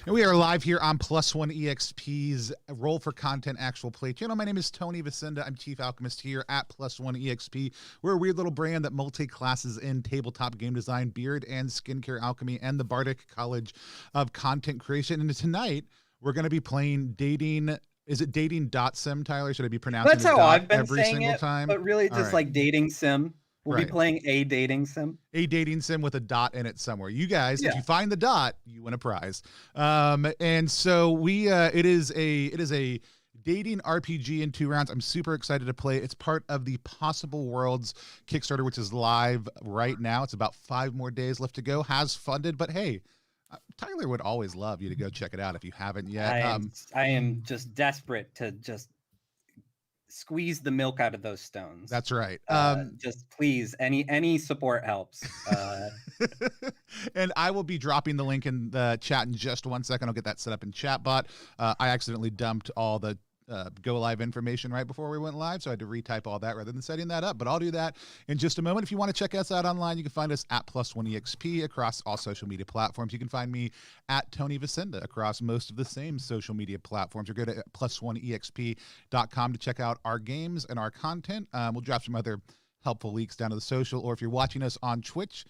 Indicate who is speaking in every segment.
Speaker 1: And we are live here on Plus One EXP's Roll for Content Actual Play channel. My name is Tony Vicinda. I'm Chief Alchemist here at Plus One EXP. We're a weird little brand that multi-classes in tabletop game design, beard and skincare alchemy, and the Bardic College of Content Creation. And tonight, we're going to be playing Dating... Is it Dating.Sim, Tyler? Should I be pronouncing
Speaker 2: That's how
Speaker 1: dot
Speaker 2: I've been
Speaker 1: every
Speaker 2: saying
Speaker 1: single
Speaker 2: it,
Speaker 1: time?
Speaker 2: but really just
Speaker 1: right.
Speaker 2: like Dating Sim. We'll
Speaker 1: Right.
Speaker 2: be playing a Dating Sim.
Speaker 1: A dating sim with a dot in it somewhere. You guys, if you find the dot, you win a prize. And so we, it is a dating RPG in 2 rounds. I'm super excited to play. It's part of the Possible Worlds Kickstarter, which is live right now. It's about 5 more days left to go. Has funded, but hey, Tyler would always love you to go check it out if you haven't yet.
Speaker 2: I am just desperate to just squeeze the milk out of those stones.
Speaker 1: That's right.
Speaker 2: Just please, any support helps.
Speaker 1: And I will be dropping the link in the chat in just 1 second. I'll get that set up in Chatbot. I accidentally dumped all the go live information right before we went live, so I had to retype all that rather than setting that up, but I'll do that in just a moment. If you want to check us out online, you can find us at Plus One EXP across all social media platforms. You can find me at Tony Vicinda across most of the same social media platforms, or go to plus1exp.com to check out our games and our content. We'll drop some other helpful links down to the social, or if you're watching us on Twitch,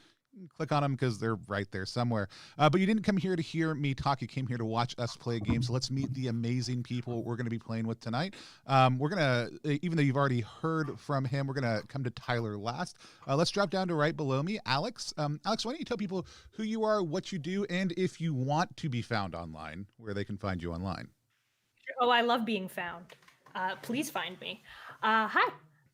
Speaker 1: click on them because they're right there somewhere. But you didn't come here to hear me talk. You came here to watch us play a game. So let's meet the amazing people we're going to be playing with tonight. We're going to, even though you've already heard from him, we're going to come to Tyler last. Let's drop down to right below me. Alex, Alex, why don't you tell people who you are, what you do, and if you want to be found online, where they can find you online.
Speaker 3: Oh, I love being found. Please find me. Hi,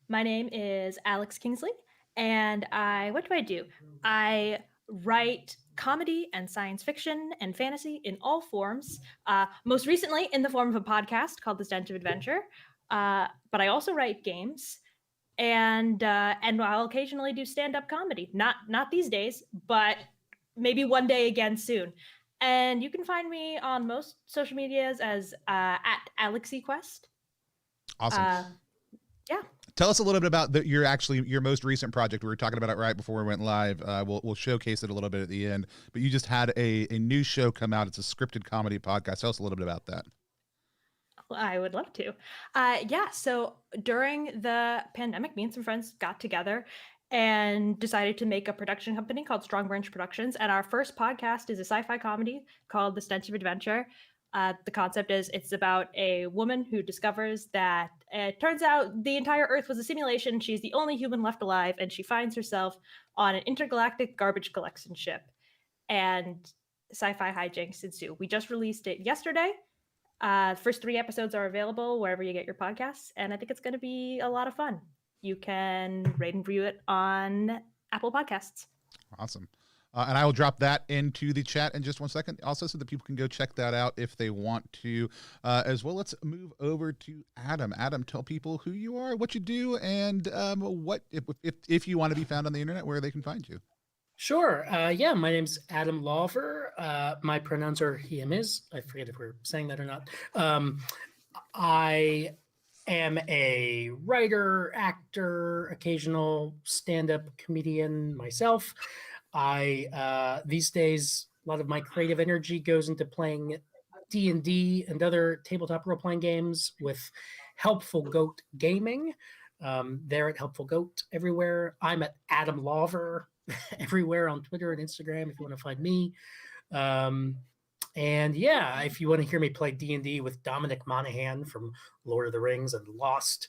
Speaker 3: my name is Alex Kingsley. And what do? I write comedy and science fiction and fantasy in all forms, most recently in the form of a podcast called The Stench of Adventure. But I also write games, and I'll occasionally do stand-up comedy. Not these days, but maybe one day again soon. And you can find me on most social medias as at AlexyQuest.
Speaker 1: Awesome.
Speaker 3: Yeah.
Speaker 1: Tell us a little bit about your most recent project. We were talking about it right before we went live. We'll showcase it a little bit at the end. But you just had a new show come out. It's a scripted comedy podcast. Tell us a little bit about that.
Speaker 3: I would love to. So during the pandemic, me and some friends got together and decided to make a production company called Strong Branch Productions. And our first podcast is a sci-fi comedy called The Stench of Adventure. The concept is it's about a woman who discovers that it turns out the entire Earth was a simulation. She's the only human left alive, and she finds herself on an intergalactic garbage collection ship. And sci-fi hijinks ensue. We just released it yesterday. First 3 episodes are available wherever you get your podcasts, and I think it's going to be a lot of fun. You can rate and review it on Apple Podcasts.
Speaker 1: Awesome. And I will drop that into the chat in just 1 second, also so that people can go check that out if they want to as well. Let's move over to Adam. Adam, tell people who you are, what you do, and what if you want to be found on the internet, where they can find you.
Speaker 4: Sure. My name's Adam Lauver. My pronouns are he, him, his. I forget if we're saying that or not. I am a writer, actor, occasional stand-up comedian myself. These days, a lot of my creative energy goes into playing D&D and other tabletop role-playing games with Helpful Goat Gaming. They're at Helpful Goat everywhere. I'm at Adam Lauver everywhere on Twitter and Instagram if you want to find me. If you want to hear me play D&D with Dominic Monaghan from Lord of the Rings and Lost,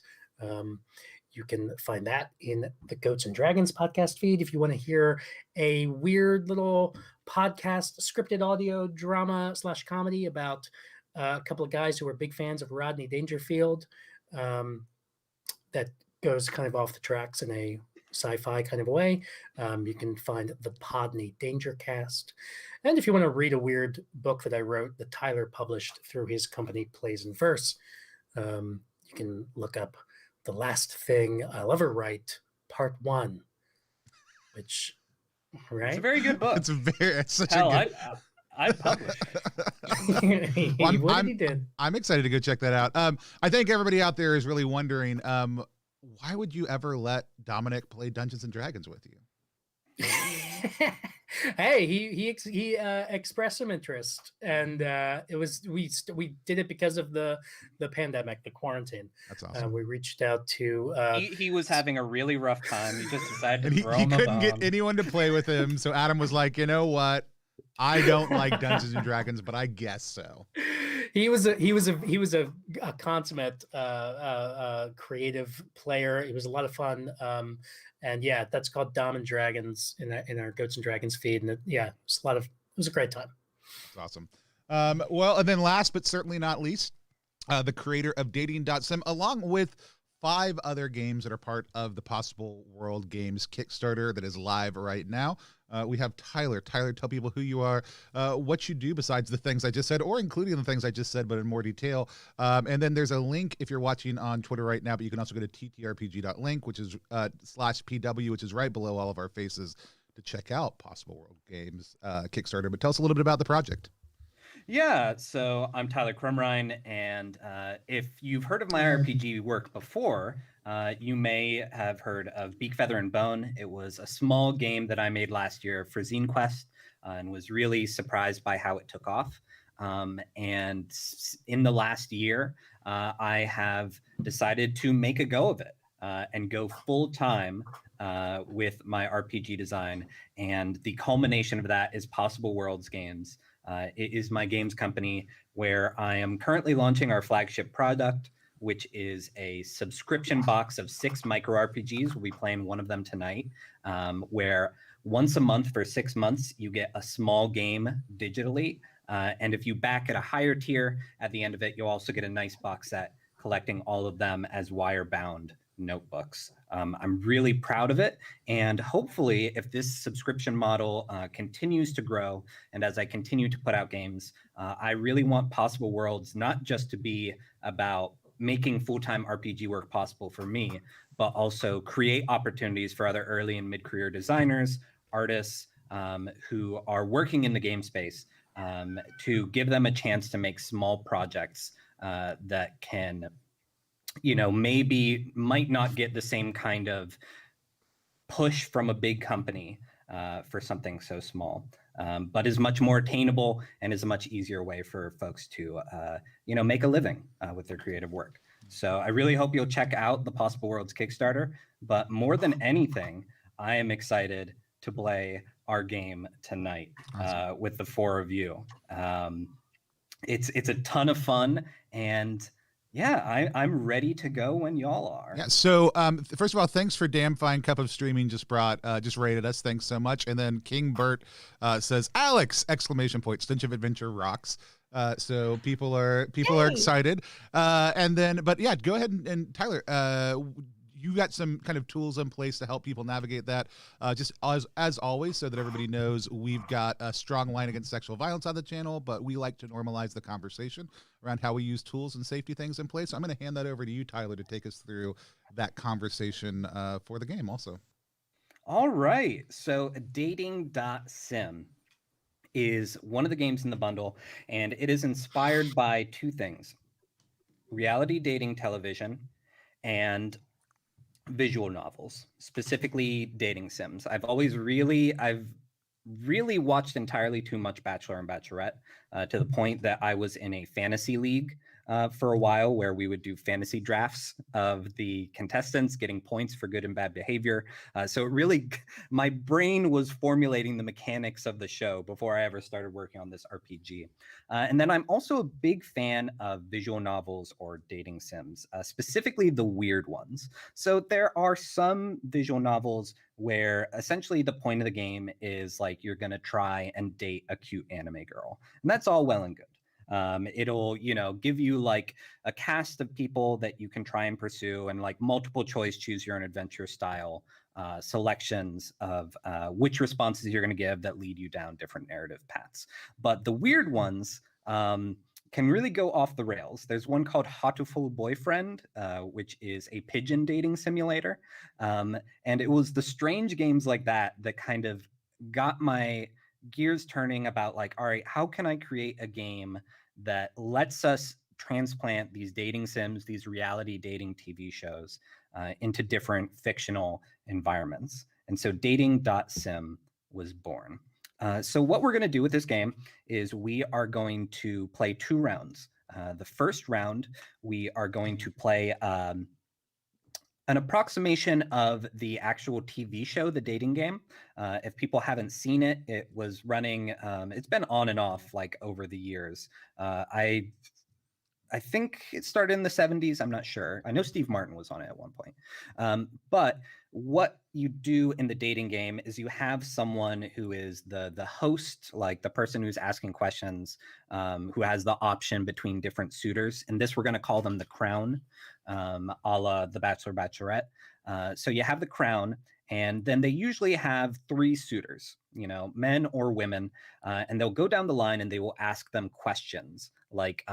Speaker 4: you can find that in the Goats and Dragons podcast feed. If you want to hear a weird little podcast, scripted audio drama / comedy about a couple of guys who are big fans of Rodney Dangerfield, that goes kind of off the tracks in a sci-fi kind of way, you can find the Podney Dangercast. And if you want to read a weird book that I wrote that Tyler published through his company Plays in Verse, you can look up The Last Thing I'll Ever Write, Part 1, which, right?
Speaker 2: It's a very good book.
Speaker 1: It's such
Speaker 2: Hell,
Speaker 1: a good...
Speaker 2: I published it.
Speaker 4: He did.
Speaker 1: I'm excited to go check that out. I think everybody out there is really wondering, why would you ever let Dominic play Dungeons and Dragons with you?
Speaker 4: Hey, he expressed some interest, and it was we did it because of the pandemic, the quarantine.
Speaker 1: That's awesome.
Speaker 4: We reached out to
Speaker 2: He was having a really rough time. He just decided
Speaker 1: And
Speaker 2: to
Speaker 1: he
Speaker 2: throw him a
Speaker 1: couldn't get
Speaker 2: bone.
Speaker 1: anyone to play with him, so Adam was like, you know what? I don't like Dungeons and Dragons, but I guess so.
Speaker 4: He was a consummate creative player. He was a lot of fun, and yeah, that's called Dom and Dragons in our Goats and Dragons feed, and it was a great time.
Speaker 1: That's awesome. Well, and then last but certainly not least, the creator of Dating.Sim, along with 5 other games that are part of the Possible World Games Kickstarter that is live right now. We have Tyler. Tyler, tell people who you are, what you do besides the things I just said, or including the things I just said, but in more detail. And then there's a link if you're watching on Twitter right now, but you can also go to ttrpg.link, which is /PW, which is right below all of our faces, to check out Possible World Games Kickstarter. But tell us a little bit about the project.
Speaker 2: Yeah, so I'm Tyler Krumrine, and if you've heard of my RPG work before, you may have heard of Beak, Feather, and Bone. It was a small game that I made last year for Zine Quest, and was really surprised by how it took off. And in the last year, I have decided to make a go of it and go full time with my RPG design. And the culmination of that is Possible Worlds Games. It is my games company where I am currently launching our flagship product, which is a subscription box of 6 micro RPGs. We'll be playing one of them tonight, where once a month for 6 months, you get a small game digitally. And if you back at a higher tier, at the end of it, you'll also get a nice box set collecting all of them as wire-bound notebooks. I'm really proud of it, and hopefully if this subscription model continues to grow, and as I continue to put out games, I really want Possible Worlds not just to be about making full-time RPG work possible for me, but also create opportunities for other early and mid-career designers, artists who are working in the game space, to give them a chance to make small projects that can, maybe might not get the same kind of push from a big company for something so small, but is much more attainable and is a much easier way for folks to, make a living with their creative work. So I really hope you'll check out the Possible Worlds Kickstarter, but more than anything, I am excited to play our game tonight with the 4 of you. It's a ton of fun, and yeah, I'm ready to go when y'all are.
Speaker 1: Yeah. So first of all, thanks for damn fine cup of streaming just rated us. Thanks so much. And then King Bert says, Alex! ! Stench of Adventure rocks. So people are excited. And then, but yeah, go ahead and Tyler, you got some kind of tools in place to help people navigate that. Just as always, so that everybody knows, we've got a strong line against sexual violence on the channel, but we like to normalize the conversation around how we use tools and safety things in place. So I'm going to hand that over to you, Tyler, to take us through that conversation for the game also.
Speaker 2: All right. So Dating.Sim is one of the games in the bundle, and it is inspired by 2 things: reality dating television and visual novels, specifically dating sims. I've really watched entirely too much Bachelor and Bachelorette, to the point that I was in a fantasy league for a while, where we would do fantasy drafts of the contestants, getting points for good and bad behavior. So it really, my brain was formulating the mechanics of the show before I ever started working on this RPG. And then I'm also a big fan of visual novels or dating sims, specifically the weird ones. So there are some visual novels where essentially the point of the game is like you're going to try and date a cute anime girl. And that's all well and good. It'll, give you like a cast of people that you can try and pursue, and like multiple choice, choose your own adventure style selections of which responses you're going to give that lead you down different narrative paths. But the weird ones can really go off the rails. There's one called Hatoful Boyfriend, which is a pigeon dating simulator. And it was the strange games like that that kind of got my gears turning about like, all right, how can I create a game that lets us transplant these dating sims, these reality dating TV shows into different fictional environments? And so Dating.Sim was born. So what we're going to do with this game is we are going to play 2 rounds. The first round, we are going to play an approximation of the actual TV show, The Dating Game. If people haven't seen it, it was running, it's been on and off like over the years. I think it started in the 70s. I'm not sure. I know Steve Martin was on it at one point. But what you do in the dating game is you have someone who is the host, like the person who's asking questions, who has the option between different suitors. In this, we're going to call them the crown, a la The Bachelor, Bachelorette. So you have the crown, and then they usually have 3 suitors, men or women, and they'll go down the line and they will ask them questions like,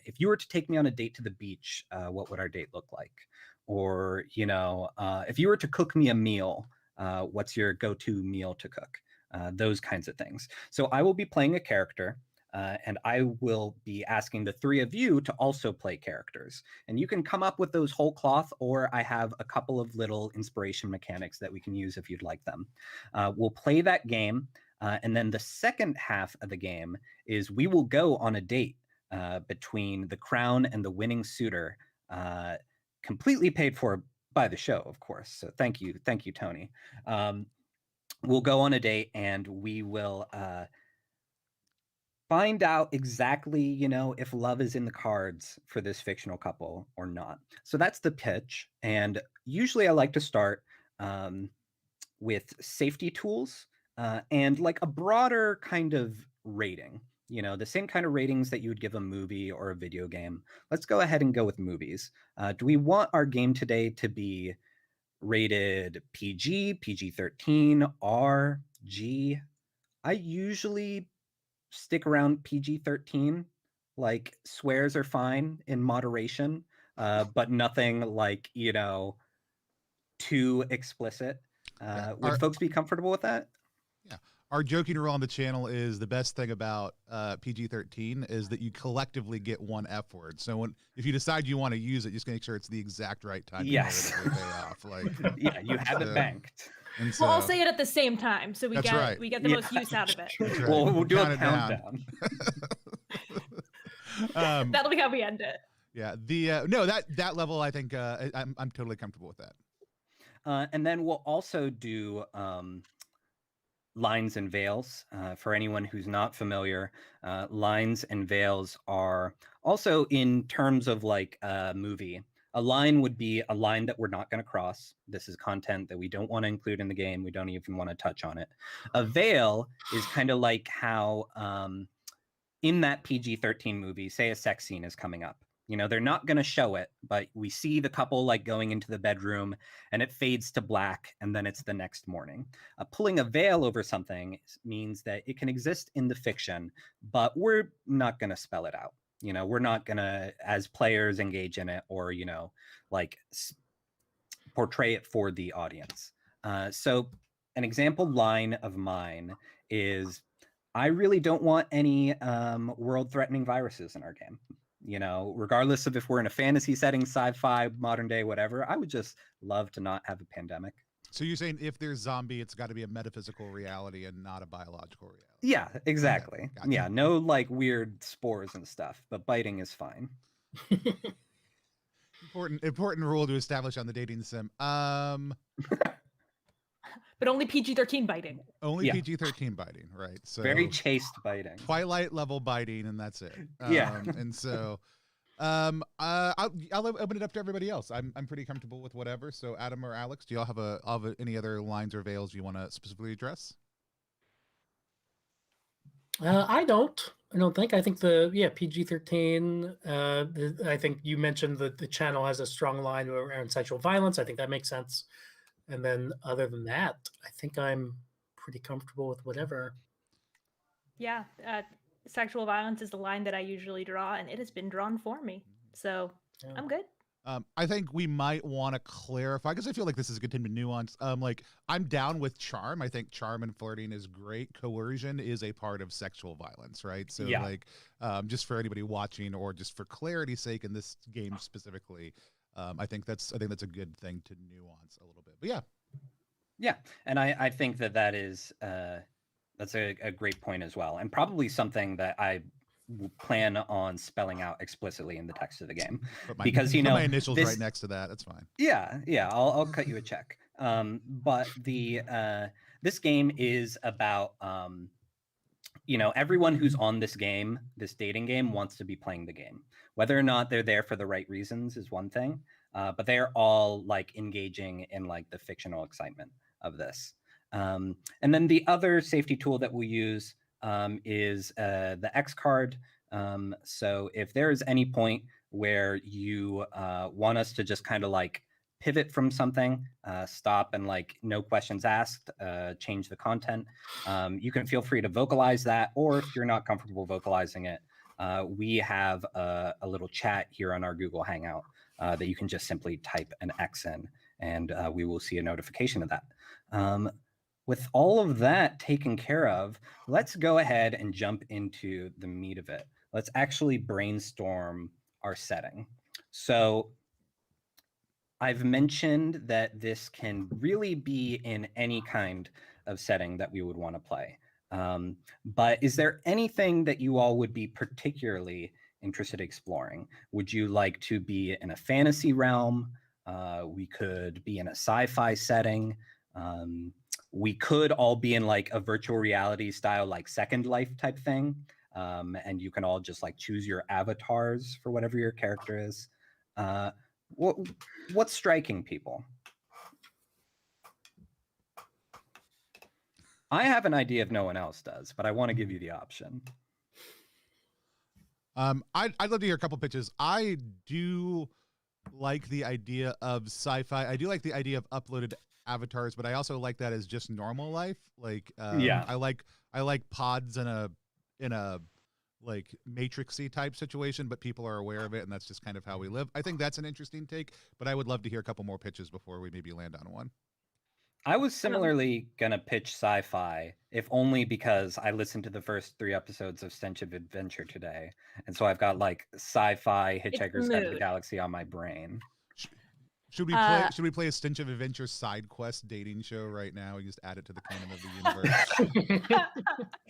Speaker 2: if you were to take me on a date to the beach, what would our date look like? Or, if you were to cook me a meal, what's your go-to meal to cook? Those kinds of things. So I will be playing a character, and I will be asking the 3 of you to also play characters. And you can come up with those whole cloth, or I have a couple of little inspiration mechanics that we can use if you'd like them. We'll play that game, and then the second half of the game is we will go on a date between the crown and the winning suitor, completely paid for by the show, of course. So thank you, Tony. We'll go on a date and we will find out exactly, if love is in the cards for this fictional couple or not. So that's the pitch. And usually I like to start with safety tools and like a broader kind of rating. The same kind of ratings that you would give a movie or a video game. Let's go ahead and go with movies. Do we want our game today to be rated PG, PG-13, R, G? I usually stick around PG-13. Like, swears are fine in moderation, but nothing like, too explicit. Would folks be comfortable with that?
Speaker 1: Yeah. Our joking rule on the channel is the best thing about PG-13 is that you collectively get 1 F word. So if you decide you want to use it, just make sure it's the exact right time.
Speaker 2: Yes.
Speaker 1: To pay off. Like,
Speaker 2: yeah, you have it banked.
Speaker 3: And so, we'll all say it at the same time, so we get the most use out of it.
Speaker 1: Right.
Speaker 2: We'll do a countdown.
Speaker 3: That'll be how we end it.
Speaker 1: Yeah. That level, I think I'm totally comfortable with that.
Speaker 2: And then we'll also do lines and veils. For anyone who's not familiar, lines and veils are also in terms of like a movie. A line would be a line that we're not going to cross. This is content that we don't want to include in the game. We don't even want to touch on it. A veil is kind of like how in that PG-13 movie, say a sex scene is coming up. They're not going to show it, but we see the couple like going into the bedroom and it fades to black and then it's the next morning. Pulling a veil over something means that it can exist in the fiction, but we're not going to spell it out. We're not going to, as players, engage in it or, like portray it for the audience. So an example line of mine is, I really don't want any world-threatening viruses in our game. Regardless of if we're in a fantasy setting, sci-fi, modern day, whatever, I would just love to not have a pandemic.
Speaker 1: So you're saying if there's zombie, it's got to be a metaphysical reality and not a biological reality.
Speaker 2: Yeah, exactly.
Speaker 1: Okay, gotcha.
Speaker 2: Yeah, no like weird spores and stuff, but biting is fine.
Speaker 1: Important rule to establish on the dating sim.
Speaker 3: But only PG-13 biting.
Speaker 1: Only PG-13 biting, right? So
Speaker 2: very chaste biting.
Speaker 1: Twilight level biting, and that's it.
Speaker 2: Yeah.
Speaker 1: And so I'll open it up to everybody else. I'm pretty comfortable with whatever. So Adam or Alex, do y'all have any other lines or veils you want to specifically address?
Speaker 4: I don't think. I think PG-13. I think you mentioned that the channel has a strong line around sexual violence. I think that makes sense. And then other than that, I think I'm pretty comfortable with whatever.
Speaker 3: Yeah. Sexual violence is the line that I usually draw, and it has been drawn for me. So yeah. I'm good.
Speaker 1: I think we might want to clarify, because I feel like this is a good time to nuance. Like, I'm down with charm. I think charm and flirting is great. Coercion is a part of sexual violence, right? So yeah. Like, just for anybody watching, or just for clarity's sake in this game specifically, I think that's a good thing to nuance a little bit. But yeah.
Speaker 2: Yeah, and I think that is That's a great point as well, and probably something that I plan on spelling out explicitly in the text of the game. Because
Speaker 1: put my initials right next to that. That's fine.
Speaker 2: Yeah, I'll cut you a check. But this game is about everyone who's on this game, this dating game, wants to be playing the game. Whether or not they're there for the right reasons is one thing, but they're all like engaging in like the fictional excitement of this. And then the other safety tool that we use is the X card. So if there is any point where you want us to just kind of like pivot from something, stop and like no questions asked, change the content, you can feel free to vocalize that, or if you're not comfortable vocalizing it, we have a little chat here on our Google Hangout that you can just simply type an X in, and we will see a notification of that. With all of that taken care of, let's go ahead and jump into the meat of it. Let's actually brainstorm our setting. So I've mentioned that this can really be in any kind of setting that we would want to play. But is there anything that you all would be particularly interested in exploring? Would you like to be in a fantasy realm? We could be in a sci-fi setting. We could all be in like a virtual reality style, like Second Life type thing. And you can all just like choose your avatars for whatever your character is. What's striking people? I have an idea if no one else does, but I want to give you the option.
Speaker 1: I'd love to hear a couple pitches. I do like the idea of sci-fi. I do like the idea of uploaded avatars, but I also like that as just normal life. Like, I like pods in a like matrixy type situation, but people are aware of it, and that's just kind of how we live. I think that's an interesting take, but I would love to hear a couple more pitches before we maybe land on one.
Speaker 2: I was similarly gonna pitch sci-fi, if only because I listened to the first 3 episodes of Stench of Adventure today, and so I've got like sci-fi Hitchhiker's Guide to the Galaxy on my brain.
Speaker 1: Should we play a Stench of Adventure side quest dating show right now and just add it to the canon of the universe?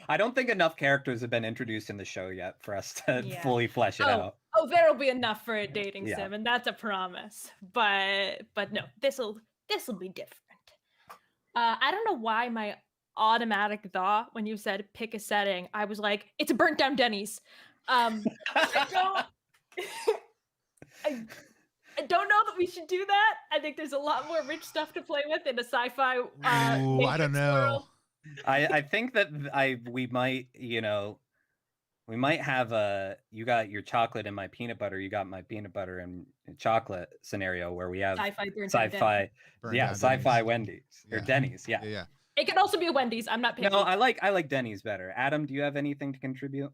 Speaker 2: I don't think enough characters have been introduced in the show yet for us to fully flesh it out.
Speaker 3: Oh, there'll be enough for a dating sim, and that's a promise. But no, this'll be different. I don't know why my automatic thought when you said pick a setting, I was like, it's a burnt down Denny's. I don't know that we should do that. I think there's a lot more rich stuff to play with in a sci-fi.
Speaker 1: I don't know.
Speaker 3: World.
Speaker 2: I think that we might, we might have you got your chocolate and my peanut butter, you got my peanut butter and chocolate scenario where we have sci-fi Wendy's or Denny's. Yeah.
Speaker 3: It could also be a Wendy's. I'm not picky.
Speaker 2: No, I like Denny's better. Adam, do you have anything to contribute?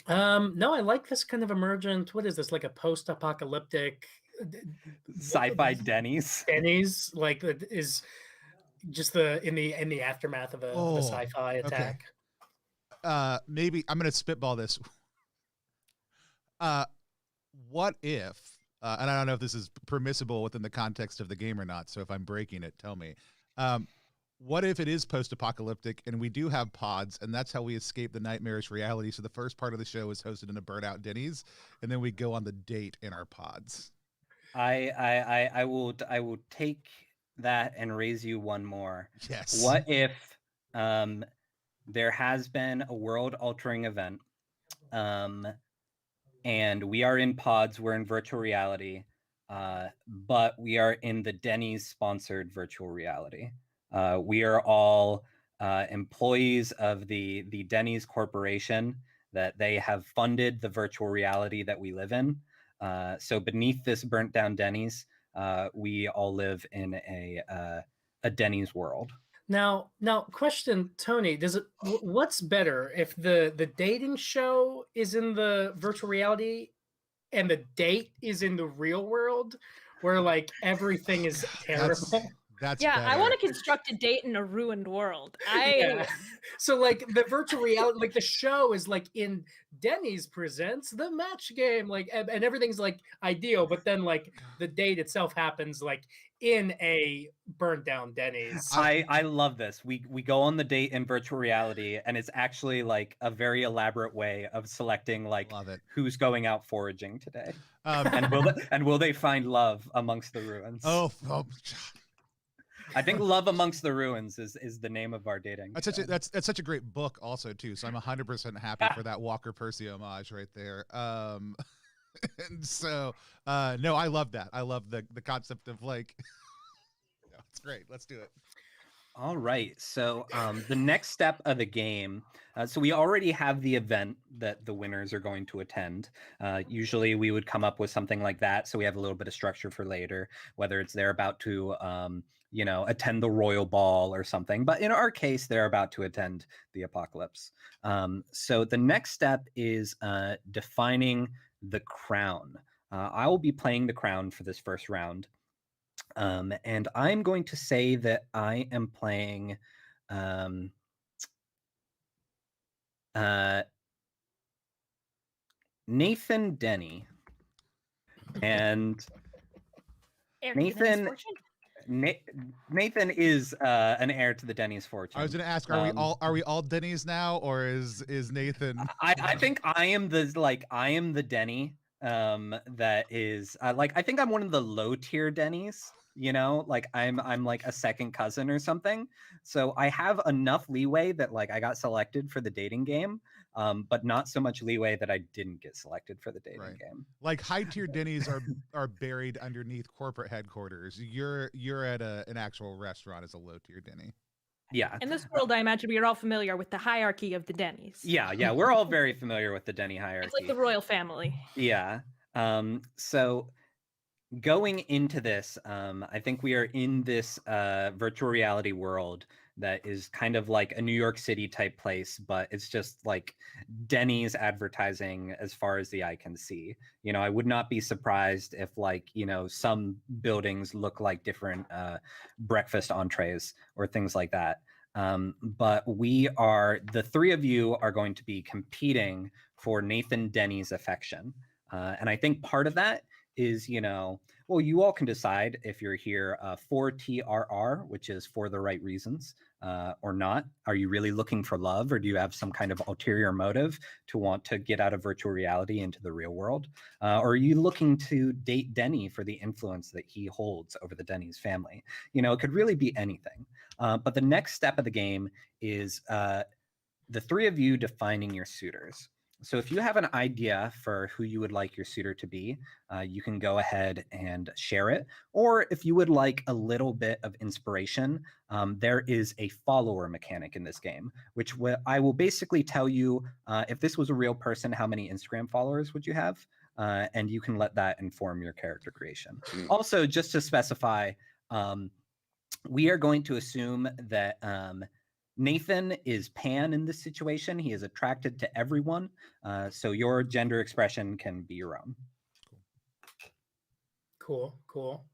Speaker 4: No, I like this kind of emergent. What is this? Like a post-apocalyptic
Speaker 2: sci-fi Denny's?
Speaker 4: Denny's, like, is just in the aftermath of a sci-fi attack.
Speaker 1: Okay. Maybe I'm gonna spitball this. What if? And I don't know if this is permissible within the context of the game or not. So if I'm breaking it, tell me. What if it is post-apocalyptic and we do have pods, and that's how we escape the nightmarish reality? So the first part of the show is hosted in a burnt-out Denny's, and then we go on the date in our pods.
Speaker 2: I will take that and raise you one more.
Speaker 1: Yes.
Speaker 2: What if there has been a world-altering event, and we are in pods, we're in virtual reality, but we are in the Denny's-sponsored virtual reality. We are all employees of the Denny's Corporation, that they have funded the virtual reality that we live in. So beneath this burnt down Denny's, we all live in a Denny's world.
Speaker 4: Now, question, Tony, what's better if the dating show is in the virtual reality and the date is in the real world, where like everything is terrible?
Speaker 1: That's
Speaker 3: Yeah,
Speaker 1: better.
Speaker 3: I want to construct a date in a ruined world.
Speaker 4: So like the virtual reality, like the show is like in Denny's presents the match game, like and everything's like ideal, but then like the date itself happens like in a burnt down Denny's.
Speaker 2: I love this. We go on the date in virtual reality, and it's actually like a very elaborate way of selecting like
Speaker 1: Love it.
Speaker 2: who's going out foraging today,
Speaker 1: Um,
Speaker 2: and will they find love amongst the ruins?
Speaker 1: oh,
Speaker 2: I think Love Amongst the Ruins is the name of our dating.
Speaker 1: that's such a great book also too. So I'm 100% happy for that Walker Percy homage right there. And so no, I love that. I love the concept of like it's great. Let's do it.
Speaker 2: All right. So the next step of the game, so we already have the event that the winners are going to attend. Usually we would come up with something like that, so we have a little bit of structure for later, whether it's they're about to attend the royal ball or something. But in our case, they're about to attend the apocalypse. So the next step is defining the crown. I will be playing the crown for this first round. And I'm going to say that I am playing Nathan Denny. And Nathan is an heir to the Denny's fortune.
Speaker 1: I was going to ask, are we all Denny's now, or is Nathan?
Speaker 2: I think I am the Denny that is I think I'm one of the low tier Denny's. Like I'm like a second cousin or something. So I have enough leeway that like I got selected for the dating game, but not so much leeway that I didn't get selected for the dating game.
Speaker 1: Like high tier Denny's are buried underneath corporate headquarters. You're at an actual restaurant as a low tier Denny.
Speaker 2: Yeah.
Speaker 3: In this world, I imagine we are all familiar with the hierarchy of the Denny's.
Speaker 2: Yeah, we're all very familiar with the Denny hierarchy.
Speaker 3: It's like the royal family.
Speaker 2: Yeah. So going into this, I think we are in this virtual reality world that is kind of like a New York City type place, but it's just like Denny's advertising as far as the eye can see. I would not be surprised if some buildings look like different breakfast entrees or things like that. But the three of you are going to be competing for Nathan Denny's affection. And I think part of that is, you all can decide if you're here for TRR, which is for the right reasons, or not. Are you really looking for love, or do you have some kind of ulterior motive to want to get out of virtual reality into the real world? Or are you looking to date Denny for the influence that he holds over the Denny's family? It could really be anything. But the next step of the game is the three of you defining your suitors. So if you have an idea for who you would like your suitor to be, you can go ahead and share it. Or if you would like a little bit of inspiration, there is a follower mechanic in this game, which I will basically tell you, if this was a real person, how many Instagram followers would you have? And you can let that inform your character creation. Also, just to specify, we are going to assume that Nathan is pan in this situation. He is attracted to everyone. So your gender expression can be your own.
Speaker 4: Cool.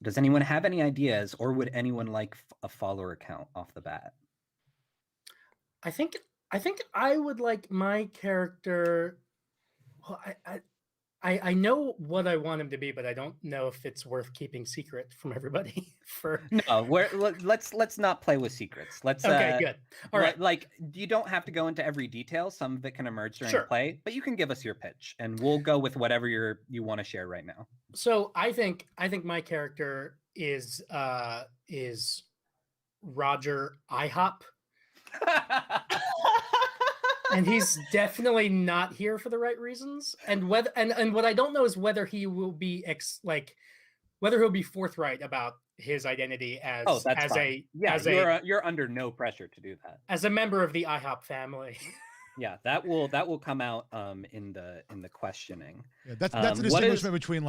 Speaker 2: Does anyone have any ideas, or would anyone like a follower count off the bat?
Speaker 4: I think I would like my character. Well, I know what I want him to be, but I don't know if it's worth keeping secret from everybody.
Speaker 2: No, let's not play with secrets.
Speaker 4: Okay, good. All right.
Speaker 2: Like you don't have to go into every detail. Some of it can emerge during play, but you can give us your pitch, and we'll go with whatever you want to share right now.
Speaker 4: So I think my character is Roger IHOP. And he's definitely not here for the right reasons. And what I don't know is whether he will be whether he'll be forthright about his identity as
Speaker 2: you're under no pressure to do that
Speaker 4: as a member of the IHOP family.
Speaker 2: Yeah, that will come out in the questioning.
Speaker 1: Yeah, that's a distinguishment between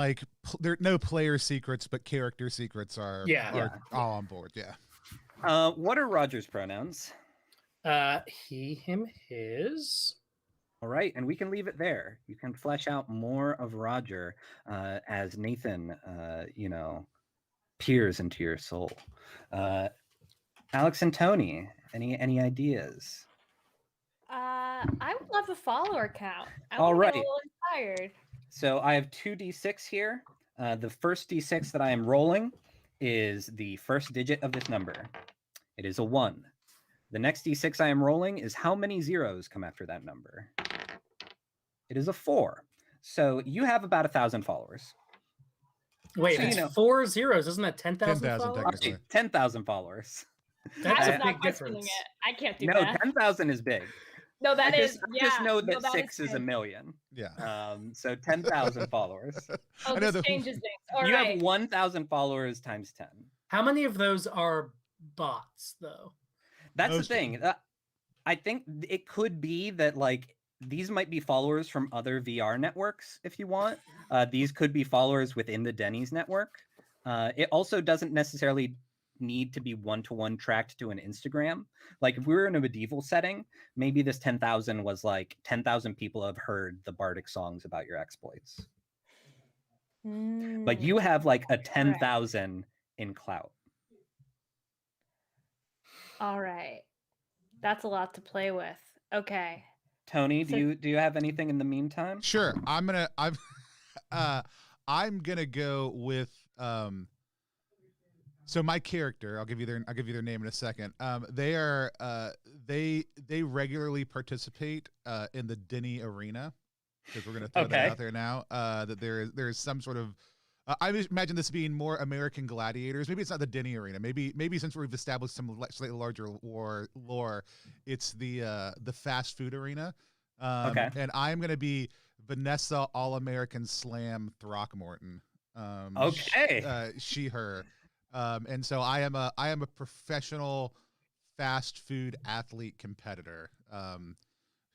Speaker 1: there are no player secrets, but character secrets are all on board. Yeah.
Speaker 2: What are Roger's pronouns?
Speaker 4: He, him, his.
Speaker 2: All right, and we can leave it there. You can flesh out more of Roger as Nathan, peers into your soul. Alex and Tony, any ideas?
Speaker 3: I would love a follower count. I
Speaker 2: All
Speaker 3: want to get
Speaker 2: right.
Speaker 3: a little inspired.
Speaker 2: So I have 2d6 here. The first d6 that I am rolling is the first digit of this number. It is a 1. The next d6 I am rolling is how many zeros come after that number. It is a 4. So you have about 1,000 followers.
Speaker 4: Wait,
Speaker 2: So,
Speaker 4: it's
Speaker 2: you know,
Speaker 4: 4 zeros. Isn't that 10,000
Speaker 1: 10,000
Speaker 4: followers?
Speaker 1: technically.
Speaker 2: Okay, 10,000 followers.
Speaker 4: That's
Speaker 3: I
Speaker 4: a
Speaker 3: was not
Speaker 4: big
Speaker 3: questioning
Speaker 4: difference.
Speaker 3: it. I can't do
Speaker 2: No,
Speaker 3: that.
Speaker 2: 10,000 is big.
Speaker 3: No, that
Speaker 2: I
Speaker 3: is
Speaker 2: just know
Speaker 3: no,
Speaker 2: that 6 is a
Speaker 3: big.
Speaker 2: million.
Speaker 1: Yeah.
Speaker 2: So 10,000 followers.
Speaker 3: Oh,
Speaker 1: I know
Speaker 3: this changes things. All
Speaker 2: You
Speaker 3: right.
Speaker 2: have 1,000 followers times 10.
Speaker 4: How many of those are bots, though?
Speaker 2: That's
Speaker 1: Most
Speaker 2: the thing. I think it could be that like these might be followers from other VR networks if you want. These could be followers within the Denny's network. It also doesn't necessarily need to be one-to-one tracked to an Instagram. Like if we were in a medieval setting, maybe this 10,000 was like 10,000 people have heard the bardic songs about your exploits. But you have like a 10,000 in clout.
Speaker 3: All right. That's a lot to play with. Okay.
Speaker 2: Tony,
Speaker 3: So-
Speaker 2: do you have anything in the meantime?
Speaker 1: Sure. I'm gonna go with so my character, I'll give you their name in a second. They are they regularly participate in the Denny arena, because we're gonna throw that out there now. That there is some sort of I imagine this being more American Gladiators. Maybe it's not the Denny arena. Maybe since we've established some slightly larger lore, it's the fast food arena.
Speaker 2: Okay.
Speaker 1: And I'm gonna be Vanessa All-American Slam Throckmorton.
Speaker 2: Okay.
Speaker 1: She her. And so I am a professional fast food athlete competitor.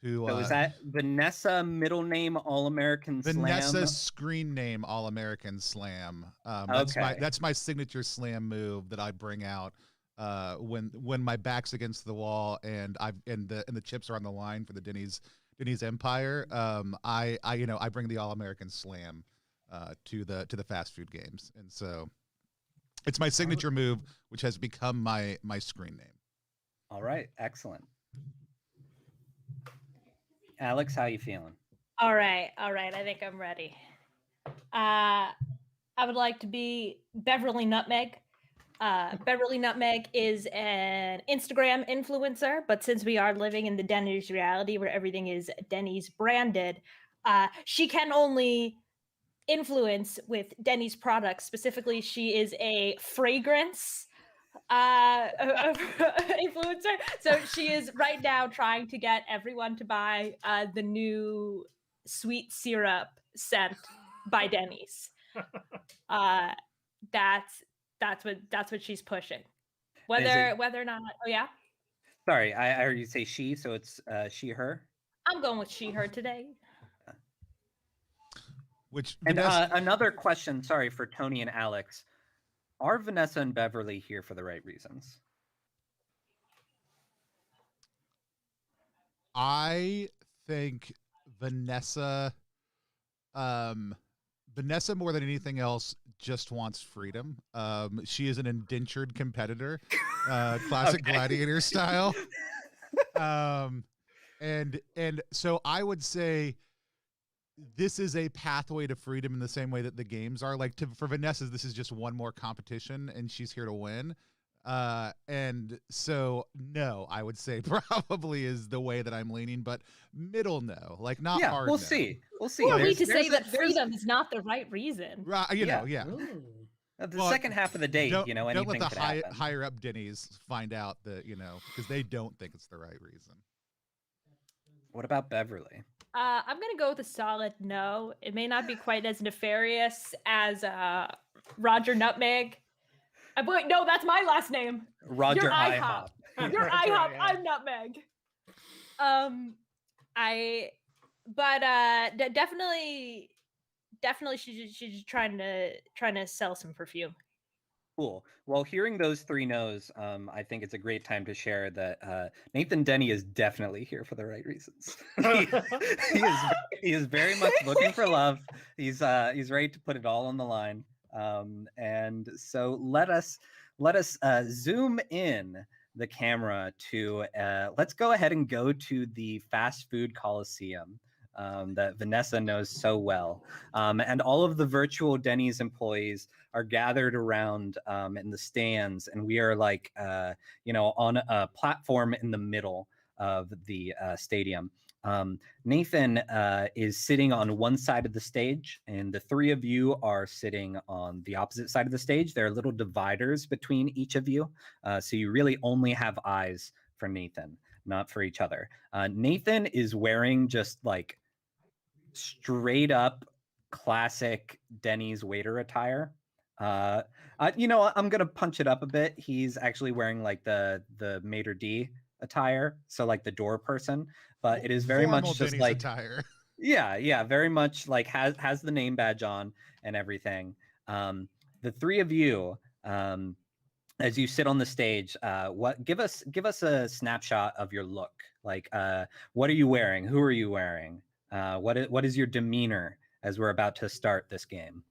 Speaker 1: Who
Speaker 2: So is that Vanessa middle name All-American Slam?
Speaker 1: Vanessa screen name All-American Slam. That's my signature slam move that I bring out when my back's against the wall and the chips are on the line for the Denny's empire. I bring the All-American Slam to the fast food games, and so it's my signature move, which has become my screen name.
Speaker 2: All right, excellent. Alex, how you feeling?
Speaker 3: All right. I think I'm ready. I would like to be Beverly Nutmeg. Beverly Nutmeg is an Instagram influencer, but since we are living in the Denny's reality where everything is Denny's branded, she can only influence with Denny's products. Specifically, she is a fragrance influencer. So she is right now trying to get everyone to buy the new sweet syrup scent by Denny's. That's what she's pushing. Whether or not, oh yeah.
Speaker 2: Sorry, I heard you say she, so it's she her.
Speaker 3: I'm going with she her today.
Speaker 1: Which
Speaker 2: And
Speaker 1: Vanessa,
Speaker 2: another question, sorry, for Tony and Alex. Are Vanessa and Beverly here for the right reasons?
Speaker 1: I think Vanessa more than anything else just wants freedom. She is an indentured competitor, classic gladiator style. And so I would say this is a pathway to freedom in the same way that the games are. Like for Vanessa, this is just one more competition, and she's here to win. And so no, I would say probably is the way that I'm leaning, but middle no, like not hard.
Speaker 2: We'll
Speaker 1: no.
Speaker 2: see. We'll see.
Speaker 3: Who are we to
Speaker 2: There's
Speaker 3: say
Speaker 2: a-
Speaker 3: that
Speaker 2: there's-
Speaker 3: freedom is not the right reason?
Speaker 1: Right,
Speaker 2: Yeah.
Speaker 1: yeah.
Speaker 4: Ooh.
Speaker 2: The
Speaker 1: Well,
Speaker 2: second half of the date,
Speaker 1: Don't
Speaker 2: anything
Speaker 1: let the
Speaker 2: could happen.
Speaker 1: higher up Denny's find out that because they don't think it's the right reason.
Speaker 2: What about Beverly?
Speaker 3: I'm gonna go with a solid no. It may not be quite as nefarious as Roger Nutmeg. Wait, no, that's my last name.
Speaker 2: Roger
Speaker 3: You're
Speaker 2: IHOP.
Speaker 3: You're
Speaker 4: Right,
Speaker 3: IHOP.
Speaker 4: yeah.
Speaker 3: I'm Nutmeg. Definitely she's just trying to sell some perfume.
Speaker 2: Cool. Well, hearing those three no's, I think it's a great time to share that Nathan Denny is definitely here for the right reasons. he is very much looking for love. He's ready to put it all on the line. And so let us zoom in the camera to let's go ahead and go to the fast food coliseum that Vanessa knows so well. And all of the virtual Denny's employees are gathered around in the stands, and we are like, on a platform in the middle of the stadium. Nathan is sitting on one side of the stage, and the three of you are sitting on the opposite side of the stage. There are little dividers between each of you, so you really only have eyes for Nathan, not for each other. Nathan is wearing just like straight up classic Denny's waiter attire. I'm gonna punch it up a bit. He's actually wearing like the maitre d attire, so like the door person, but it is very
Speaker 1: Formal
Speaker 2: much just
Speaker 1: Denny's
Speaker 2: like
Speaker 1: attire.
Speaker 2: yeah, very much like has the name badge on and everything. The three of you, as you sit on the stage, give us a snapshot of your look. Like, what are you wearing? Who are you wearing? What is your demeanor as we're about to start this game?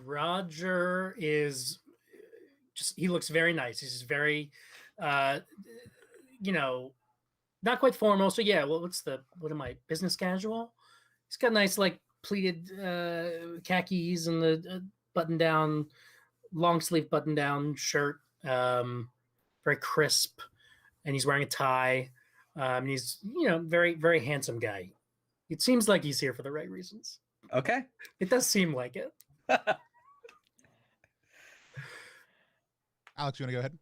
Speaker 4: Roger is he looks very nice. He's very, not quite formal. So yeah, what am I, business casual? He's got nice like pleated khakis and the button down, long sleeve button down shirt, very crisp, and he's wearing a tie. And he's, very, very handsome guy. It seems like he's here for the right reasons.
Speaker 2: Okay.
Speaker 4: It does seem like it.
Speaker 1: Alex, you want to go ahead?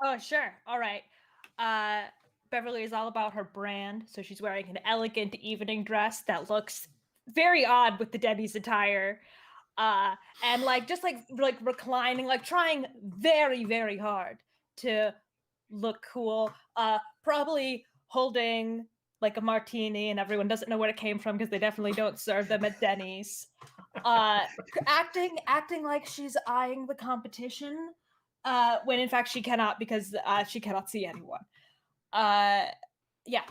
Speaker 3: Oh, sure. All right. Beverly is all about her brand. So she's wearing an elegant evening dress that looks very odd with the Denny's attire. And like just like reclining, like trying very, very hard to look cool. Probably holding like a martini, and everyone doesn't know where it came from because they definitely don't serve them at Denny's. Acting like she's eyeing the competition, when in fact she cannot, because she cannot see anyone. Yeah.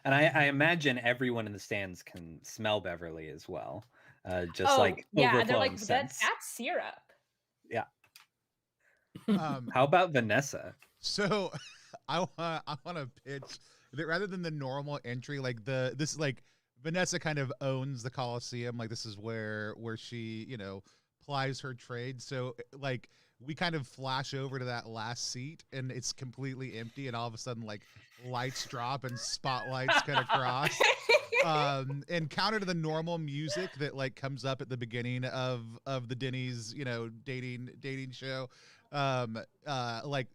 Speaker 2: And I imagine everyone in the stands can smell Beverly as well. Just like
Speaker 3: yeah,
Speaker 2: overflowing
Speaker 3: they're like,
Speaker 2: sense.
Speaker 3: that's syrup.
Speaker 2: Yeah. How about Vanessa?
Speaker 1: So I want to pitch that rather than the normal entry, like this like Vanessa kind of owns the Coliseum. Like this is where she, plies her trade. So like we kind of flash over to that last seat and it's completely empty, and all of a sudden like lights drop and spotlights cut across. And counter to the normal music that like comes up at the beginning of the Denny's, dating show. Like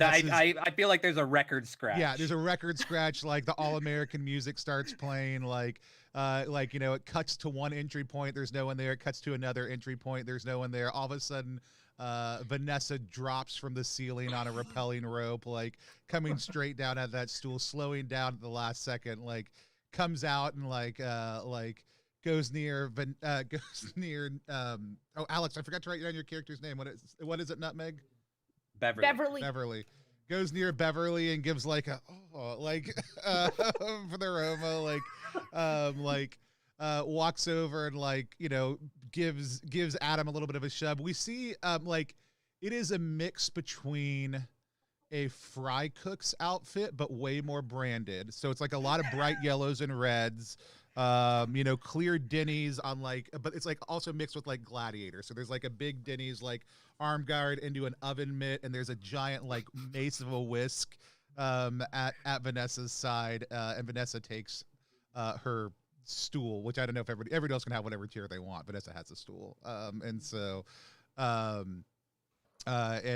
Speaker 2: I feel like there's a record scratch.
Speaker 1: Yeah, there's a record scratch. Like the all-American music starts playing. Like it cuts to one entry point. There's no one there. It cuts to another entry point. There's no one there. All of a sudden, Vanessa drops from the ceiling on a rappelling rope, like coming straight down at that stool, slowing down at the last second. Like comes out and goes near. Oh, Alex, I forgot to write down your character's name. What is it? Nutmeg. Beverly goes near Beverly and gives like a for the Roma, walks over and gives Adam a little bit of a shove. We see it is a mix between a fry cook's outfit but way more branded. So it's like a lot of bright yellows and reds. Clear Denny's on but it's like also mixed with like Gladiator. So there's like a big Denny's like arm guard into an oven mitt, and there's a giant like mace of a whisk at Vanessa's side, and Vanessa takes her stool, which I don't know if everybody else can have whatever chair they want. Vanessa has a stool, and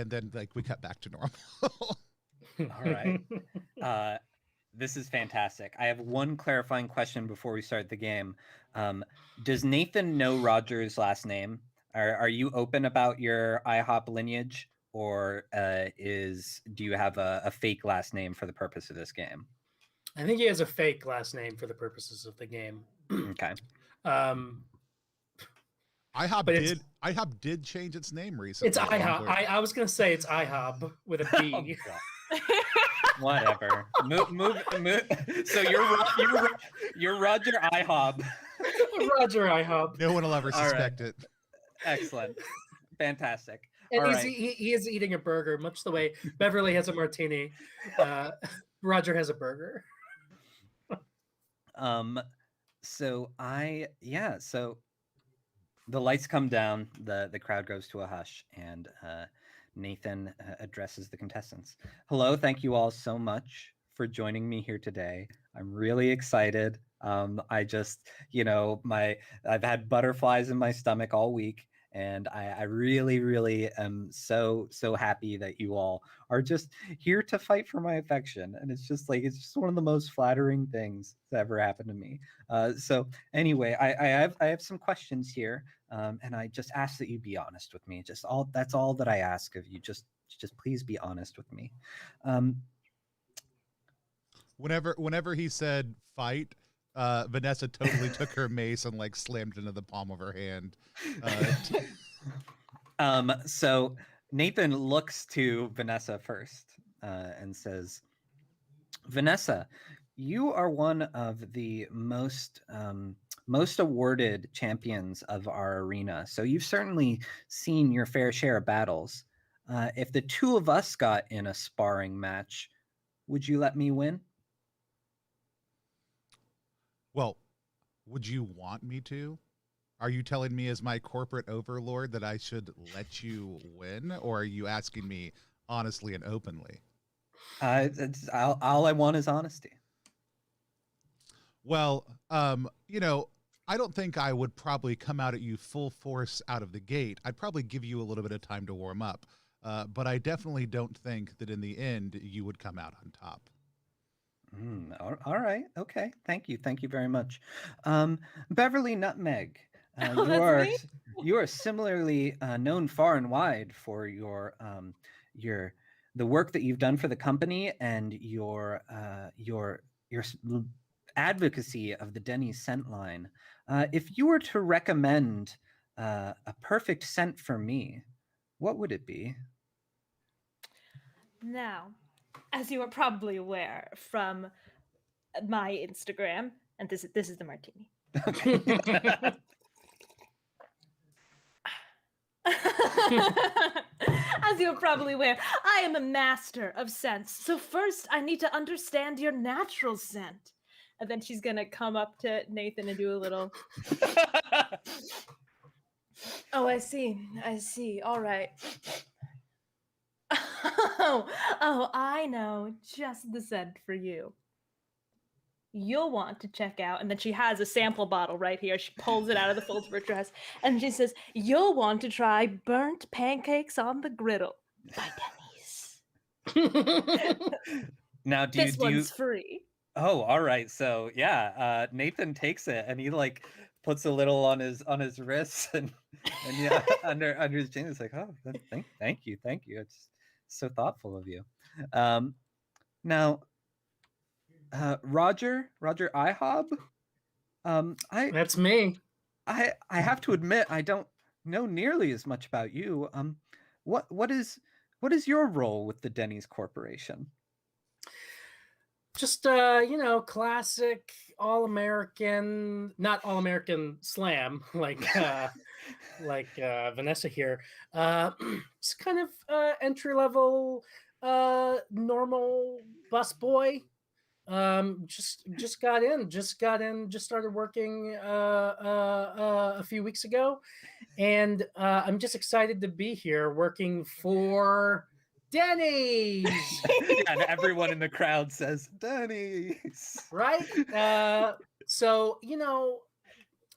Speaker 1: then like we cut back to normal.
Speaker 2: All right. This is fantastic. I have one clarifying question before we start the game. Does Nathan know Roger's last name? Are you open about your IHOP lineage, or do you have a fake last name for the purpose of this game?
Speaker 4: I think he has a fake last name for the purposes of the game.
Speaker 2: Okay.
Speaker 1: IHOP did change its name recently.
Speaker 4: It's IHOP. I was gonna say it's IHOP with a B.
Speaker 2: Whatever. Move. So you're Roger IHOP.
Speaker 4: Roger, I hope.
Speaker 1: No one will ever
Speaker 2: All right.
Speaker 1: suspect it.
Speaker 2: Excellent. Fantastic.
Speaker 4: And
Speaker 2: All
Speaker 4: he's,
Speaker 2: right.
Speaker 4: he is eating a burger, much the way Beverly has a martini. Roger has a burger.
Speaker 2: So so the lights come down, the crowd goes to a hush, and Nathan addresses the contestants. Hello, thank you all so much for joining me here today. I'm really excited. I just, I've had butterflies in my stomach all week, and I really, really am so happy that you all are just here to fight for my affection. And it's just one of the most flattering things that ever happened to me. So anyway, I have some questions here, and I just ask that you be honest with me. That's all that I ask of you. Just please be honest with me.
Speaker 1: Whenever he said fight, Vanessa totally took her mace and like slammed it into the palm of her hand.
Speaker 2: So Nathan looks to Vanessa first and says, Vanessa, you are one of the most awarded champions of our arena. So you've certainly seen your fair share of battles. If the two of us got in a sparring match, would you let me win?
Speaker 1: Well, would you want me to? Are you telling me as my corporate overlord that I should let you win? Or are you asking me honestly and openly?
Speaker 2: All I want is honesty.
Speaker 1: Well, I don't think I would probably come out at you full force out of the gate. I'd probably give you a little bit of time to warm up. But I definitely don't think that in the end you would come out on top.
Speaker 2: All right. Okay. Thank you. Thank you very much. Beverly Nutmeg, you are similarly known far and wide for the work that you've done for the company and your advocacy of the Denny's scent line. If you were to recommend a perfect scent for me, what would it be?
Speaker 3: Now, as you are probably aware from my Instagram, and this is the martini. As you're probably aware, I am a master of scents. So first, I need to understand your natural scent. And then she's gonna come up to Nathan and do a little. Oh, I see. All right. Oh, I know just the scent for you. You'll want to check out, and then she has a sample bottle right here. She pulls it out of the folds of her dress, and she says, you'll want to try burnt pancakes on the griddle by Denny's.
Speaker 2: Now,
Speaker 3: this one's free.
Speaker 2: Oh, all right. So yeah, Nathan takes it and he puts a little on his wrists and yeah, under his chin. It's like, oh, thank you. It's so thoughtful of you. Now, Roger IHOB.
Speaker 4: That's me.
Speaker 2: I have to admit, I don't know nearly as much about you. What is your role with the Denny's Corporation?
Speaker 4: Just classic all-American, not all-American slam like Vanessa here. It's kind of entry-level normal bus boy. Just started working a few weeks ago, and I'm just excited to be here working for Denny's.
Speaker 2: And everyone in the crowd says Denny's,
Speaker 4: right? So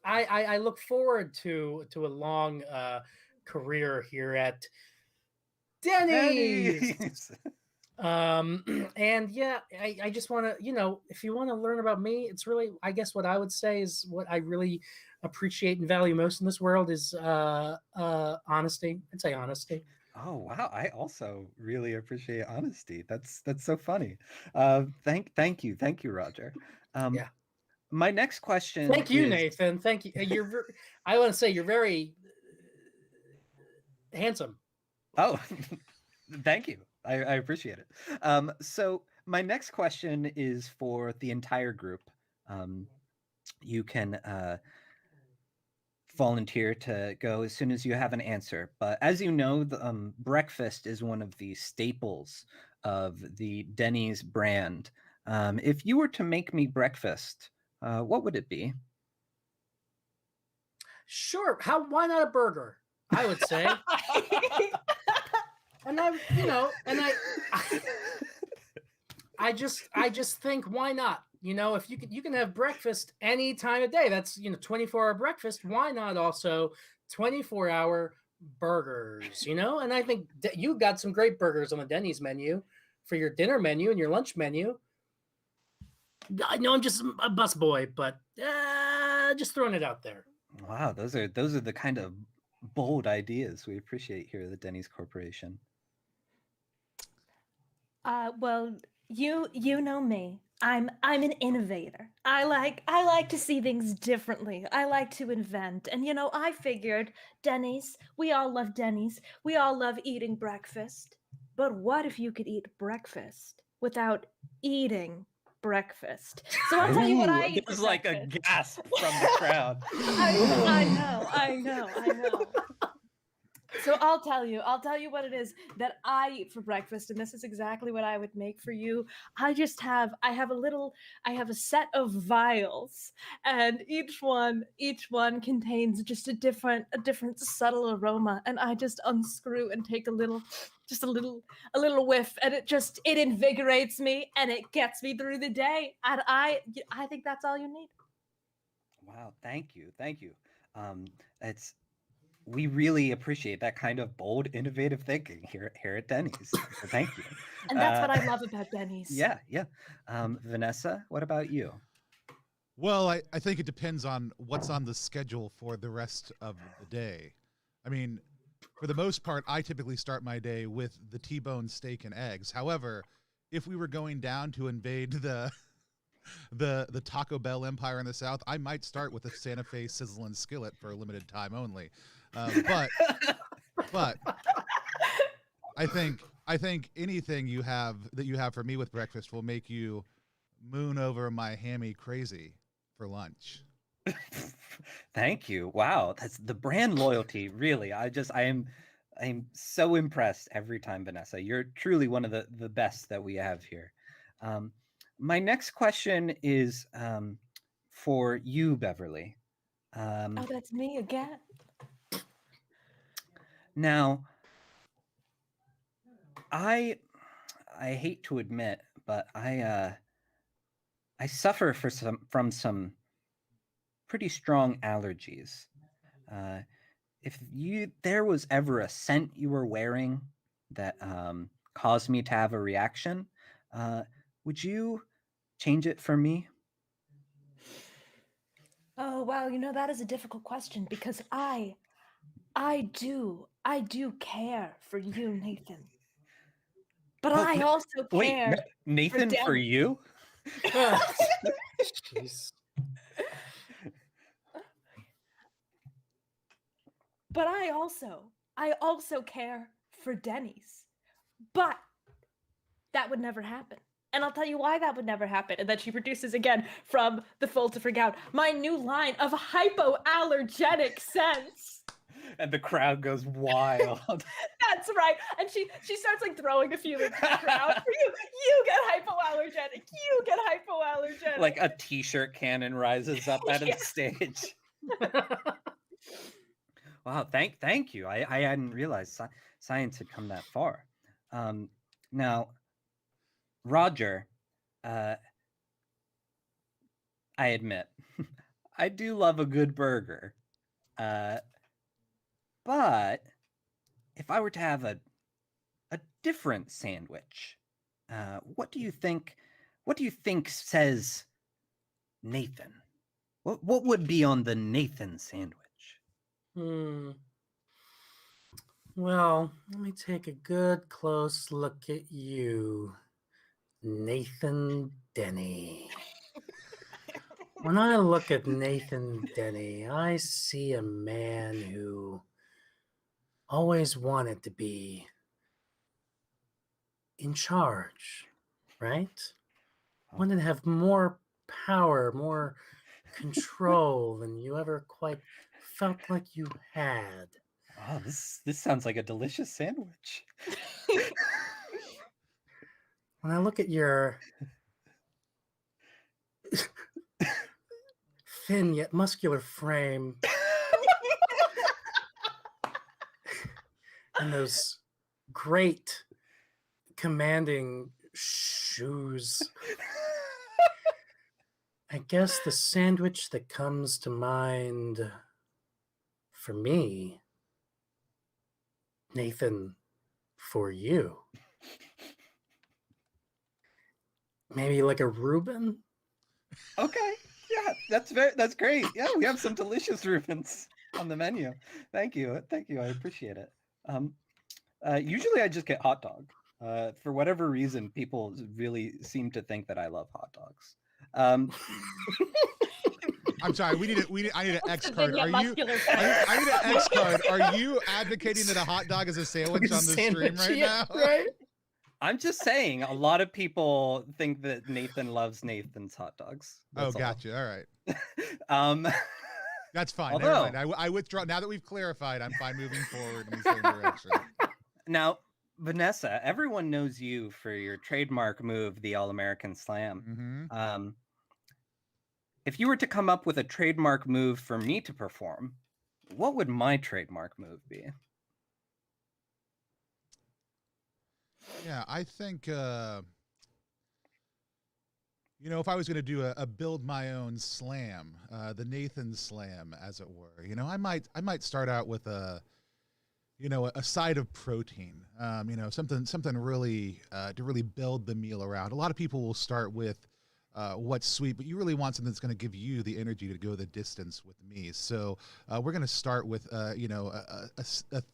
Speaker 4: I look forward to a long career here at Denny's. And yeah, I just want to, if you want to learn about me, it's really, I guess what I would say is what I really appreciate and value most in this world is honesty. I'd say honesty.
Speaker 2: Oh wow! I also really appreciate honesty. That's so funny. Thank you, Roger.
Speaker 4: Yeah.
Speaker 2: My next question.
Speaker 4: Thank you, Nathan. Thank you. I want to say you're very handsome.
Speaker 2: Oh, thank you. I appreciate it. So my next question is for the entire group. You can volunteer to go as soon as you have an answer. But as you know, the, breakfast is one of the staples of the Denny's brand. If you were to make me breakfast, what would it be?
Speaker 4: Sure. Why not a burger? I would say. And I just think, why not? If you can have breakfast any time of day. That's 24-hour breakfast. Why not also 24-hour burgers? And I think you got some great burgers on the Denny's menu for your dinner menu and your lunch menu. I know I'm just a busboy, but just throwing it out there.
Speaker 2: Wow, those are the kind of bold ideas we appreciate here at the Denny's Corporation.
Speaker 3: Well, you know me. I'm an innovator. I like to see things differently. I like to invent. And I figured Denny's, we all love Denny's. We all love eating breakfast. But what if you could eat breakfast without eating breakfast? So I'll tell you what I eat.
Speaker 2: It was like a gasp from the crowd.
Speaker 3: I know. So I'll tell you what it is that I eat for breakfast, and this is exactly what I would make for you. I have a set of vials, and each one contains just a different subtle aroma, and I just unscrew and take a little whiff, and it invigorates me and it gets me through the day. And I think that's all you need.
Speaker 2: Wow, thank you. We really appreciate that kind of bold, innovative thinking here at Denny's. So thank you.
Speaker 3: And that's what I love about Denny's.
Speaker 2: Yeah. Vanessa, what about you?
Speaker 1: Well, I think it depends on what's on the schedule for the rest of the day. I mean, for the most part, I typically start my day with the T-bone steak and eggs. However, if we were going down to invade the Taco Bell empire in the South, I might start with a Santa Fe sizzling skillet for a limited time only. But I think anything you have for me with breakfast will make you moon over my hammy crazy for lunch.
Speaker 2: Thank you. Wow, that's the brand loyalty. Really, I am so impressed every time, Vanessa. You're truly one of the best that we have here. My next question is for you, Beverly.
Speaker 3: Oh, that's me again.
Speaker 2: Now, I hate to admit, but I suffer from some pretty strong allergies. If there was ever a scent you were wearing that caused me to have a reaction, would you change it for me?
Speaker 3: Oh, wow, that is a difficult question because I do care for you, Nathan. But I also care.
Speaker 2: Wait, Nathan for you?
Speaker 4: Jeez.
Speaker 3: But I also care for Denny's. But that would never happen. And I'll tell you why that would never happen. And then she produces again from the fold to freak out my new line of hypoallergenic scents.
Speaker 2: And the crowd goes wild.
Speaker 3: That's right. And she starts like throwing a few into the crowd. You get hypoallergenic. You get hypoallergenic.
Speaker 2: Like a t-shirt cannon rises up out of the stage. Wow, thank you. I hadn't realized science had come that far. Now, Roger, I admit, I do love a good burger. But if I were to have a different sandwich, what do you think says Nathan? What would be on the Nathan sandwich?
Speaker 4: Well, let me take a good close look at you, Nathan Denny. When I look at Nathan Denny, I see a man who always wanted to be in charge, right? Wanted to have more power, more control than you ever quite felt like you had.
Speaker 2: Oh, this sounds like a delicious sandwich.
Speaker 4: When I look at your thin yet muscular frame and those great commanding shoes, I guess the sandwich that comes to mind for me, Nathan, for you, maybe like a Reuben?
Speaker 2: Okay. Yeah, that's great. Yeah, we have some delicious Reubens on the menu. Thank you. I appreciate it. Usually I just get hot dog. For whatever reason, people really seem to think that I love hot dogs.
Speaker 1: I'm sorry. I need an X card.
Speaker 3: Yeah,
Speaker 1: Are you?
Speaker 3: muscular
Speaker 1: I need an X card. Are you advocating that a hot dog is a sandwich on the stream right now?
Speaker 4: Right?
Speaker 2: I'm just saying, a lot of people think that Nathan loves Nathan's hot dogs. That's all.
Speaker 1: Gotcha. All right. That's fine.
Speaker 2: Although-
Speaker 1: Never mind. I withdraw. Now that we've clarified, I'm fine moving forward in the same direction.
Speaker 2: Now, Vanessa, everyone knows you for your trademark move, the All-American Slam.
Speaker 1: Mm-hmm.
Speaker 2: If you were to come up with a trademark move for me to perform, what would my trademark move be?
Speaker 1: Yeah, I think if I was going to do a build my own slam, the Nathan Slam, as it were, I might start out with a side of protein, something really to really build the meal around. A lot of people will start with what's sweet, but you really want something that's going to give you the energy to go the distance with me. So we're going to start with a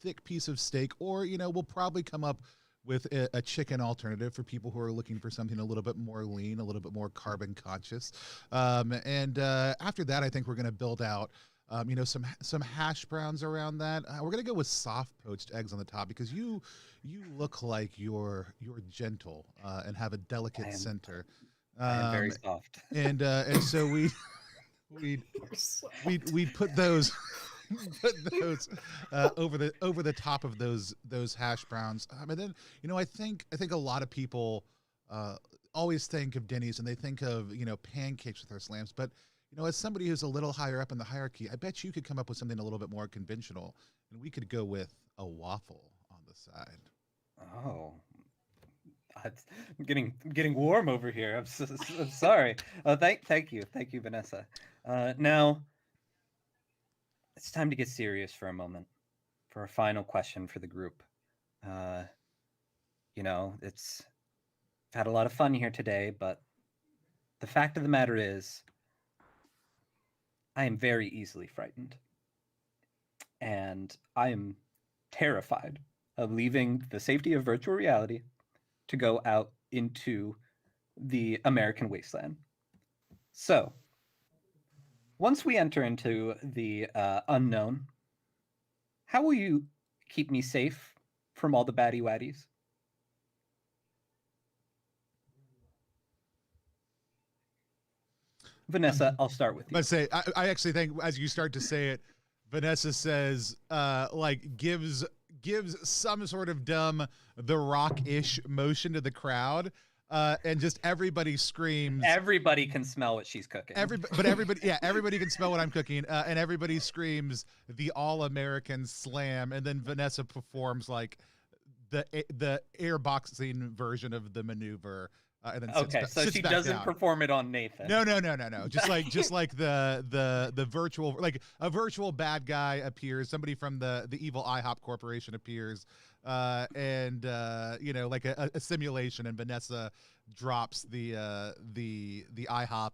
Speaker 1: thick piece of steak, or we'll probably come up with a chicken alternative for people who are looking for something a little bit more lean, a little bit more carbon conscious. And after that, I think we're going to build out some hash browns around that. We're gonna go with soft poached eggs on the top, because you look like you're gentle and have a delicate center.
Speaker 2: I am very soft.
Speaker 1: And so we put those over the top of those hash browns. And then I think a lot of people always think of Denny's and they think of pancakes with their slams, but as somebody who's a little higher up in the hierarchy, I bet you could come up with something a little bit more conventional, and we could go with a waffle on the side.
Speaker 2: Oh, I'm getting warm over here. I'm sorry. Thank you, Vanessa. Now it's time to get serious for a moment, for a final question for the group. It's had a lot of fun here today, but the fact of the matter is, I am very easily frightened. And I am terrified of leaving the safety of virtual reality to go out into the American wasteland. So, once we enter into the unknown, how will you keep me safe from all the baddie waddies? Vanessa, I'll start with you.
Speaker 1: But I actually think as you start to say it, Vanessa says, gives some sort of dumb The Rock-ish motion to the crowd, and just everybody screams.
Speaker 2: Everybody can smell what she's cooking.
Speaker 1: Everybody can smell what I'm cooking, and everybody screams the All-American Slam, and then Vanessa performs like the airboxing version of the maneuver. And then
Speaker 2: so she doesn't perform it on Nathan.
Speaker 1: No. Just like the virtual, like a virtual bad guy appears. Somebody from the evil IHOP Corporation appears, and like a simulation. And Vanessa drops the IHOP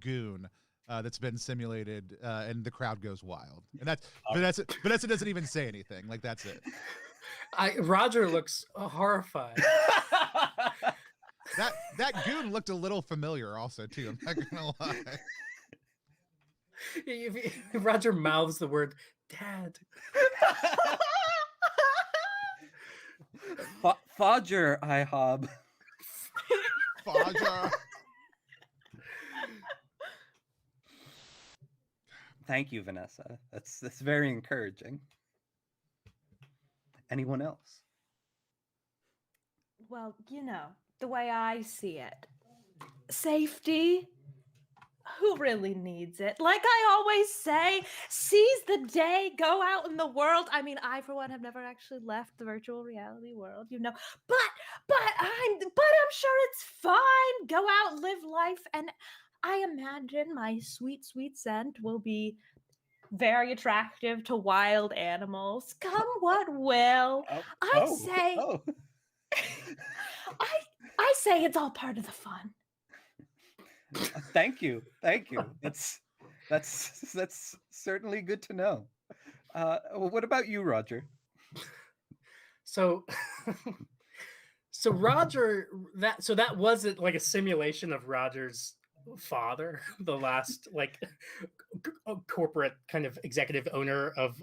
Speaker 1: goon that's been simulated, and the crowd goes wild. And that's Vanessa doesn't even say anything. Like, that's it.
Speaker 4: Roger looks horrified.
Speaker 1: That goon looked a little familiar also too. I'm not gonna lie.
Speaker 4: Roger mouths the word "Dad."
Speaker 2: Fodger, IHOB.
Speaker 1: Fodger.
Speaker 2: Thank you, Vanessa. That's very encouraging. Anyone else?
Speaker 3: Well, the way I see it, safety. Who really needs it? Like I always say, seize the day, go out in the world. I mean, I for one have never actually left the virtual reality world, but I'm sure it's fine. Go out, live life, and I imagine my sweet, sweet scent will be very attractive to wild animals. Come what will. I say I say it's all part of the fun.
Speaker 2: Thank you. That's certainly good to know. Well, what about you, Roger?
Speaker 4: So Roger, that wasn't like a simulation of Roger's father, the last like corporate kind of executive owner of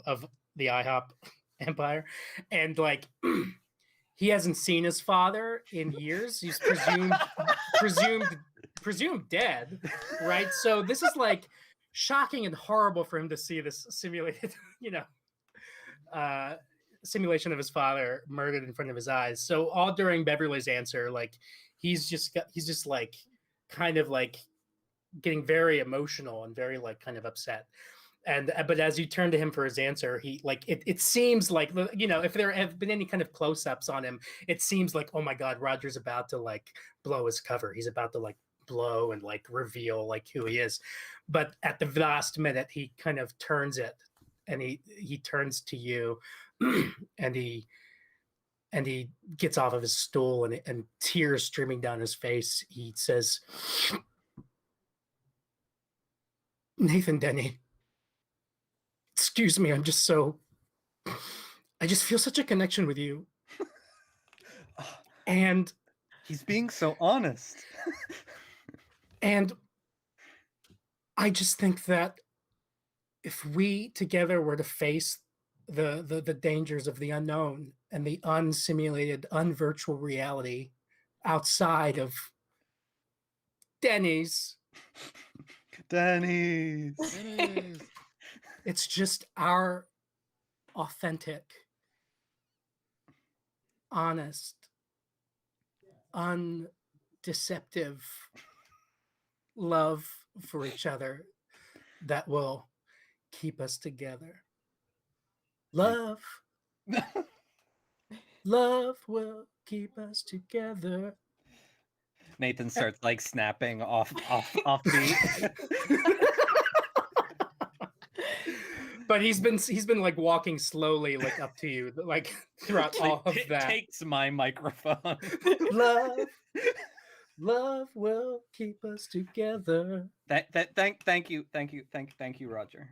Speaker 4: the IHOP empire, and like he hasn't seen his father in years. He's presumed dead, right? So this is like shocking and horrible for him to see this simulated, simulation of his father murdered in front of his eyes. So all during Beverly's answer, like he's just like kind of like getting very emotional and very like kind of upset. And but as you turn to him for his answer, he like it seems like, if there have been any kind of close-ups on him, it seems like, oh my God, Roger's about to like blow his cover. He's about to like blow and like reveal like who he is. But at the last minute, he kind of turns it, and he turns to you, and he gets off of his stool, and tears streaming down his face. He says, "Nathan Denny, excuse me, I just feel such a connection with you." And
Speaker 2: he's being so honest.
Speaker 4: And I just think that if we together were to face the dangers of the unknown and the unsimulated, unvirtual reality outside of Denny's, it's just our authentic, honest, undeceptive love for each other that will keep us together. Love will keep us together.
Speaker 2: Nathan starts like snapping off beat.
Speaker 4: But he's been like walking slowly like up to you like throughout all of that.
Speaker 2: Takes my microphone.
Speaker 4: Love will keep us together.
Speaker 2: Thank you, Roger.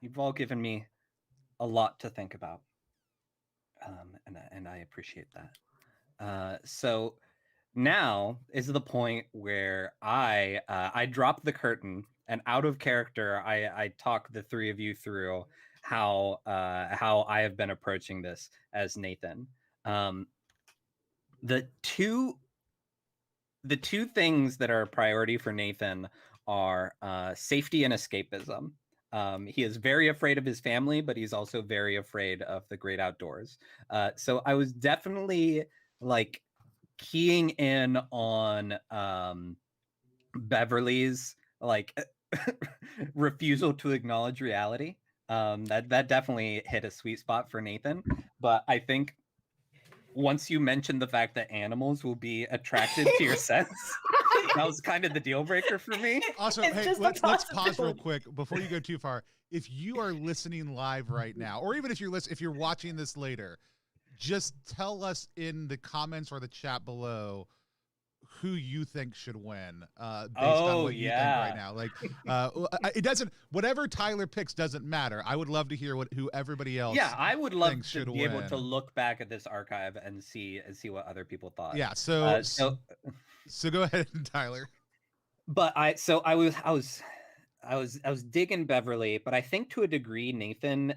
Speaker 2: You've all given me a lot to think about, and I appreciate that. So now is the point where I drop the curtain, and out of character, I talk the three of you through how I have been approaching this as Nathan. The two things that are a priority for Nathan are safety and escapism. He is very afraid of his family, but he's also very afraid of the great outdoors. So I was definitely like keying in on Beverly's like refusal to acknowledge reality. That definitely hit a sweet spot for Nathan. But I think once you mentioned the fact that animals will be attracted to your sense, that was kind of the deal breaker for me.
Speaker 1: Also, hey, let's pause real quick before you go too far. If you are listening live right now, or even if you're watching this later, just tell us in the comments or the chat below who you think should win based on what you think right now. Like it doesn't, whatever Tyler picks doesn't matter. I would love to hear who everybody else
Speaker 2: I would love to be
Speaker 1: win.
Speaker 2: able to look back at this archive and see what other people thought.
Speaker 1: Yeah, so go ahead, Tyler.
Speaker 2: But I was digging Beverly, but I think to a degree Nathan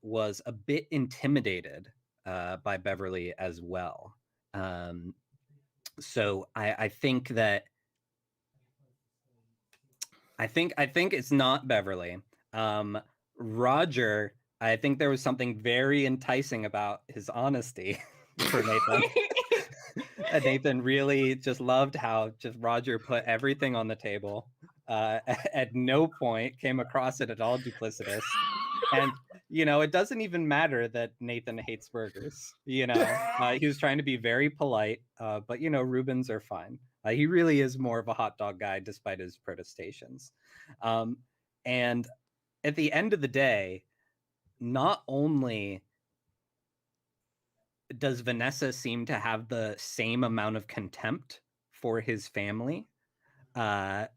Speaker 2: was a bit intimidated by Beverly as well. So I think it's not Beverly. Roger, I think there was something very enticing about his honesty for Nathan. Nathan really just loved how just Roger put everything on the table. At no point came across it at all duplicitous. And, it doesn't even matter that Nathan hates burgers. He was trying to be very polite, but, Reubens are fine. He really is more of a hot dog guy despite his protestations. And at the end of the day, not only does Vanessa seem to have the same amount of contempt for his family, but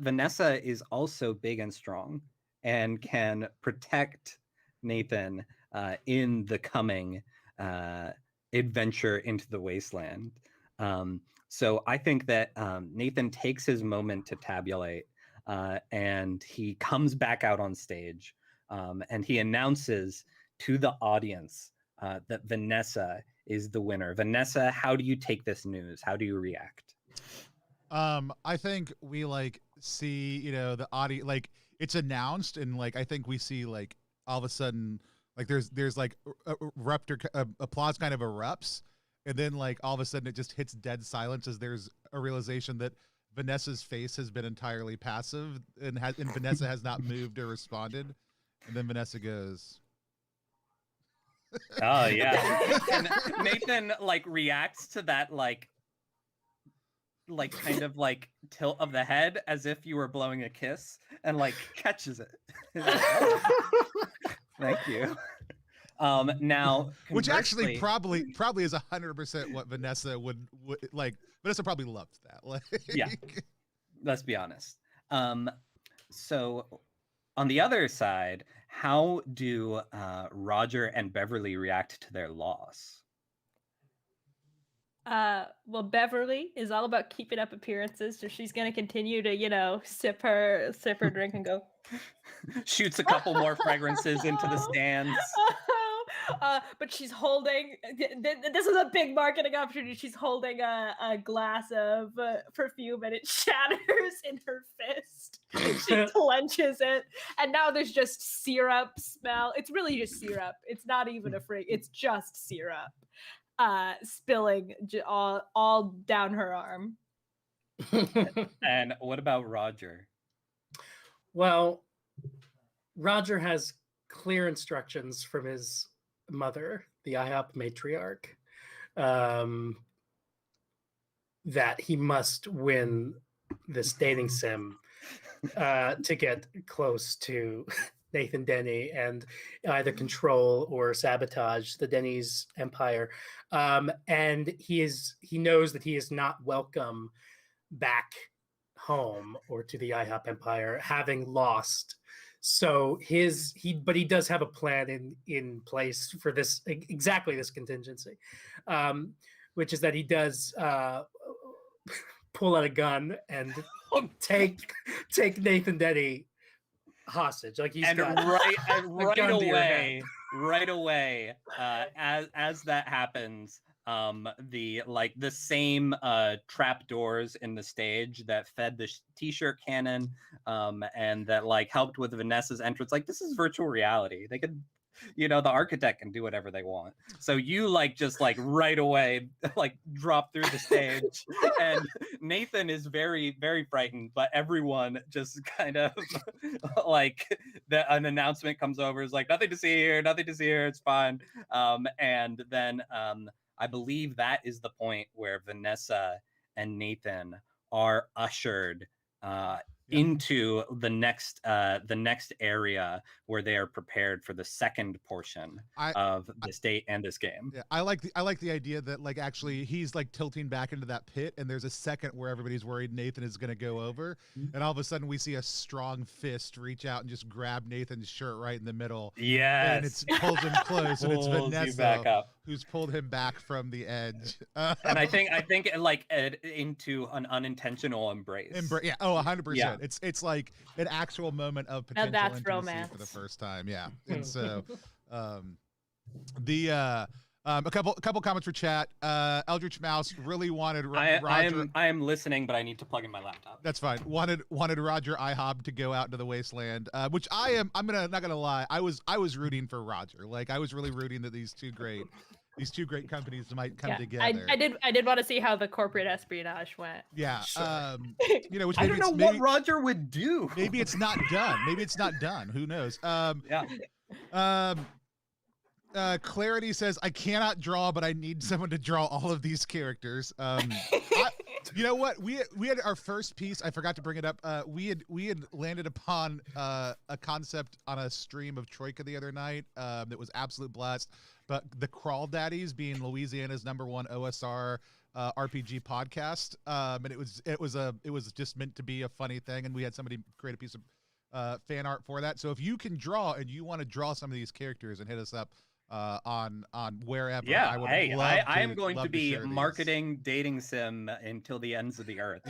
Speaker 2: Vanessa is also big and strong and can protect Nathan in the coming adventure into the Wasteland. So I think that Nathan takes his moment to tabulate, and he comes back out on stage, and he announces to the audience that Vanessa is the winner. Vanessa, how do you take this news? How do you react?
Speaker 1: I think we see, the audio, it's announced, and I think we see all of a sudden, there's applause kind of erupts, and then all of a sudden it just hits dead silence as there's a realization that Vanessa's face has been entirely passive and Vanessa has not moved or responded. And then Vanessa goes,
Speaker 2: oh yeah. And Nathan reacts to that kind of tilt of the head as if you were blowing a kiss, and catches it. Thank you. Now,
Speaker 1: which actually probably is 100% what Vanessa would like. Vanessa probably loved that.
Speaker 2: Yeah, let's be honest. So on the other side, how do Roger and Beverly react to their loss?
Speaker 3: Well, Beverly is all about keeping up appearances, so she's gonna continue to, sip her drink and go.
Speaker 2: Shoots a couple more fragrances into the stands.
Speaker 3: But she's holding. This is a big marketing opportunity. She's holding a glass of perfume, and it shatters in her fist. She clenches it, and now there's just syrup smell. It's really just syrup. It's not even a free. It's just syrup. Spilling all down her arm.
Speaker 2: And what about Roger?
Speaker 4: Well, Roger has clear instructions from his mother, the IHOP matriarch, that he must win this dating sim to get close to Nathan Denny and either control or sabotage the Denny's empire. And he knows that he is not welcome back home or to the IHOP empire, having lost. So but he does have a plan in place for this, exactly this contingency, which is that he does pull out a gun and take Nathan Denny hostage. He's
Speaker 2: and
Speaker 4: got
Speaker 2: right away, as that happens, the same trap doors in the stage that fed the t-shirt cannon, and that helped with Vanessa's entrance. This is virtual reality. They could, the architect can do whatever they want. So you just right away drop through the stage, and Nathan is very, very frightened, but everyone just kind of an announcement comes over, is nothing to see here, it's fine. And then I believe that is the point where Vanessa and Nathan are ushered into the next area where they are prepared for the second portion of this date and this game.
Speaker 1: Yeah, I like the idea that actually he's tilting back into that pit, and there's a second where everybody's worried Nathan is going to go over, and all of a sudden we see a strong fist reach out and just grab Nathan's shirt right in the middle.
Speaker 2: Yes,
Speaker 1: and it pulls him close, and it's Vanessa
Speaker 2: back up,
Speaker 1: who's pulled him back from the edge.
Speaker 2: And I think into an unintentional embrace.
Speaker 1: Yeah. Oh, 100%. Yeah. It's like an actual moment of potential
Speaker 3: that's
Speaker 1: intimacy
Speaker 3: romance
Speaker 1: for the first time. Yeah. And so the A couple comments for chat. Eldritch Mouse really wanted Roger.
Speaker 2: I am listening, but I need to plug in my laptop.
Speaker 1: That's fine. Wanted Roger IHOB to go out into the wasteland, which I'm not gonna lie. I was rooting for Roger. Like I was really rooting that these two great companies might come together.
Speaker 3: I did want to see how the corporate espionage went.
Speaker 1: Yeah.
Speaker 4: Sure.
Speaker 1: Which
Speaker 2: I don't know what Roger would do.
Speaker 1: Maybe it's not done. Who knows? Clarity says, I cannot draw, but I need someone to draw all of these characters. You know what? We had our first piece. I forgot to bring it up. We had landed upon a concept on a stream of Troika the other night that was absolute blast. But the Crawl Daddies being Louisiana's #1 OSR RPG podcast, and it was just meant to be a funny thing, and we had somebody create a piece of fan art for that. So if you can draw and you want to draw some of these characters and hit us up on wherever,
Speaker 2: I am going to be marketing Dating Sim until the ends of the earth.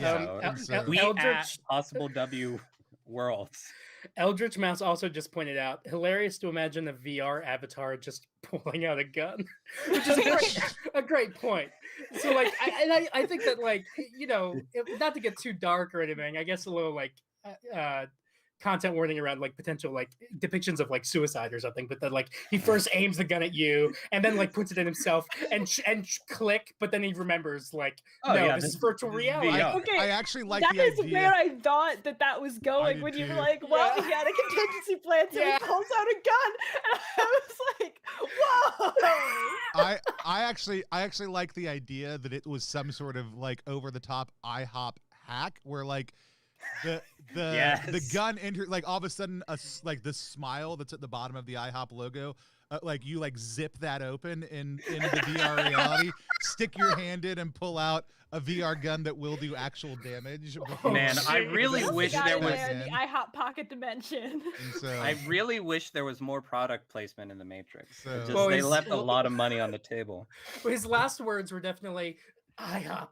Speaker 2: We at Possible W Worlds.
Speaker 4: Eldritch Mouse also just pointed out, hilarious to imagine a VR avatar just pulling out a gun, which is a great point. So like, I think that like, not to get too dark or anything, I guess a little like content warning around like potential like depictions of like suicide or something, but then like he first aims the gun at you and then like puts it in himself and click, but then he remembers like, this is virtual reality.
Speaker 3: Okay,
Speaker 1: I actually like
Speaker 3: that
Speaker 1: the
Speaker 3: is
Speaker 1: idea.
Speaker 3: where I thought that was going when you were like, well, he had a contingency plan, so he pulls out a gun, and I was like, whoa.
Speaker 1: I actually like the idea that it was some sort of like over the top IHOP hack where like the gun enter, like all of a sudden like the smile that's at the bottom of the IHOP logo, like you like zip that open in the VR reality, stick your hand in and pull out a VR gun that will do actual damage.
Speaker 2: Man, I really wish there was
Speaker 3: the IHOP pocket dimension.
Speaker 1: So,
Speaker 2: I really wish there was more product placement in the Matrix.
Speaker 1: So,
Speaker 2: they left a lot of money on the table.
Speaker 4: His last words were definitely IHOP,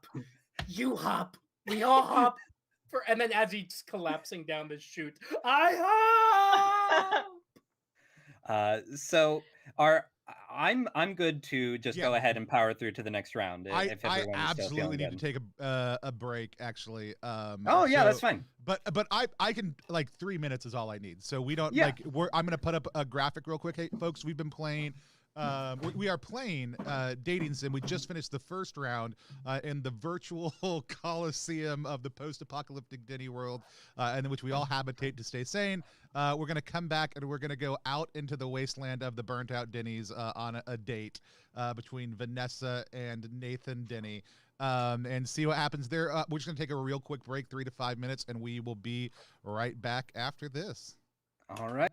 Speaker 4: you hop, we all hop. And then as he's collapsing down the chute,
Speaker 2: so I'm good to just go ahead and power through to the next round.
Speaker 1: I absolutely need to take a break actually.
Speaker 2: That's fine.
Speaker 1: But I can, like 3 minutes is all I need. So we don't I'm gonna put up a graphic real quick. Hey folks, we've been playing. We are playing Dating Sim. We just finished the first round in the virtual coliseum of the post-apocalyptic Denny world, in which we all habitate to stay sane. We're going to come back and we're going to go out into the wasteland of the burnt-out Denny's on a date between Vanessa and Nathan Denny, and see what happens there. We're just going to take a real quick break, 3 to 5 minutes, and we will be right back after this.
Speaker 2: All right.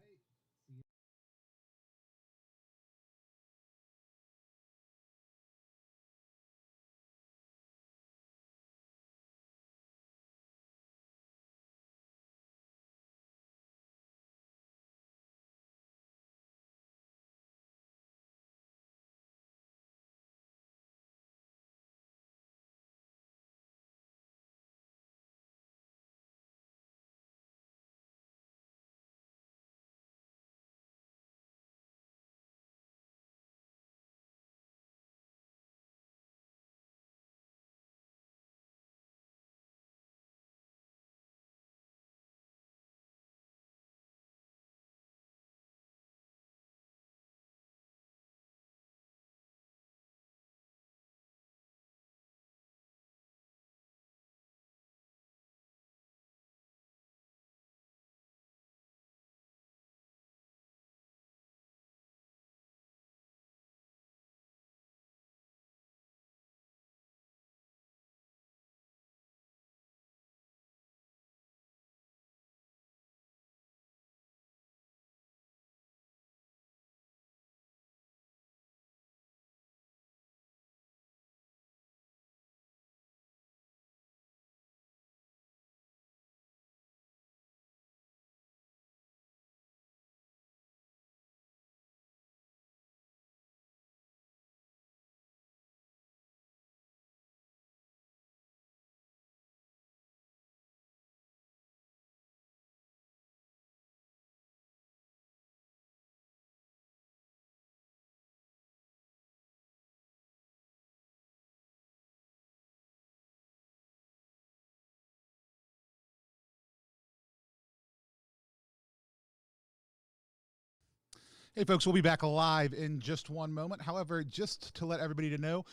Speaker 1: Hey, folks, we'll be back live in just one moment. However, just to let everybody to know,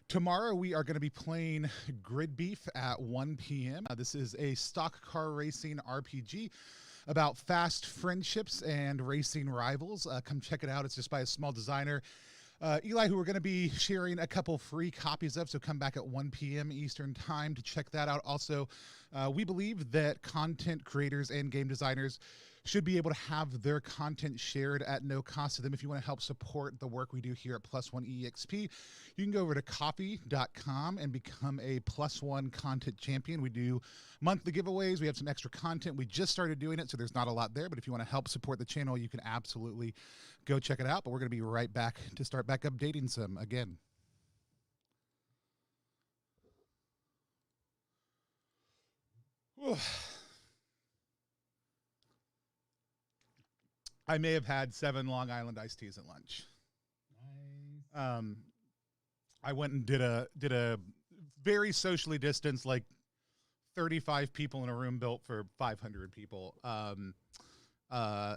Speaker 1: tomorrow we are going to be playing Grid Beef at 1 p.m. This is a stock car racing RPG about fast friendships and racing rivals. Come check it out. It's just by a small designer, Eli, who we're going to be sharing a couple free copies of, so come back at 1 p.m. Eastern time to check that out. Also, we believe that content creators and game designers should be able to have their content shared at no cost to them. If you want to help support the work we do here at Plus One EXP, you can go over to coffee.com and become a Plus One content champion. We do monthly giveaways. We have some extra content. We just started doing it, so there's not a lot there, but if you want to help support the channel, you can absolutely go check it out. But we're going to be right back to start back up Dating Sim again. I may have had 7 Long Island iced teas at lunch. Nice. I went and did a very socially distanced, like 35 people in a room built for 500 people,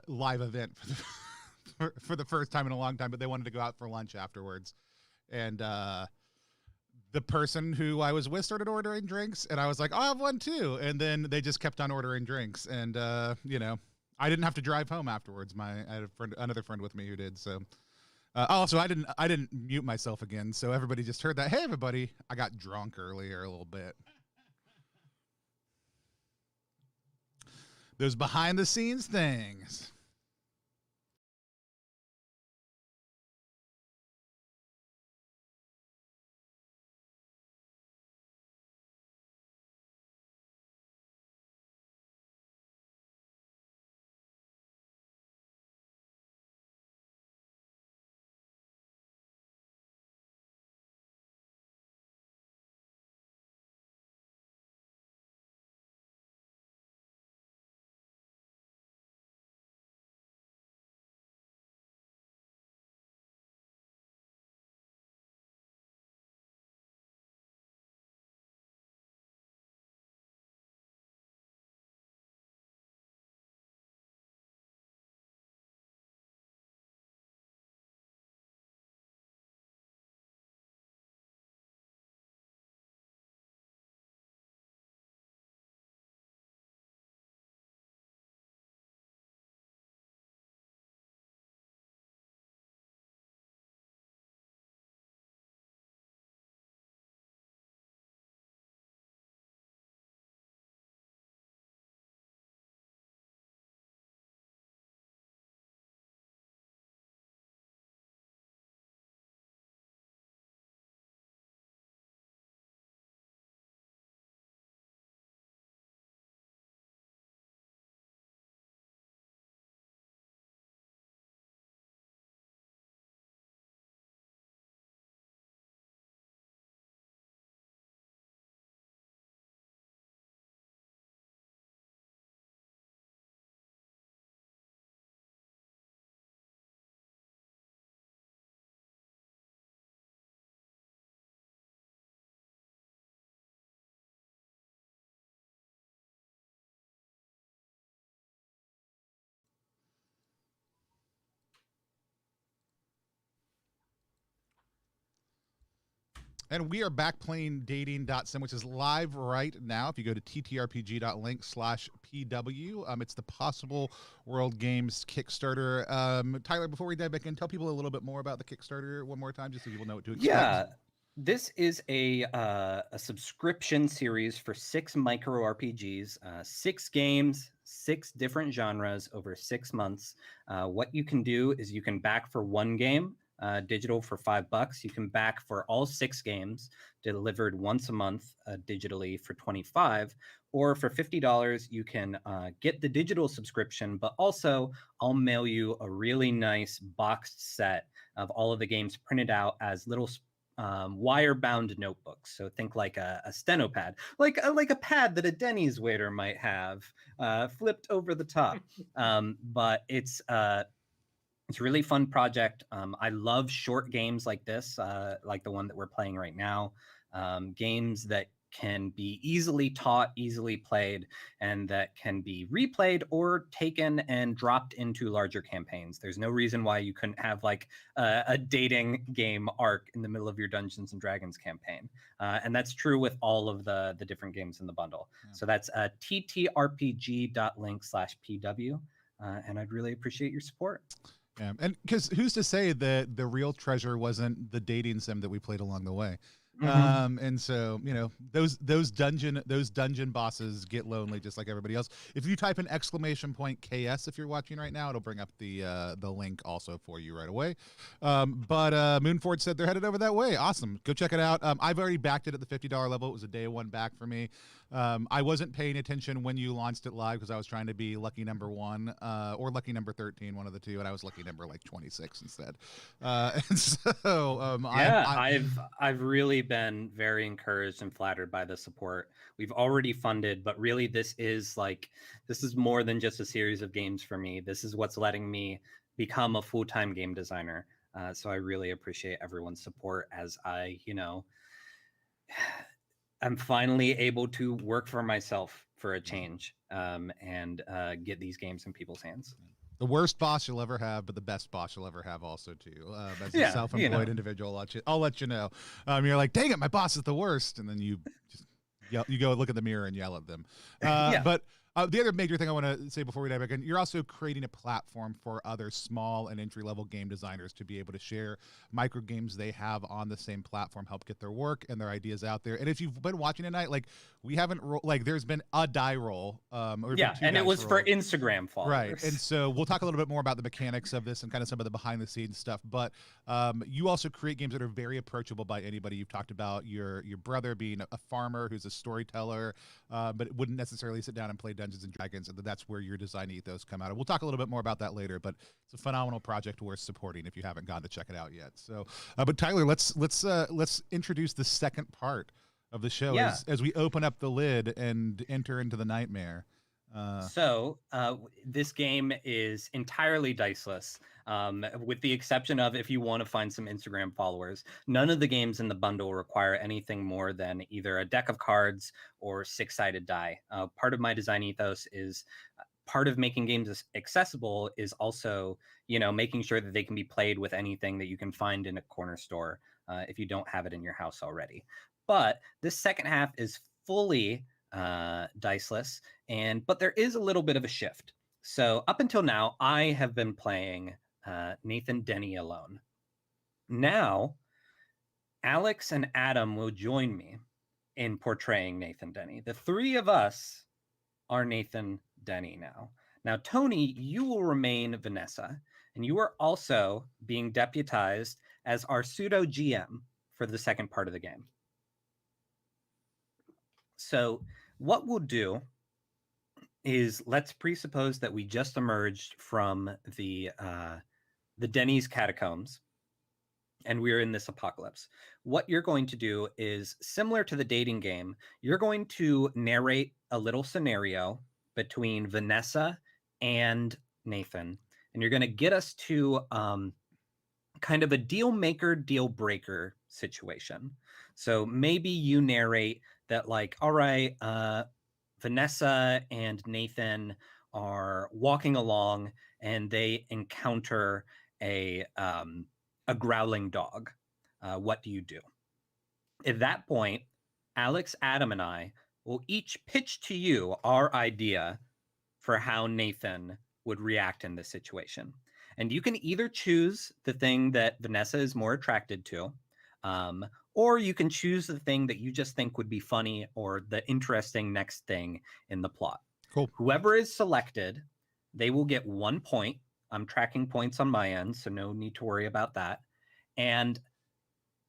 Speaker 1: live event for the first time in a long time, but they wanted to go out for lunch afterwards. And the person who I was with started ordering drinks, and I was like, I'll have one too. And then they just kept on ordering drinks. And, I didn't have to drive home afterwards. I had another friend with me who did. So also I didn't mute myself again. So everybody just heard that. Hey, everybody, I got drunk earlier a little bit. Those behind the scenes things. And we are back playing Dating.Sim, which is live right now. If you go to ttrpg.link/pw, it's the Possible World Games Kickstarter. Tyler, before we dive back in, tell people a little bit more about the Kickstarter one more time, just so people know what to expect.
Speaker 2: Yeah, this is a subscription series for 6 micro RPGs, 6 games, 6 different genres over 6 months. What you can do is you can back for 1 game, digital for $5. You can back for all 6 games delivered once a month digitally for $25, or for $50 you can get the digital subscription, but also I'll mail you a really nice boxed set of all of the games printed out as little wire-bound notebooks. So think like a steno pad, like a pad that a Denny's waiter might have, flipped over the top. But it's a really fun project. I love short games like this, like the one that we're playing right now. Games that can be easily taught, easily played, and that can be replayed or taken and dropped into larger campaigns. There's no reason why you couldn't have like a dating game arc in the middle of your Dungeons and Dragons campaign. And that's true with all of the different games in the bundle. Yeah. So that's ttrpg.link/pw. And I'd really appreciate your support.
Speaker 1: Yeah. And because who's to say that the real treasure wasn't the dating sim that we played along the way? And so, you know, those dungeon bosses get lonely just like everybody else. If you type an !KS if you're watching right now, it'll bring up the link also for you right away. But Moonford said they're headed over that way. Awesome. Go check it out. I've already backed it at the $50 level. It was a day one back for me. I wasn't paying attention when you launched it live because I was trying to be lucky number 1 or lucky number 13, one of the two, and I was lucky number like 26 instead. And so
Speaker 2: I've really been very encouraged and flattered by the support. We've already funded, but really this is more than just a series of games for me. This is what's letting me become a full-time game designer. So I really appreciate everyone's support as I, I'm finally able to work for myself for a change and get these games in people's hands.
Speaker 1: The worst boss you'll ever have, but the best boss you'll ever have also too. As a self-employed individual, I'll let you know. You're like, dang it, my boss is the worst, and then you just you go look in the mirror and yell at them. But the other major thing I want to say before we dive back in, you're also creating a platform for other small and entry-level game designers to be able to share micro games they have on the same platform, help get their work and their ideas out there. And if you've been watching tonight, like we haven't there's been a die roll.
Speaker 2: And it was for Instagram followers.
Speaker 1: Right. And so we'll talk a little bit more about the mechanics of this and kind of some of the behind the scenes stuff. But you also create games that are very approachable by anybody. You've talked about your brother being a farmer who's a storyteller, but wouldn't necessarily sit down and play Dungeons and Dragons, and that's where your design ethos come out of. We'll talk a little bit more about that later, but it's a phenomenal project worth supporting if you haven't gone to check it out yet. So, but Tyler, let's introduce the second part of the show as we open up the lid and enter into the nightmare.
Speaker 2: So this game is entirely diceless, with the exception of if you want to find some Instagram followers. None of the games in the bundle require anything more than either a deck of cards or 6-sided die. Part of my design ethos is part of making games accessible is also, making sure that they can be played with anything that you can find in a corner store if you don't have it in your house already. But this second half is fully diceless, but there is a little bit of a shift. So up until now, I have been playing Nathan Denny alone. Now, Alex and Adam will join me in portraying Nathan Denny. The three of us are Nathan Denny now. Now, Tony, you will remain Vanessa, and you are also being deputized as our pseudo GM for the second part of the game. So what we'll do is let's presuppose that we just emerged from the Denny's catacombs and we're in this apocalypse. What you're going to do is similar to the dating game. You're going to narrate a little scenario between Vanessa and Nathan, and you're going to get us to kind of a deal maker, deal breaker situation. So maybe you narrate that like, all right, Vanessa and Nathan are walking along and they encounter a growling dog. What do you do? At that point, Alex, Adam, and I will each pitch to you our idea for how Nathan would react in this situation. And you can either choose the thing that Vanessa is more attracted to, or you can choose the thing that you just think would be funny or the interesting next thing in the plot.
Speaker 1: Cool.
Speaker 2: Whoever is selected, they will get 1 point. I'm tracking points on my end, so no need to worry about that. And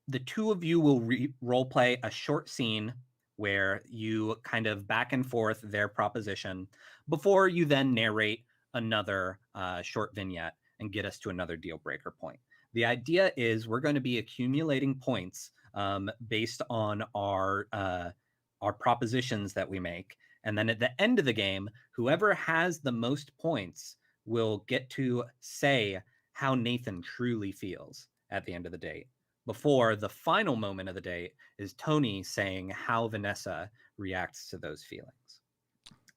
Speaker 2: the two of you will role play a short scene where you kind of back and forth their proposition before you then narrate another short vignette and get us to another deal breaker point. The idea is we're going to be accumulating points based on our propositions that we make. And then at the end of the game, whoever has the most points will get to say how Nathan truly feels at the end of the day. before the final moment of the date is Tony saying how Vanessa reacts to those feelings.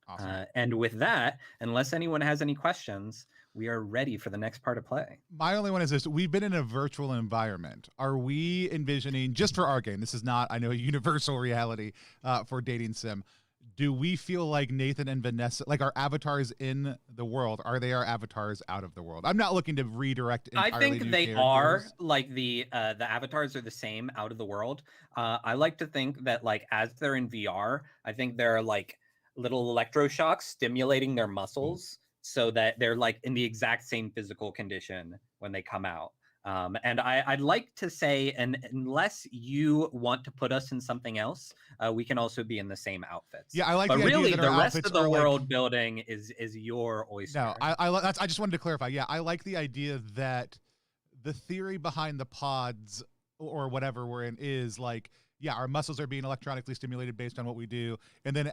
Speaker 1: Awesome.
Speaker 2: And with that, unless anyone has any questions, we are ready for the next part of play.
Speaker 1: My only one is this. We've been in a virtual environment. Are we envisioning, just for our game, this is not, I know, a universal reality for Dating Sim. Do we feel like Nathan and Vanessa, like our avatars in the world, are they our avatars out of the world? I'm not looking to redirect entirely
Speaker 2: I think
Speaker 1: new
Speaker 2: they
Speaker 1: characters.
Speaker 2: are, like the avatars are the same out of the world. I like to think that, like, as they're in VR, I think they're like little electroshocks stimulating their muscles so that they're like in the exact same physical condition when they come out. And I'd like to say, and unless you want to put us in something else, we can also be in the same outfits.
Speaker 1: Yeah, I like
Speaker 2: but
Speaker 1: the
Speaker 2: really,
Speaker 1: idea that
Speaker 2: the
Speaker 1: our
Speaker 2: rest
Speaker 1: outfits
Speaker 2: of the
Speaker 1: are
Speaker 2: world
Speaker 1: like...
Speaker 2: building is your oyster.
Speaker 1: No, I just wanted to clarify. Yeah, I like the idea that the theory behind the pods or whatever we're in is like, yeah, our muscles are being electronically stimulated based on what we do, and then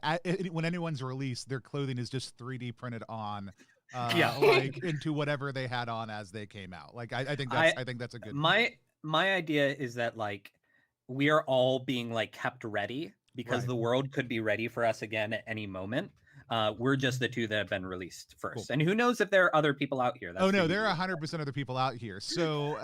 Speaker 1: when anyone's released, their clothing is just 3D printed on, like into whatever they had on as they came out. Like I think that's a good.
Speaker 2: My idea is that like we are all being like kept ready because
Speaker 1: Right.
Speaker 2: the world could be ready for us again at any moment. We're just the two that have been released first,
Speaker 1: Cool.
Speaker 2: and who knows if there are other people out here. That's
Speaker 1: oh no, there are 100% other people out here. So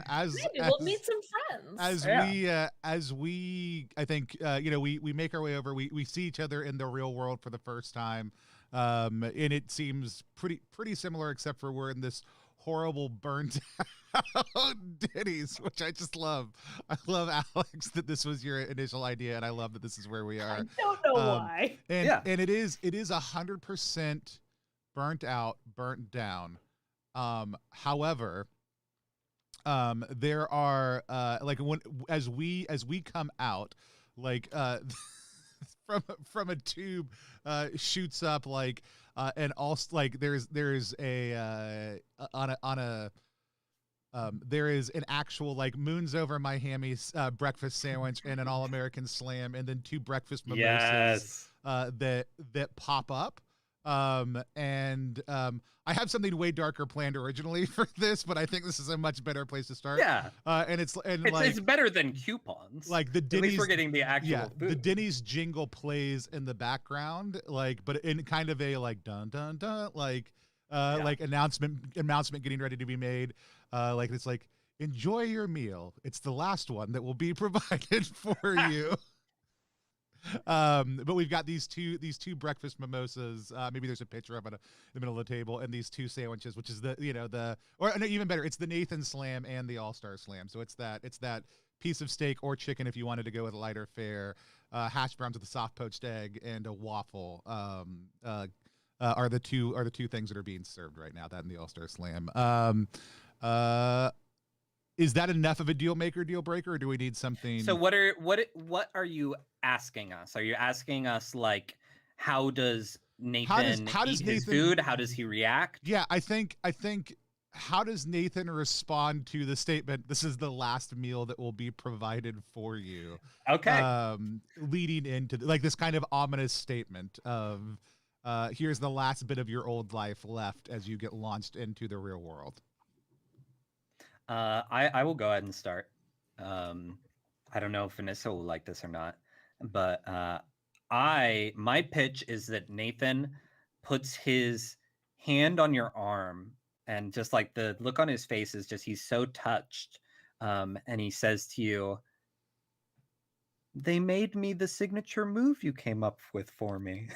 Speaker 3: Maybe we'll meet some friends.
Speaker 1: As we I think we make our way over, we see each other in the real world for the first time, and it seems pretty similar, except for we're in this horrible burnt out Denny's, which I just love. I love, Alex, that this was your initial idea, and I love that this is where we are.
Speaker 3: I don't know why.
Speaker 1: And it is 100% burnt out, burnt down. However, there are like as we come out, like from a tube shoots up like and also like there's a there is an actual like moons over my hammy breakfast sandwich and an all-American slam, and then 2 breakfast mimosas that pop up. I have something way darker planned originally for this, but I think this is a much better place to start.
Speaker 2: Yeah,
Speaker 1: and it's
Speaker 2: better than coupons.
Speaker 1: Like the Denny's,
Speaker 2: at least we're getting the actual food.
Speaker 1: The Denny's jingle plays in the background, like, but in kind of a like dun dun dun, like like announcement getting ready to be made. Like it's like, enjoy your meal. It's the last one that will be provided for you. But we've got these two breakfast mimosas. Maybe there's a picture of it in the middle of the table, and these 2 sandwiches, which is even better, it's the Nathan Slam and the All-Star Slam. So it's that piece of steak or chicken if you wanted to go with lighter fare, hash browns with a soft poached egg, and a waffle. Are the two things that are being served right now. That and the All-Star Slam. Is that enough of a deal breaker, or do we need something?
Speaker 2: So what are you asking us? Are you asking us like, how does Nathan eat his food? How does he react?
Speaker 1: Yeah, I think how does Nathan respond to the statement, this is the last meal that will be provided for you?
Speaker 2: Okay.
Speaker 1: Leading into like this kind of ominous statement of here's the last bit of your old life left as you get launched into the real world.
Speaker 2: I will go ahead and start. I don't know if Vanessa will like this or not, but my pitch is that Nathan puts his hand on your arm, and just like the look on his face is just, he's so touched, and he says to you, "They made me the signature move you came up with for me."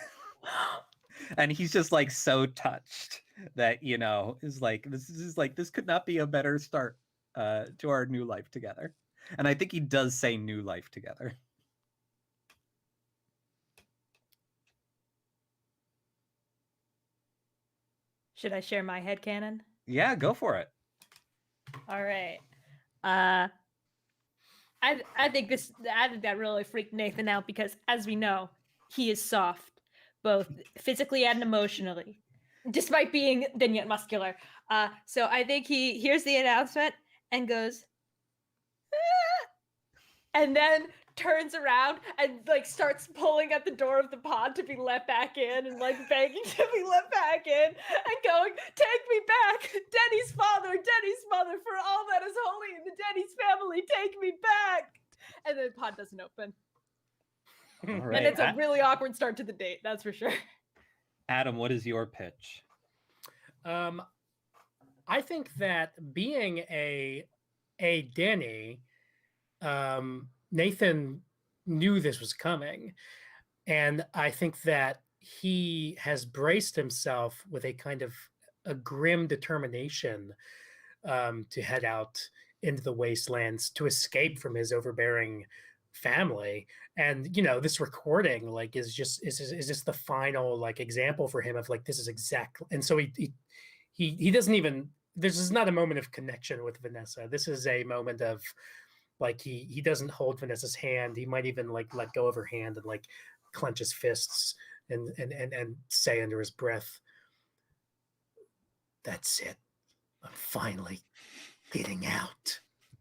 Speaker 2: And he's just like so touched that, is like, this could not be a better start to our new life together. And I think he does say new life together.
Speaker 3: Should I share my headcanon?
Speaker 2: Yeah, go for it.
Speaker 3: All right. I think that really freaked Nathan out, because as we know, he is soft, both physically and emotionally, despite being then yet muscular. So I think he hears the announcement and goes, "Ah!" and then turns around and like starts pulling at the door of the pod to be let back in and like begging to be let back in and going, "Take me back, Denny's father, for all that is holy in the Denny's family, take me back." And then pod doesn't open.
Speaker 2: All right.
Speaker 3: And it's a really awkward start to the date, that's for sure.
Speaker 2: Adam, what is your pitch?
Speaker 4: I think that being a Denny, Nathan knew this was coming, and I think that he has braced himself with a kind of a grim determination to head out into the wastelands to escape from his overbearing family. And this recording like is just the final like example for him of like this is exactly. And so he doesn't even, this is not a moment of connection with Vanessa. This is a moment of like he doesn't hold Vanessa's hand. He might even like let go of her hand and like clench his fists and say under his breath, "That's it. I'm finally getting out.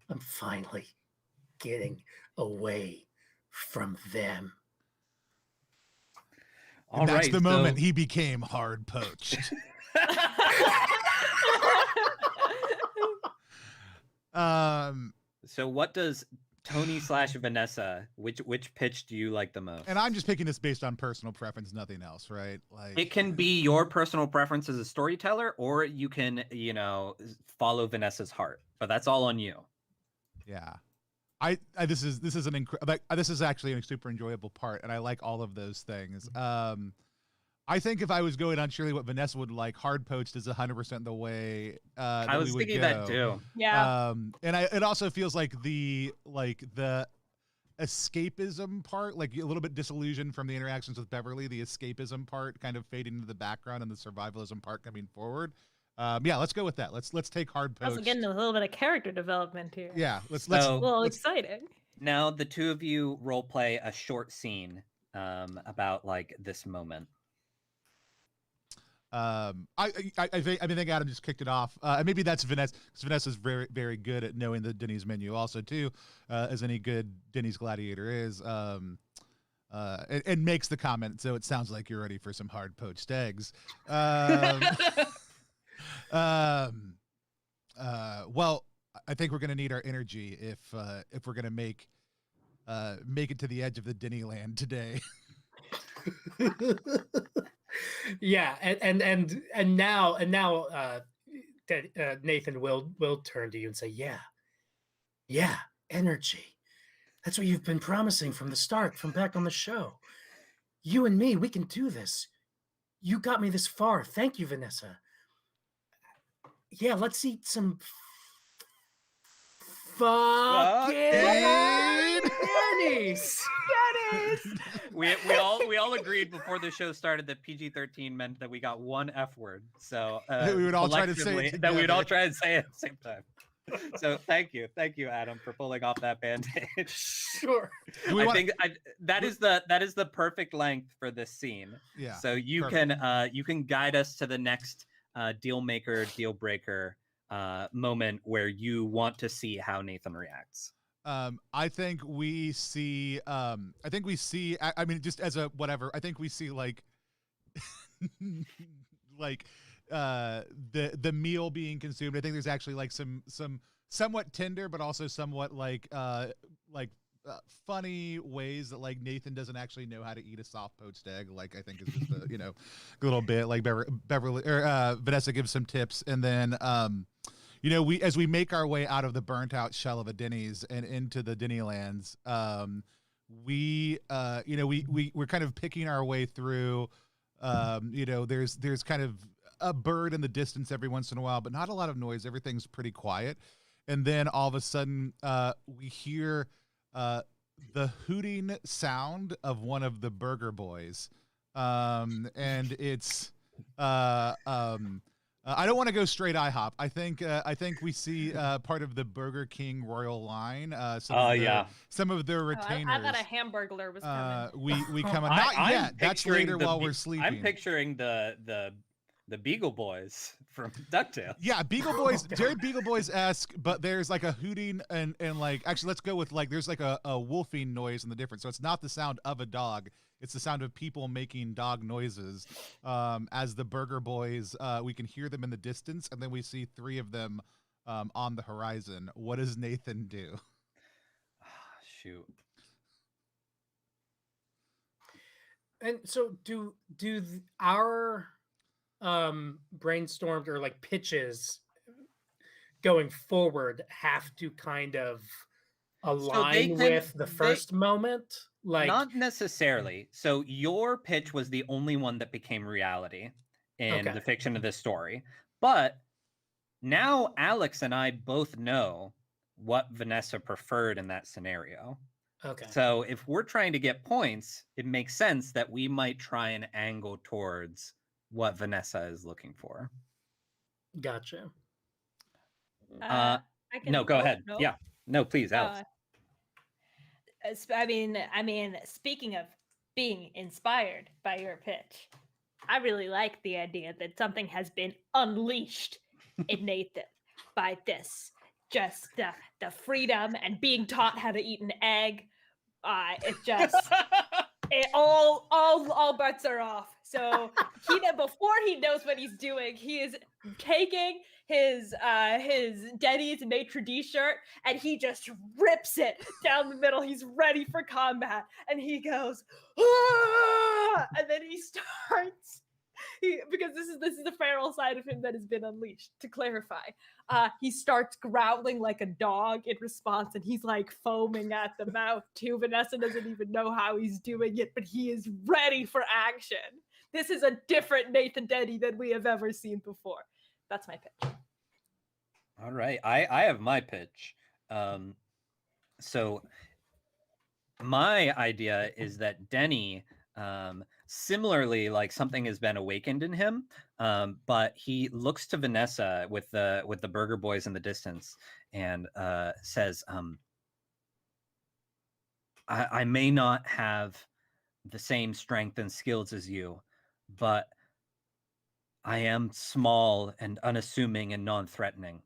Speaker 4: I'm finally getting away from them."
Speaker 1: And that's the moment he became hard poached.
Speaker 2: So what does Tony/Vanessa, which pitch do you like the most?
Speaker 1: And I'm just picking this based on personal preference, nothing else, right? Like
Speaker 2: it can be your personal preference as a storyteller, or you can, follow Vanessa's heart, but that's all on you.
Speaker 1: Yeah. This is actually a super enjoyable part, and I like all of those things. I think if I was going on surely what Vanessa would like, hard poached is 100% the way
Speaker 2: I was thinking that too.
Speaker 3: Yeah.
Speaker 1: And it also feels like the escapism part, like a little bit disillusioned from the interactions with Beverly, the escapism part kind of fading into the background and the survivalism part coming forward. Yeah, let's go with that. Let's take hard poached.
Speaker 3: Also getting a little bit of character development here.
Speaker 1: Yeah, let's
Speaker 3: exciting.
Speaker 2: Now the two of you role play a short scene about like this moment.
Speaker 1: I think Adam just kicked it off. Maybe that's Vanessa, because Vanessa's very, very good at knowing the Denny's menu also too, as any good Denny's gladiator is. And makes the comment, so it sounds like you're ready for some hard poached eggs. Well, I think we're gonna need our energy if we're gonna make it to the edge of the Dennyland today.
Speaker 4: Yeah, and now Nathan will turn to you and say, yeah, energy. That's what you've been promising from the start, from back on the show. You and me, we can do this. You got me this far. Thank you, Vanessa. Yeah, let's eat some fucking Denny's.
Speaker 2: We all agreed before the show started that PG-13 meant that we got one F word. So
Speaker 1: we would all try to say it
Speaker 2: that we would all try to say it at the same time. So thank you, Adam, for pulling off that band-aid.
Speaker 4: Sure.
Speaker 2: That is the perfect length for this scene.
Speaker 1: Yeah.
Speaker 2: So you can guide us to the next deal maker, deal breaker moment where you want to see how Nathan reacts.
Speaker 1: I think we see I mean, just as a whatever, I think we see like like the meal being consumed. I think there's actually like some somewhat tender but also somewhat like funny ways that like Nathan doesn't actually know how to eat a soft poached egg. Like I think is just a a little bit like Beverly or Vanessa gives some tips, and then as we make our way out of the burnt out shell of a Denny's and into the Dennylands, we're kind of picking our way through. There's kind of a bird in the distance every once in a while, but not a lot of noise. Everything's pretty quiet. And then all of a sudden, we hear the hooting sound of one of the burger boys. And it's I don't want to go straight IHOP. I think we see part of the Burger King Royal line. Some of their retainers.
Speaker 3: I thought a Hamburglar was coming.
Speaker 1: We come not yet. That's later while we're sleeping.
Speaker 2: I'm picturing the the Beagle Boys from DuckTales.
Speaker 1: Yeah, Beagle Boys, Jerry Beagle Boys-esque, but there's like a hooting and like, actually, let's go with like, there's like a wolfing noise in the difference. So it's not the sound of a dog, it's the sound of people making dog noises. As the Burger Boys, we can hear them in the distance, and then we see 3 of them on the horizon. What does Nathan do?
Speaker 2: Shoot.
Speaker 4: And so our brainstormed or like pitches going forward have to kind of align with the first moment? Like,
Speaker 2: not necessarily. So your pitch was the only one that became reality in the fiction of this story. But now Alex and I both know what Vanessa preferred in that scenario.
Speaker 4: Okay.
Speaker 2: So if we're trying to get points, it makes sense that we might try and angle towards what Vanessa is looking for.
Speaker 4: Gotcha.
Speaker 3: I can,
Speaker 2: no, go ahead.
Speaker 3: No.
Speaker 2: Yeah. No, please, Alex.
Speaker 3: I mean, speaking of being inspired by your pitch, I really like the idea that something has been unleashed in Nathan by this. Just the freedom and being taught how to eat an egg. It just all bets are off. So before he knows what he's doing, he is taking his Denny's maitre d' shirt and he just rips it down the middle. He's ready for combat, and he goes, "Ah!" And then he starts. Because this is the feral side of him that has been unleashed. To clarify, he starts growling like a dog in response, and he's like foaming at the mouth too. Vanessa doesn't even know how he's doing it, but he is ready for action. This is a different Nathan Denny than we have ever seen before. That's my pitch.
Speaker 2: All right, I have my pitch. So my idea is that Denny, similarly, like something has been awakened in him, but he looks to Vanessa with the Burger Boys in the distance and says, I may not have the same strength and skills as you, but I am small and unassuming and non-threatening.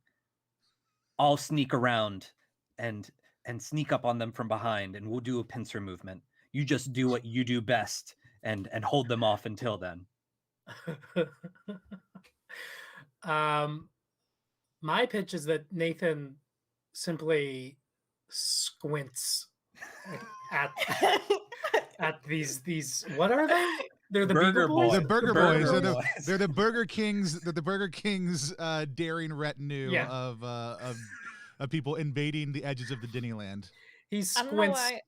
Speaker 2: I'll sneak around and sneak up on them from behind, and we'll do a pincer movement. You just do what you do best and hold them off until then.
Speaker 4: My pitch is that Nathan simply squints at these what are they? They're the
Speaker 2: Burger
Speaker 4: Beagle Boys.
Speaker 1: The Burger Boys.
Speaker 2: Boys.
Speaker 1: They're the Burger Kings. They're the Burger Kings daring retinue of people invading the edges of the Dennyland.
Speaker 4: He
Speaker 3: I don't know
Speaker 4: squints.
Speaker 3: why.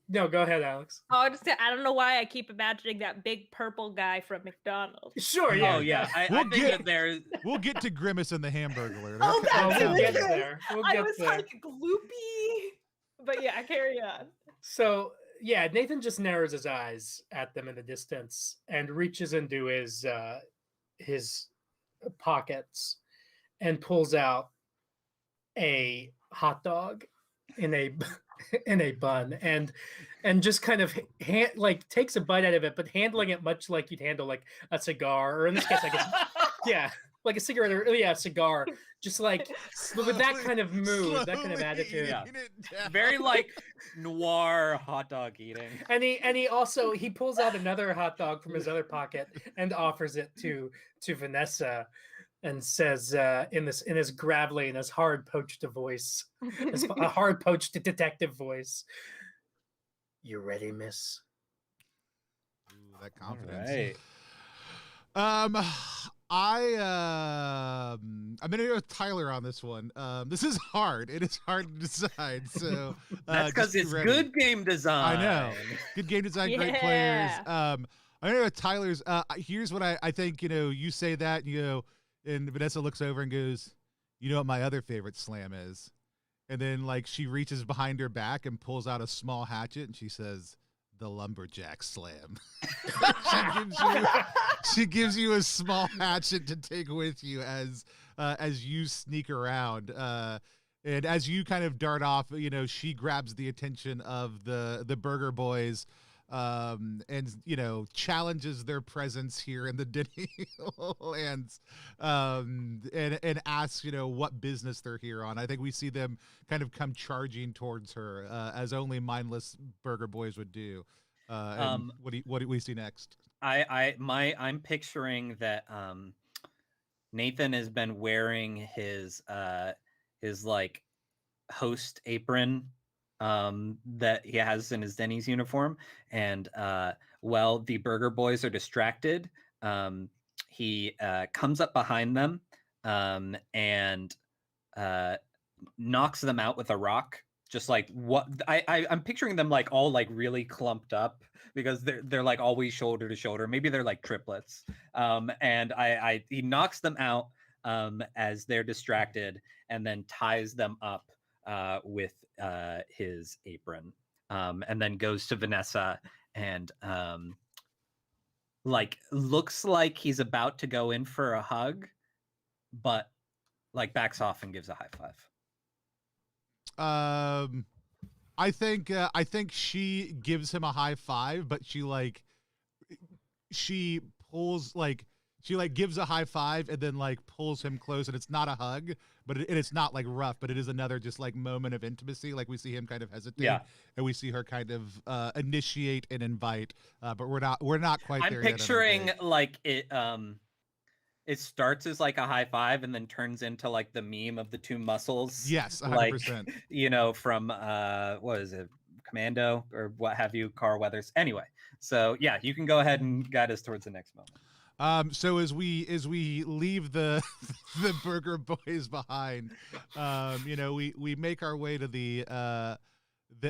Speaker 4: No, go ahead, Alex.
Speaker 3: I don't know why I keep imagining that big purple guy from McDonald's.
Speaker 4: Sure, yeah.
Speaker 2: Oh yeah, I think that there's.
Speaker 1: We'll get to Grimace and the Hamburglar.
Speaker 3: Oh, that's
Speaker 4: we'll
Speaker 3: really
Speaker 4: get
Speaker 3: good.
Speaker 4: there. We'll
Speaker 3: I
Speaker 4: get
Speaker 3: was
Speaker 4: there.
Speaker 3: like gloopy, but yeah, carry on.
Speaker 4: So yeah, Nathan just narrows his eyes at them in the distance and reaches into his pockets and pulls out a hot dog in a bun and just kind of takes a bite out of it, but handling it much like you'd handle like a cigar, or in this case, I guess, like a cigarette or a cigar, just like with that kind of mood, that kind of attitude.
Speaker 2: Yeah. Very like noir hot dog eating.
Speaker 4: And he also pulls out another hot dog from his other pocket and offers it to Vanessa, and says in his gravelly and his hard poached voice, a hard poached detective voice, "You ready, miss?"
Speaker 1: Ooh, that confidence.
Speaker 2: Right.
Speaker 1: I'm gonna go with Tyler on this one. This is hard. It is hard to decide. So
Speaker 2: That's because it's
Speaker 1: ready.
Speaker 2: Good game design.
Speaker 1: I know. Good game design, great players. I'm gonna go with Tyler's. Here's what I think. You say that, and Vanessa looks over and goes, "You know what my other favorite slam is?" And then like she reaches behind her back and pulls out a small hatchet and she says, "The lumberjack slam." she gives you a small hatchet to take with you as you sneak around. And as you kind of dart off, she grabs the attention of the Burger Boys. and challenges their presence here in the Denny lands, and asks what business they're here on. I think we see them kind of come charging towards her, as only mindless burger boys would do. And what do we see next?
Speaker 2: I'm picturing that Nathan has been wearing his like host apron that he has in his Denny's uniform, and while the burger boys are distracted, he comes up behind them and knocks them out with a rock. Just like what I'm picturing them like all like really clumped up because they're like always shoulder to shoulder. Maybe they're like triplets. And he knocks them out as they're distracted, and then ties them up with his apron, and then goes to Vanessa and like looks like he's about to go in for a hug, but like backs off and gives a high five.
Speaker 1: I think she gives him a high five, but she gives a high five and then like pulls him close, and it's not a hug, but it's not like rough, but it is another just like moment of intimacy. Like we see him kind of hesitate, and we see her kind of initiate and invite, but we're not quite there yet. I'm picturing
Speaker 2: like it starts as like a high five and then turns into like the meme of the two muscles.
Speaker 1: Yes, 100%.
Speaker 2: Like, from what is it, Commando or what have you, Carl Weathers. Anyway, so yeah, you can go ahead and guide us towards the next moment.
Speaker 1: So as we leave the the burger boys behind, we make our way to the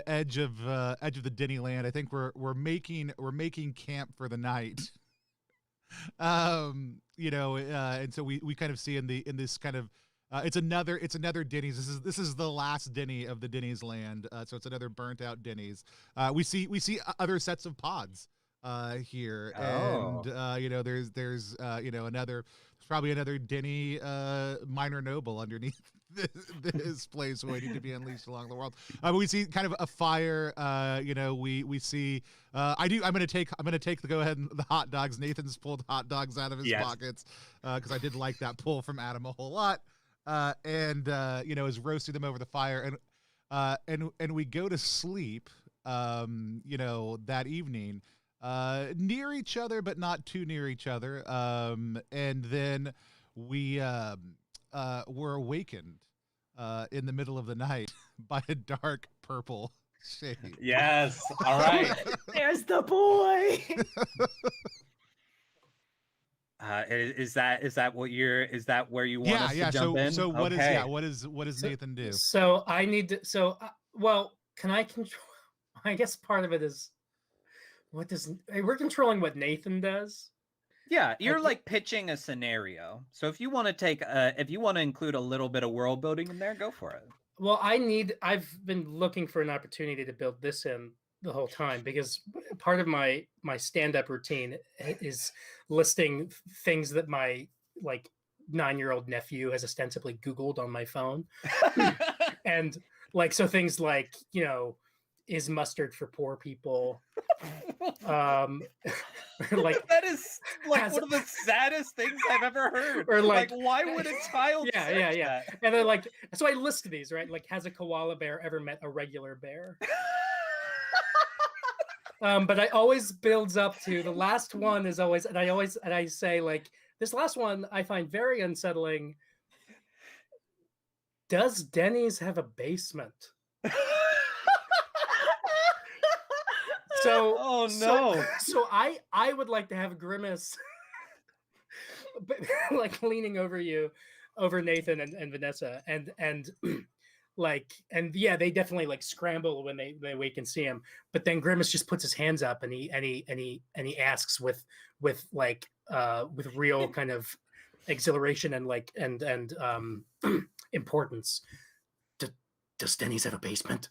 Speaker 1: edge of the Denny land. I think we're making camp for the night. And so we kind of see in this kind of it's another Denny's. This is the last Denny of the Denny's land. So it's another burnt out Denny's. We see other sets of pods here, and there's probably another Denny minor noble underneath this place waiting to be unleashed along the world. We see kind of a fire. We see. I'm gonna take the go ahead and the hot dogs. Nathan's pulled hot dogs out of his pockets because I did like that pull from Adam a whole lot, and is roasting them over the fire, and we go to sleep. That evening. Near each other, but not too near each other. And then we're awakened in the middle of the night by a dark purple shade.
Speaker 2: Yes. All right.
Speaker 3: There's the boy.
Speaker 2: Is that where you want us to jump in?
Speaker 1: So what does Nathan do?
Speaker 4: So I need to. Well, can I control? I guess part of it is. We're controlling what Nathan does?
Speaker 2: Yeah, you're like pitching a scenario. So if you want to include a little bit of world building in there, go for it.
Speaker 4: Well, I've been looking for an opportunity to build this in the whole time, because part of my stand-up routine is listing things that my like 9-year-old nephew has ostensibly Googled on my phone. And like, so things like, is mustard for poor people?
Speaker 2: Like that is like one of the saddest things I've ever heard.
Speaker 4: Or like
Speaker 2: why would a child?
Speaker 4: Yeah. And then like, so I list these, right? Like, has a koala bear ever met a regular bear? But I always builds up to the last one is always, and I say like, this last one I find very unsettling. Does Denny's have a basement? So,
Speaker 2: oh no!
Speaker 4: So I would like to have Grimace, like leaning over Nathan and Vanessa, and like, and yeah, they definitely like scramble when they wake and see him. But then Grimace just puts his hands up and he asks with real kind of exhilaration and like and importance. Does Denny's have a basement?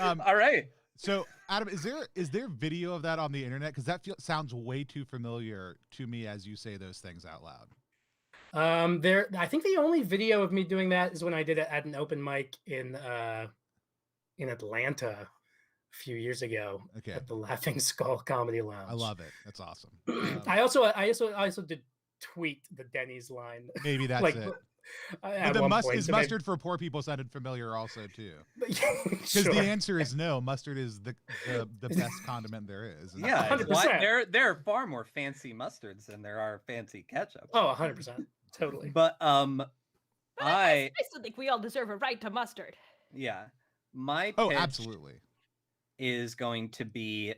Speaker 2: All right.
Speaker 1: So, Adam, is there video of that on the internet? Because that sounds way too familiar to me as you say those things out loud.
Speaker 4: I think the only video of me doing that is when I did it at an open mic in Atlanta. few years ago
Speaker 1: Okay.
Speaker 4: at the Laughing Skull Comedy Lounge.
Speaker 1: I love it. That's awesome.
Speaker 4: I also did tweet the Denny's line.
Speaker 1: Maybe that's
Speaker 4: like,
Speaker 1: it.
Speaker 4: At
Speaker 1: But
Speaker 4: one
Speaker 1: the
Speaker 4: point, so
Speaker 1: mustard for poor people sounded familiar also too. Because
Speaker 4: sure.
Speaker 1: the answer is no. Mustard is the best condiment there is. And
Speaker 2: Yeah,
Speaker 1: that's-
Speaker 4: 100%.
Speaker 2: there are far more fancy mustards than there are fancy ketchups.
Speaker 4: Oh, 100%. Totally.
Speaker 2: But
Speaker 3: I still think we all deserve a right to mustard.
Speaker 2: yeah, my
Speaker 1: Oh,
Speaker 2: pitch
Speaker 1: absolutely.
Speaker 2: is going to be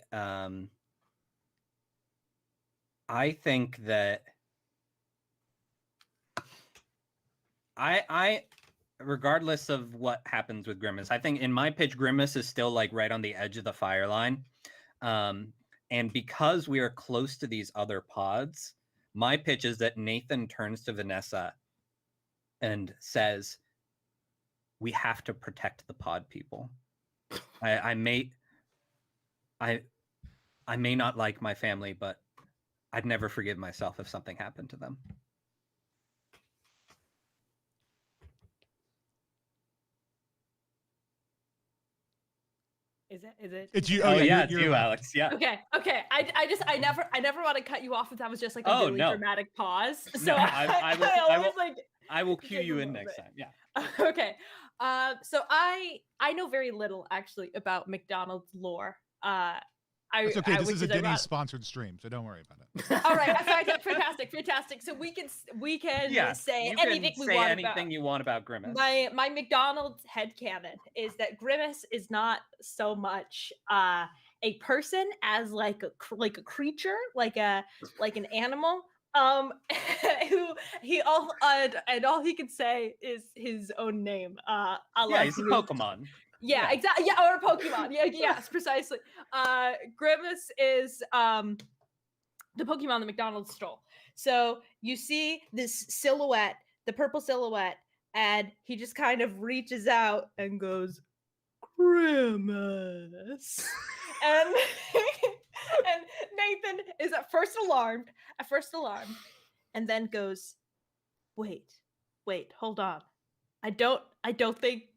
Speaker 2: I think that I regardless of what happens with Grimace, I think in my pitch Grimace is still like right on the edge of the fire line. And because we are close to these other pods, my pitch is that Nathan turns to Vanessa and says, we have to protect the pod people. I may not like my family, but I'd never forgive myself if something happened to them.
Speaker 3: Is it?
Speaker 1: It's you.
Speaker 2: Oh,
Speaker 1: yeah,
Speaker 2: yeah, it's
Speaker 1: you're
Speaker 2: you,
Speaker 1: right.
Speaker 2: Alex. Yeah.
Speaker 3: Okay. I never want to cut you off if that was just like a
Speaker 2: Oh,
Speaker 3: really
Speaker 2: no.
Speaker 3: dramatic pause. So
Speaker 2: No, I will-
Speaker 3: like.
Speaker 2: I will cue
Speaker 3: Take a
Speaker 2: you in
Speaker 3: little
Speaker 2: next
Speaker 3: bit.
Speaker 2: time. Yeah.
Speaker 3: Okay. So I know very little actually about McDonald's lore.
Speaker 1: It's okay. This
Speaker 3: which
Speaker 1: is a
Speaker 3: ironic.
Speaker 1: Denny's sponsored stream, so don't worry about it.
Speaker 3: All right, fantastic. So we can
Speaker 2: Yeah.
Speaker 3: say
Speaker 2: You can
Speaker 3: anything we
Speaker 2: say
Speaker 3: want
Speaker 2: anything
Speaker 3: about.
Speaker 2: you want about Grimace.
Speaker 3: My McDonald's headcanon is that Grimace is not so much a person as like a creature, like an animal. Who all he can say is his own name.
Speaker 2: Yeah, he's a Pokemon.
Speaker 3: Yeah,
Speaker 2: Yeah.
Speaker 3: exactly. Yeah, or a Pokemon. Yeah, yes, precisely. Grimace is the Pokemon that McDonald's stole. So you see this silhouette, the purple silhouette, and he just kind of reaches out and goes, Grimace. and and Nathan is at first alarmed, and then goes, wait, hold on. I don't think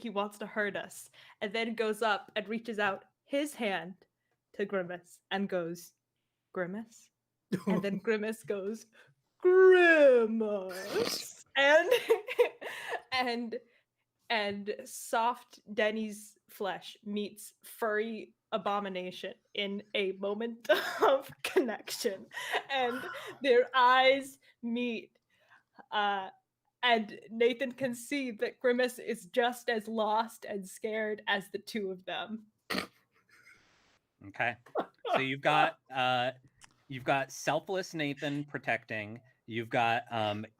Speaker 3: he wants to hurt us. And then goes up and reaches out his hand to Grimace and goes, Grimace? And then Grimace goes, Grimace. And soft Denny's flesh meets furry abomination in a moment of connection. And their eyes meet. And Nathan can see that Grimace is just as lost and scared as the two of them.
Speaker 2: Okay. So you've got selfless Nathan protecting. You've got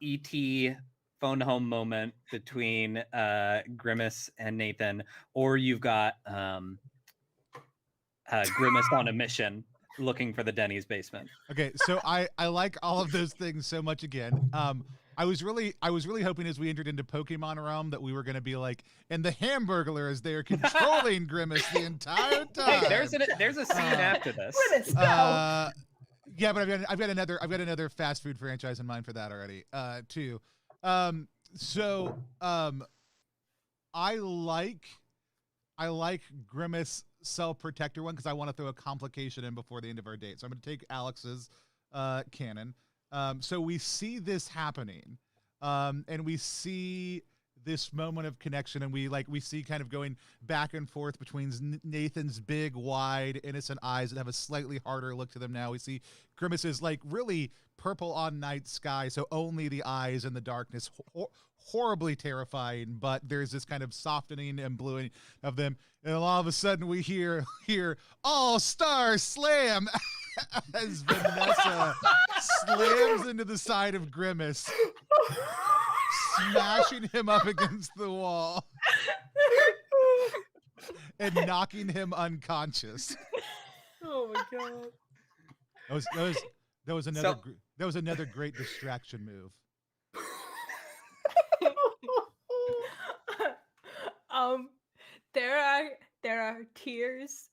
Speaker 2: E.T. phone home moment between Grimace and Nathan, or you've got Grimace on a mission looking for the Denny's basement.
Speaker 1: Okay, so I like all of those things so much again. I was really hoping as we entered into Pokemon realm that we were going to be like, and the Hamburglar is there controlling Grimace the entire time.
Speaker 2: Hey, there's a scene after this.
Speaker 3: Grimace, no!
Speaker 1: Yeah, but I've got another fast food franchise in mind for that already, too. I like Grimace self-protector one because I want to throw a complication in before the end of our date. So I'm going to take Alex's canon. So we see this happening, and we see this moment of connection, and we see kind of going back and forth between Nathan's big, wide, innocent eyes that have a slightly harder look to them now. We see Grimace's like really purple on night sky, so only the eyes and the darkness, horribly terrifying, but there's this kind of softening and bluing of them, and all of a sudden we hear all-star slam as Vanessa slams into the side of Grimace, smashing him up against the wall and knocking him unconscious.
Speaker 4: Oh my god!
Speaker 1: That was another great distraction move.
Speaker 3: There are tears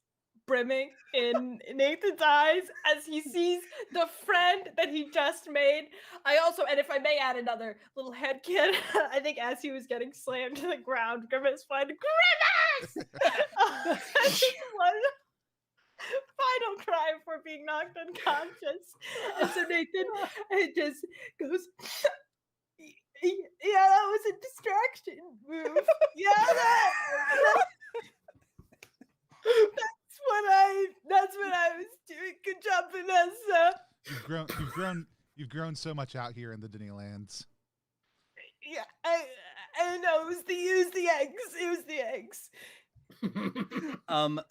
Speaker 3: brimming in Nathan's eyes as he sees the friend that he just made. And if I may add another little headcanon, I think as he was getting slammed to the ground, Grimace went, Grimace! Just one final cry for being knocked unconscious. And so Nathan just goes, yeah, that was a distraction move. Yeah, that's what I was doing. Good job, Vanessa.
Speaker 1: You've grown so much out here in the Denny lands.
Speaker 3: Yeah, I know, it was the eggs.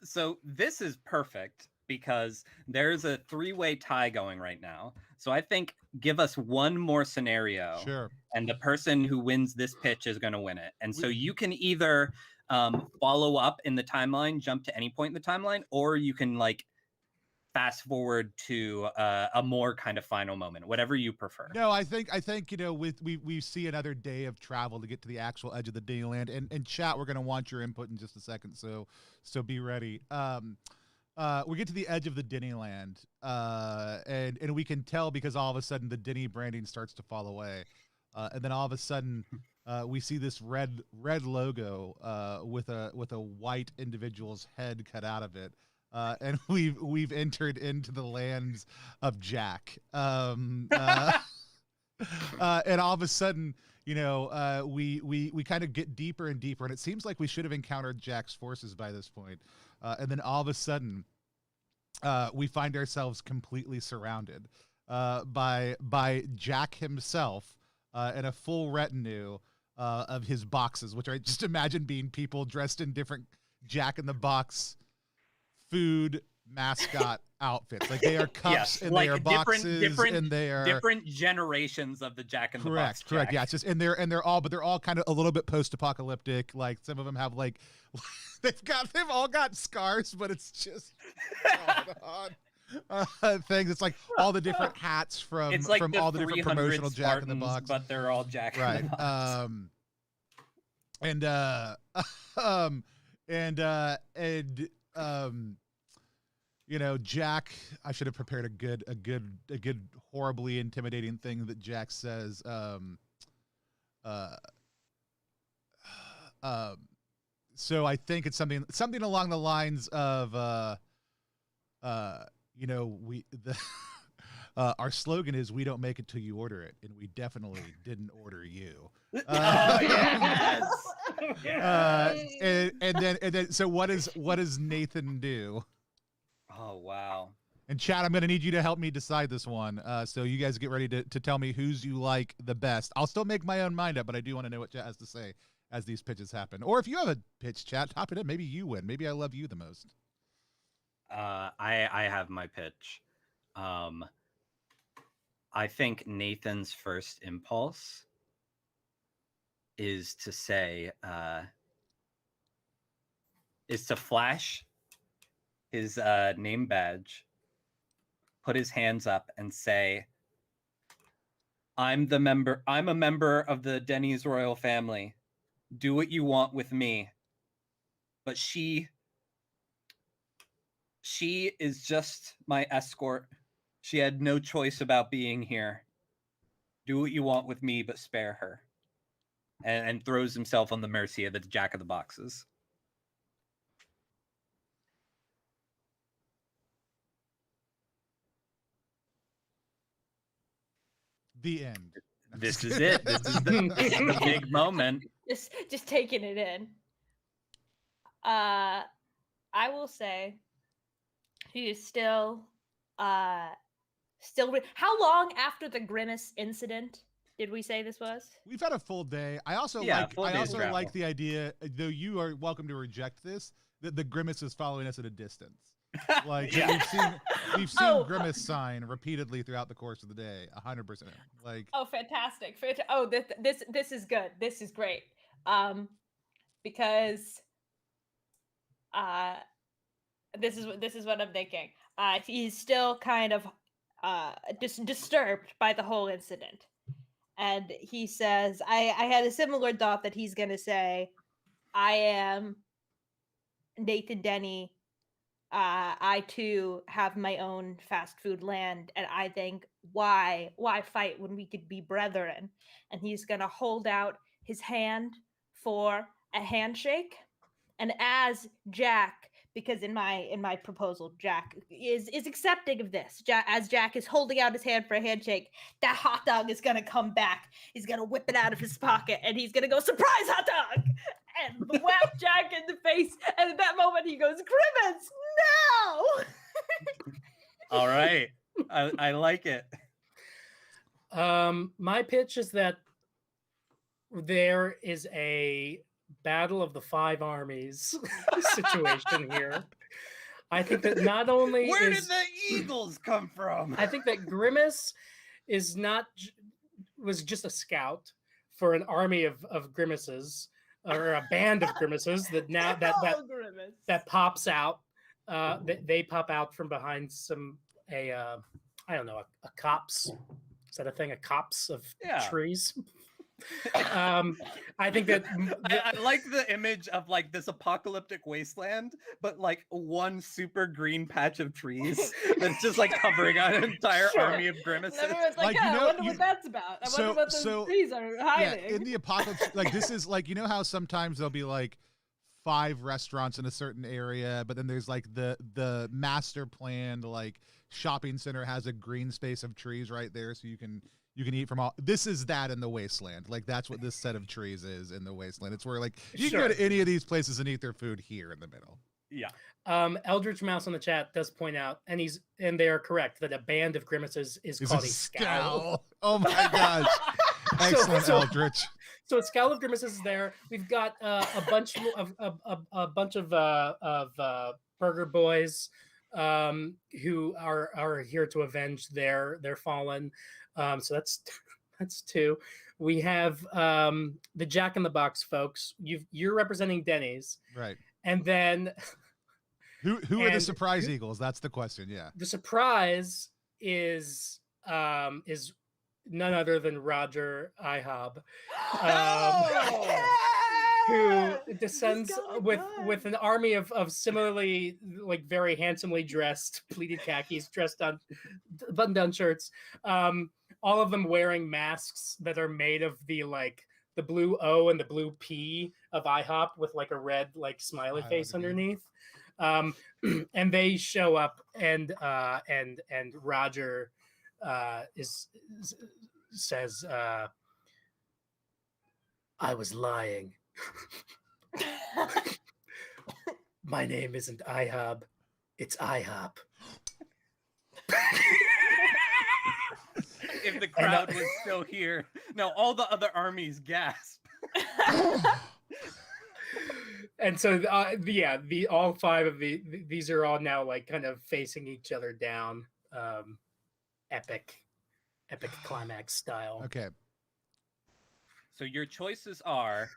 Speaker 2: So this is perfect because there's a 3-way tie going right now. So I think give us one more scenario.
Speaker 1: Sure.
Speaker 2: And the person who wins this pitch is going to win it. And so you can either follow up in the timeline, jump to any point in the timeline, or you can like fast forward to a more kind of final moment, whatever you prefer.
Speaker 1: No, I think we see another day of travel to get to the actual edge of the Disneyland, and chat, we're gonna want your input in just a second, so be ready. We get to the edge of the Disneyland, and we can tell because all of a sudden the Denny branding starts to fall away, and then all of a sudden we see this red logo with a white individual's head cut out of it. And we've entered into the lands of Jack. And all of a sudden, we kind of get deeper and deeper, and it seems like we should have encountered Jack's forces by this point. And then all of a sudden, we find ourselves completely surrounded by Jack himself and a full retinue of his boxes, which I just imagine being people dressed in different Jack in the Box food mascot outfits. Like they are cups and like they are boxes and they are
Speaker 2: different generations of the Jack in the Box.
Speaker 1: Correct. Yeah, it's just and they're all kind of a little bit post-apocalyptic. Like some of them have like they've all got scars, but it's just things. It's like all the different hats from all the different promotional Jack in the Box,
Speaker 2: but they're all Jack in the Box.
Speaker 1: Jack, I should have prepared a good horribly intimidating thing that Jack says. So I think it's something along the lines of our slogan is "We don't make it till you order it," and we definitely didn't order you.
Speaker 2: Yes.
Speaker 1: And then so what does Nathan do?
Speaker 2: Oh wow.
Speaker 1: And chat, I'm going to need you to help me decide this one. So you guys get ready to tell me whose you like the best. I'll still make my own mind up, but I do want to know what chat has to say as these pitches happen. Or if you have a pitch, chat, top it in. Maybe you win. Maybe I love you the most.
Speaker 2: I have my pitch. I think Nathan's first impulse is to say, is to flash his name badge, put his hands up and say, I'm a member of the Denny's royal family. Do what you want with me. But she is just my escort. She had no choice about being here. Do what you want with me, but spare her. And throws himself on the mercy of the Jack of the Boxes.
Speaker 1: The end.
Speaker 2: This is it. This is the big moment.
Speaker 3: Just taking it in. I will say he is still how long after the Grimace incident did we say this was?
Speaker 1: We've had a full day. I also like the idea, though you are welcome to reject this, that the Grimace is following us at a distance. Like we've seen Grimace sign repeatedly throughout the course of the day, 100%. Like,
Speaker 3: oh, fantastic! This is good. This is great. Because this is what I'm thinking. He's still kind of disturbed by the whole incident, and he says, "I had a similar thought that he's gonna say, I am Nathan Denny. I too have my own fast food land, and I think why fight when we could be brethren?" And he's gonna hold out his hand for a handshake, And as Jack, because in my proposal, Jack is accepting of this. As Jack is holding out his hand for a handshake, that hot dog is gonna come back. He's gonna whip it out of his pocket, and he's gonna go, "Surprise, hot dog!" and whack Jack in the face. And at that moment, he goes, "Grimace, no!"
Speaker 2: All right, I like it.
Speaker 4: My pitch is that there is a battle of the five armies situation here. I think that not only
Speaker 2: where did the eagles come from?
Speaker 4: I think that Grimace was just a scout for an army of grimaces, or a band of grimaces that now that pops out. They pop out from behind I don't know, a copse. Is that a thing? A copse of trees? I think that
Speaker 2: I like the image of like this apocalyptic wasteland, but like one super green patch of trees that's just like covering an entire army of grimaces.
Speaker 3: And everyone's like, I wonder what that's about. I wonder what those trees are hiding.
Speaker 1: Yeah, in the apocalypse, like this is like, you know how sometimes there'll be like 5 restaurants in a certain area, but then there's like the master planned like shopping center has a green space of trees right there, so you can eat from all. This is that in the Wasteland. Like that's what this set of trees is in the Wasteland. It's where like you can go to any of these places and eat their food here in the middle.
Speaker 2: Yeah.
Speaker 4: Eldritch Mouse on the chat does point out, and they are correct, that a band of grimaces is called a scowl.
Speaker 1: Oh my gosh. Excellent, Eldritch.
Speaker 4: So a scowl of grimaces is there. We've got a bunch of burger boys who are here to avenge their fallen. So that's 2. We have the Jack in the Box folks. You're representing Denny's,
Speaker 1: right?
Speaker 4: And then
Speaker 1: who are the surprise eagles? That's the question. Yeah,
Speaker 4: the surprise is none other than Roger IHOB, who descends with an army of similarly like very handsomely dressed pleated khakis, dressed on button-down shirts, all of them wearing masks that are made of the blue O and the blue P of IHOP with like a red like smiley face underneath. And they show up, and Roger says, "I was lying. My name isn't IHOB, it's IHOP."
Speaker 2: If the crowd was still here, no, all the other armies gasp.
Speaker 4: And so, all 5 of these are all now like kind of facing each other down, epic climax style.
Speaker 1: Okay.
Speaker 2: So your choices are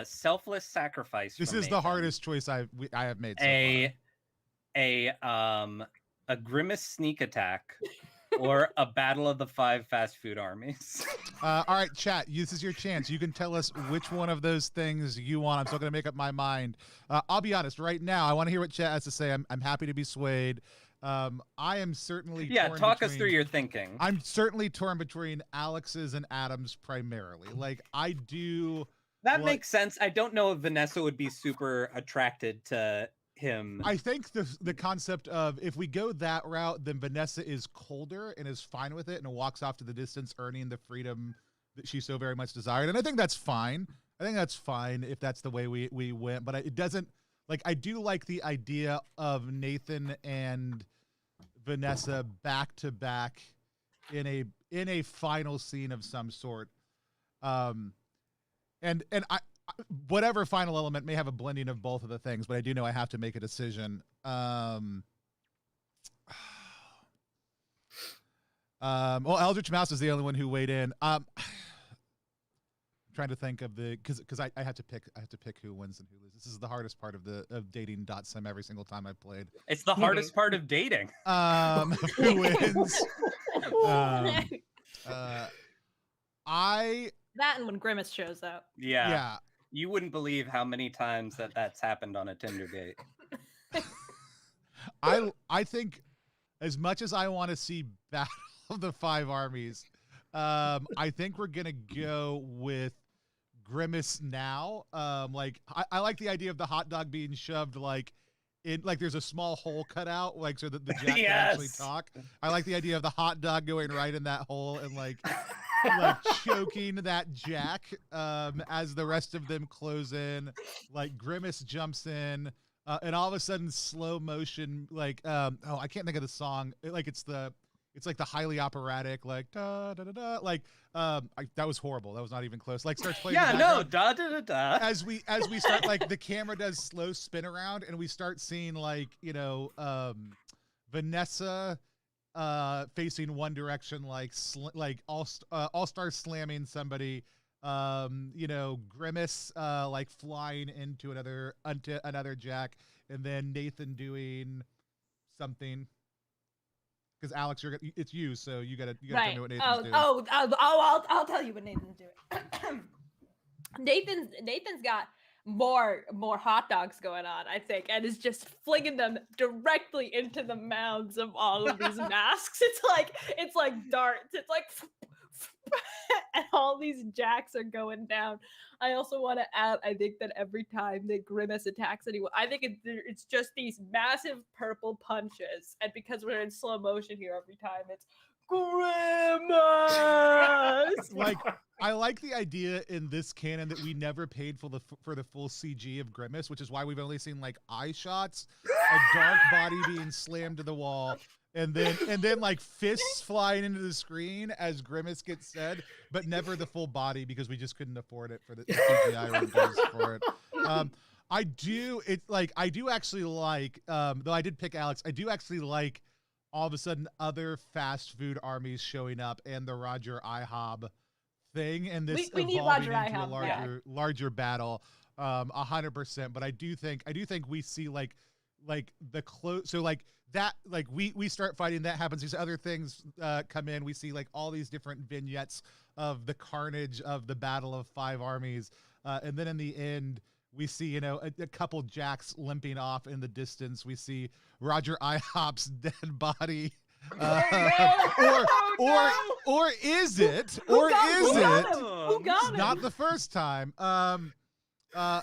Speaker 2: selfless sacrifice.
Speaker 1: This is
Speaker 2: Nathan,
Speaker 1: the hardest choice I have made so
Speaker 2: far. A grimace sneak attack, or a battle of the 5 fast food armies.
Speaker 1: All right, chat. This is your chance. You can tell us which one of those things you want. I'm still going to make up my mind. I'll be honest. Right now, I want to hear what chat has to say. I'm happy to be swayed. I am certainly
Speaker 2: talk us through your thinking.
Speaker 1: I'm certainly torn between Alex's and Adam's primarily. Like I do.
Speaker 2: That makes sense. I don't know if Vanessa would be super attracted to him.
Speaker 1: I think the concept of if we go that route, then Vanessa is colder and is fine with it and walks off to the distance, earning the freedom that she so very much desired. And I think that's fine. I think that's fine if that's the way we went. But it doesn't, like, I do like the idea of Nathan and Vanessa back to back in a final scene of some sort. And I whatever final element may have a blending of both of the things, but I do know I have to make a decision. Well, Eldritch Mouse is the only one who weighed in. I'm trying to think of because I have to pick who wins and who loses. This is the hardest part of Dating.Sim every single time I've played.
Speaker 2: It's the hardest part of dating.
Speaker 1: Who wins?
Speaker 3: That and when Grimace shows up.
Speaker 2: Yeah. You wouldn't believe how many times that's happened on a Tinder date.
Speaker 1: I think as much as I want to see Battle of the 5 Armies, I think we're going to go with Grimace now. Like I like the idea of the hot dog being shoved like in, like there's a small hole cut out, like so that the Jack can actually talk. I like the idea of the hot dog going right in that hole and like choking that Jack as the rest of them close in. Like Grimace jumps in, and all of a sudden slow motion, like I can't think of the song. It's like the highly operatic, like da da da da, like that was horrible. That was not even close. Like starts playing.
Speaker 2: Yeah, no, da da da da.
Speaker 1: As we start, like the camera does slow spin around, and we start seeing like Vanessa facing one direction, like all star slamming somebody. Grimace like flying into another Jack, and then Nathan doing something. Because Alex, it's you, so you gotta tell me what Nathan's doing.
Speaker 3: I'll tell you what Nathan's doing. Nathan's got more hot dogs going on, I think, and is just flinging them directly into the mouths of all of these masks. It's like darts. It's like and all these Jacks are going down. I also want to add, I think that every time that Grimace attacks anyone, I think it's just these massive purple punches. And because we're in slow motion here, every time it's Grimace.
Speaker 1: Like, I like the idea in this canon that we never paid for the full CG of Grimace, which is why we've only seen like eye shots, a dark body being slammed to the wall, and then like fists flying into the screen as Grimace gets said, but never the full body because we just couldn't afford it for the CGI reviews for it. I do actually like, though I did pick Alex, I do actually like all of a sudden other fast food armies showing up and the Roger IHOB thing, and this
Speaker 3: we need
Speaker 1: evolving
Speaker 3: Roger
Speaker 1: into
Speaker 3: IHOB,
Speaker 1: a larger battle, 100%. But I do think we see like the close, so like that, like we start fighting, that happens, these other things come in, we see like all these different vignettes of the carnage of the battle of 5 armies, and then in the end we see a couple Jacks limping off in the distance. We see Roger IHOP's dead body. Or is it? Who got him? Not the first time.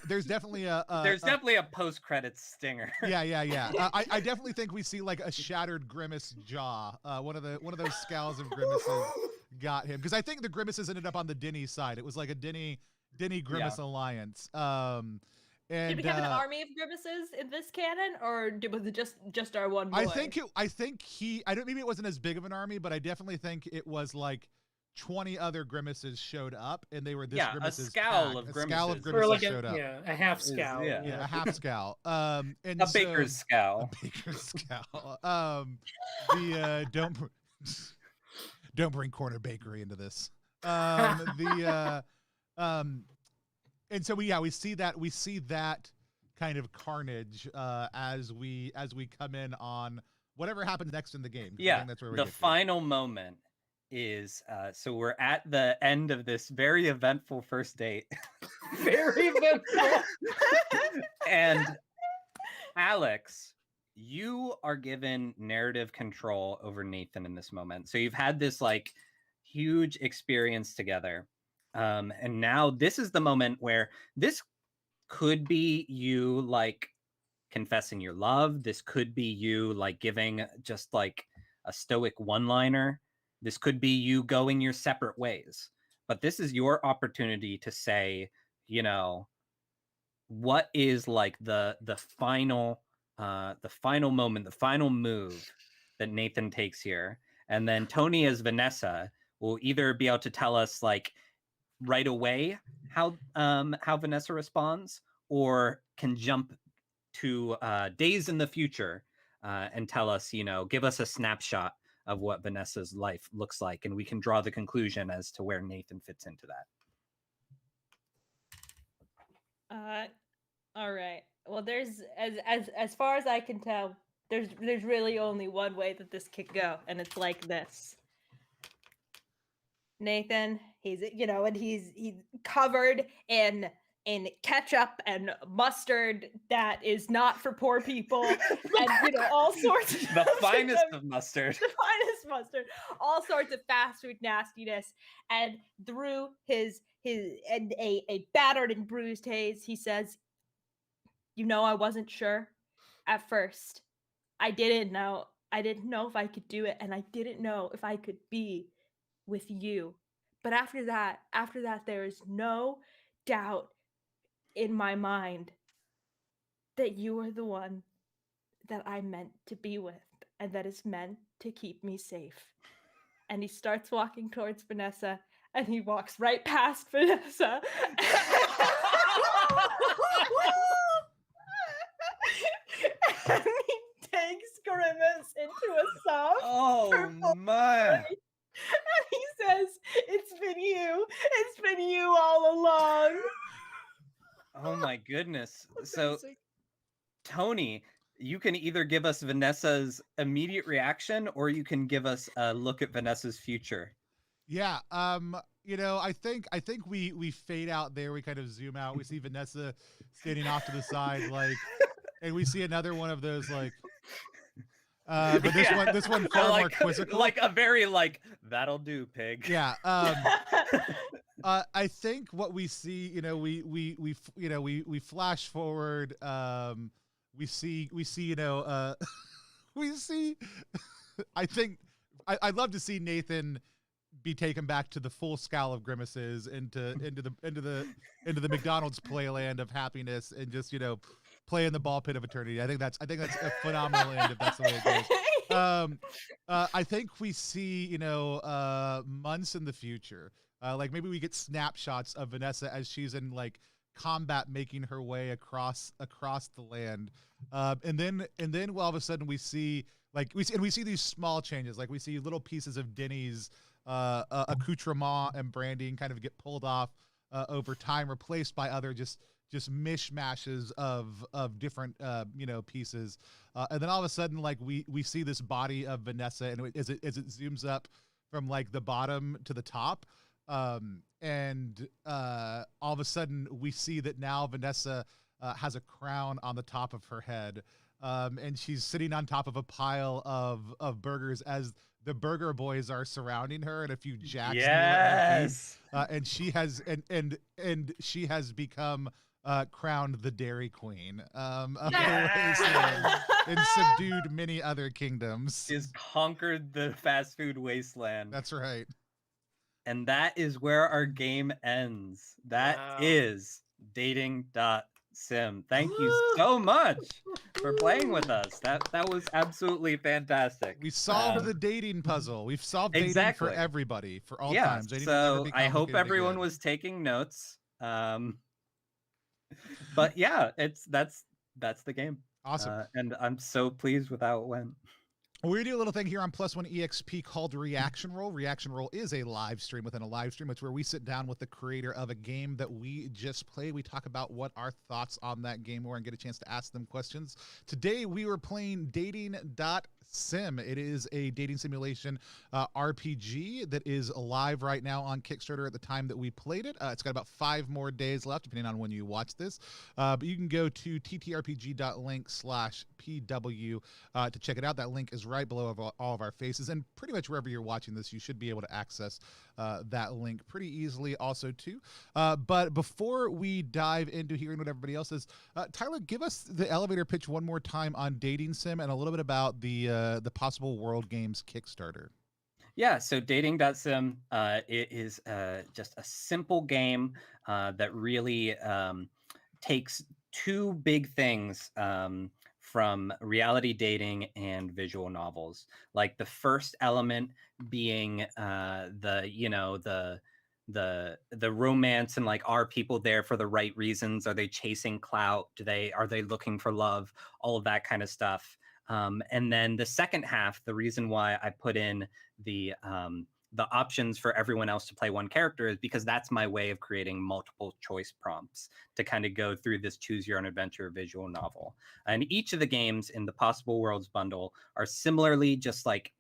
Speaker 1: There's definitely a
Speaker 2: post-credits stinger.
Speaker 1: Yeah. I definitely think we see like a shattered Grimace jaw. One of those scowls of Grimace's got him, because I think the Grimaces ended up on the Denny side. It was like a Denny Grimace alliance. And
Speaker 3: did we have an army of Grimaces in this canon, or was it just our one boy?
Speaker 1: maybe it wasn't as big of an army, but I definitely think it was like 20 other Grimaces showed up, and they were this Grimace's
Speaker 2: a scowl
Speaker 1: pack.
Speaker 2: of
Speaker 1: A
Speaker 2: Grimaces.
Speaker 1: scowl of Grimaces
Speaker 4: like
Speaker 1: showed up.
Speaker 4: Yeah, a half scowl.
Speaker 1: Yeah, a half scowl. And
Speaker 2: a baker's scowl.
Speaker 1: A baker's scowl. Don't bring Corner Bakery into this. And so we see that kind of carnage as we come in on whatever happens next in the game.
Speaker 2: Yeah,
Speaker 1: I think that's where
Speaker 2: the final moment is so we're at the end of this very eventful first date.
Speaker 4: Very eventful.
Speaker 2: And Alex, you are given narrative control over Nathan in this moment. So you've had this like huge experience together. And now this is the moment where this could be you like confessing your love. This could be you like giving just like a stoic one-liner. This could be you going your separate ways. But this is your opportunity to say, what is like the final moment, the final move that Nathan takes here. And then Tony as Vanessa will either be able to tell us like right away how Vanessa responds, or can jump to days in the future and tell us, give us a snapshot of what Vanessa's life looks like, and we can draw the conclusion as to where Nathan fits into
Speaker 3: that. All right. Well, there's as far as I can tell, there's really only one way that this could go, and it's like this. Nathan, he's covered in ketchup and mustard that is not for poor people, and all sorts of
Speaker 2: the finest of mustard.
Speaker 3: The finest mustard, all sorts of fast food nastiness. And through his and a battered and bruised haze, he says, I wasn't sure at first. I didn't know if I could do it, and I didn't know if I could be with you. But after that, there is no doubt in my mind that you are the one that I'm meant to be with, and that is meant to keep me safe. And he starts walking towards Vanessa, and he walks right past Vanessa. And he takes Grimace into a soft purple
Speaker 2: my.
Speaker 3: And he says, it's been you all along.
Speaker 2: Oh my goodness. So Tony, you can either give us Vanessa's immediate reaction or you can give us a look at Vanessa's future.
Speaker 1: Yeah. I think we fade out there. We kind of zoom out. We see Vanessa standing off to the side, like, and we see another one of those, like, but this one far more quizzical.
Speaker 2: Like a very that'll do, pig.
Speaker 1: Yeah. I think what we see, we flash forward. We see, we see. I think I'd love to see Nathan be taken back to the full scale of grimaces into the McDonald's playland of happiness and just play in the ball pit of eternity. I think that's a phenomenal end if that's the way it goes. I think we see months in the future. Like maybe we get snapshots of Vanessa as she's in like combat making her way across the land. And then all of a sudden we see these small changes. Like we see little pieces of Denny's accoutrement and branding kind of get pulled off over time, replaced by other just mishmashes of different pieces. And then all of a sudden like we see this body of Vanessa, and as it zooms up from like the bottom to the top. And all of a sudden we see that now Vanessa has a crown on the top of her head, and she's sitting on top of a pile of burgers as the burger boys are surrounding her, and a few jacks.
Speaker 2: Yes.
Speaker 1: And she has and she has become crowned the Dairy Queen of the Wasteland and subdued many other kingdoms.
Speaker 2: She's conquered the fast food wasteland.
Speaker 1: That's right.
Speaker 2: And that is where our game ends. That is Dating.Sim. Thank you so much for playing with us. That was absolutely fantastic.
Speaker 1: We solved the dating puzzle. We've solved dating for everybody, for all times.
Speaker 2: So I hope everyone was taking notes. But yeah, that's the game.
Speaker 1: Awesome.
Speaker 2: And I'm so pleased with how it went.
Speaker 1: We're going to do a little thing here on Plus One EXP called Reaction Roll. Reaction Roll is a live stream within a live stream. It's where we sit down with the creator of a game that we just played. We talk about what our thoughts on that game were and get a chance to ask them questions. Today, we were playing Dating.Sim. It is a dating simulation RPG that is live right now on Kickstarter at the time that we played it. It's got about 5 more days left, depending on when you watch this. But you can go to ttrpg.link/PW to check it out. That link is right below all of our faces, and pretty much wherever you're watching this, you should be able to access that link pretty easily also too. But before we dive into hearing what everybody else says, Tyler, give us the elevator pitch one more time on Dating Sim and a little bit about the Possible World Games Kickstarter.
Speaker 2: Yeah, so Dating.Sim, it is just a simple game that really takes 2 big things from reality dating and visual novels. Like the first element being the romance and like, are people there for the right reasons? Are they chasing clout? Are they looking for love? All of that kind of stuff. And then the second half, the reason why I put in the options for everyone else to play one character is because that's my way of creating multiple choice prompts to kind of go through this choose your own adventure visual novel. And each of the games in the Possible Worlds bundle are similarly just like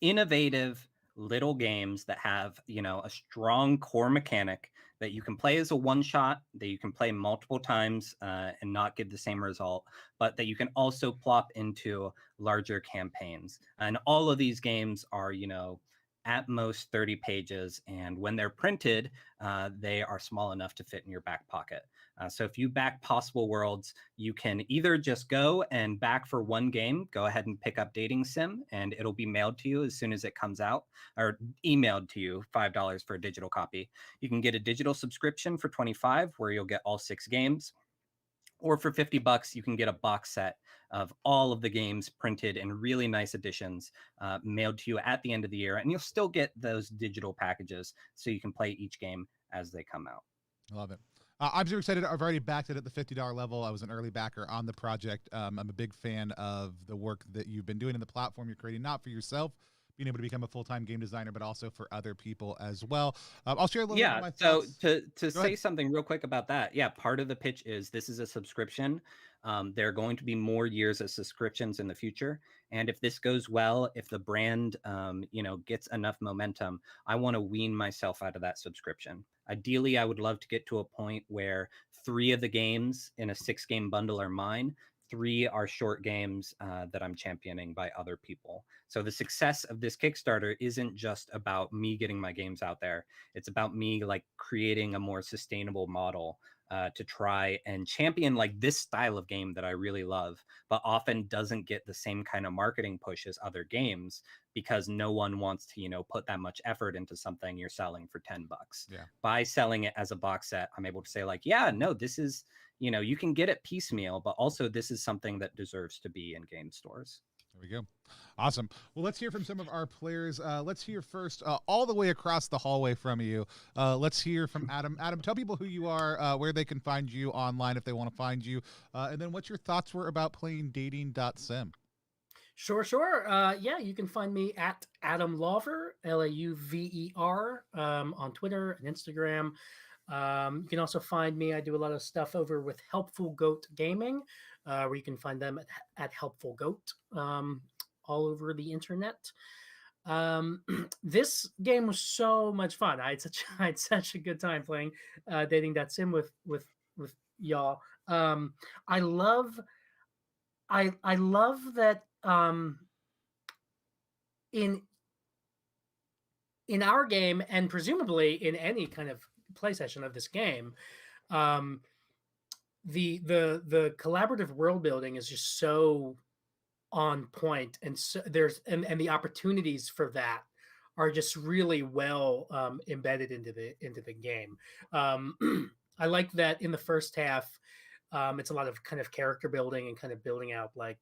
Speaker 2: innovative, little games that have, a strong core mechanic that you can play as a one shot, that you can play multiple times and not give the same result, but that you can also plop into larger campaigns. And all of these games are, at most 30 pages. And when they're printed, they are small enough to fit in your back pocket. So if you back Possible Worlds, you can either just go and back for one game, go ahead and pick up Dating.Sim, and it'll be mailed to you as soon as it comes out, or emailed to you, $5 for a digital copy. You can get a digital subscription for $25, where you'll get all 6 games. Or for $50, you can get a box set of all of the games printed in really nice editions, mailed to you at the end of the year. And you'll still get those digital packages so you can play each game as they come out.
Speaker 1: Love it. I'm super excited. I've already backed it at the $50 level. I was an early backer on the project. I'm a big fan of the work that you've been doing in the platform you're creating, not for yourself, being able to become a full-time game designer, but also for other people as well. I'll share a little bit of my thoughts.
Speaker 2: So to say something real quick about that, part of the pitch is this is a subscription. There are going to be more years of subscriptions in the future. And if this goes well, if the brand, gets enough momentum, I want to wean myself out of that subscription. Ideally, I would love to get to a point where 3 of the games in a 6-game bundle are mine. 3 are short games that I'm championing by other people. So the success of this Kickstarter isn't just about me getting my games out there. It's about me creating a more sustainable model to try and champion this style of game that I really love, but often doesn't get the same kind of marketing push as other games because no one wants to, put that much effort into something you're selling for $10.
Speaker 1: Yeah.
Speaker 2: By selling it as a box set, I'm able to say this is, you can get it piecemeal, but also this is something that deserves to be in game stores.
Speaker 1: There we go. Awesome. Well, let's hear from some of our players. Let's hear first, all the way across the hallway from you. Let's hear from Adam. Adam, tell people who you are, where they can find you online if they want to find you, and then what your thoughts were about playing Dating.Sim.
Speaker 4: Sure. You can find me at Adam Lauver, Lauver, on Twitter and Instagram. You can also find me. I do a lot of stuff over with Helpful Goat Gaming, where you can find them at Helpful Goat all over the internet. This game was so much fun. I had such a good time playing Dating.Sim with y'all. I love that in our game, and presumably in any kind of play session of this game, the collaborative world building is just so on point, and so and the opportunities for that are just really well embedded into the game. I like that in the first half, it's a lot of kind of character building and kind of building out the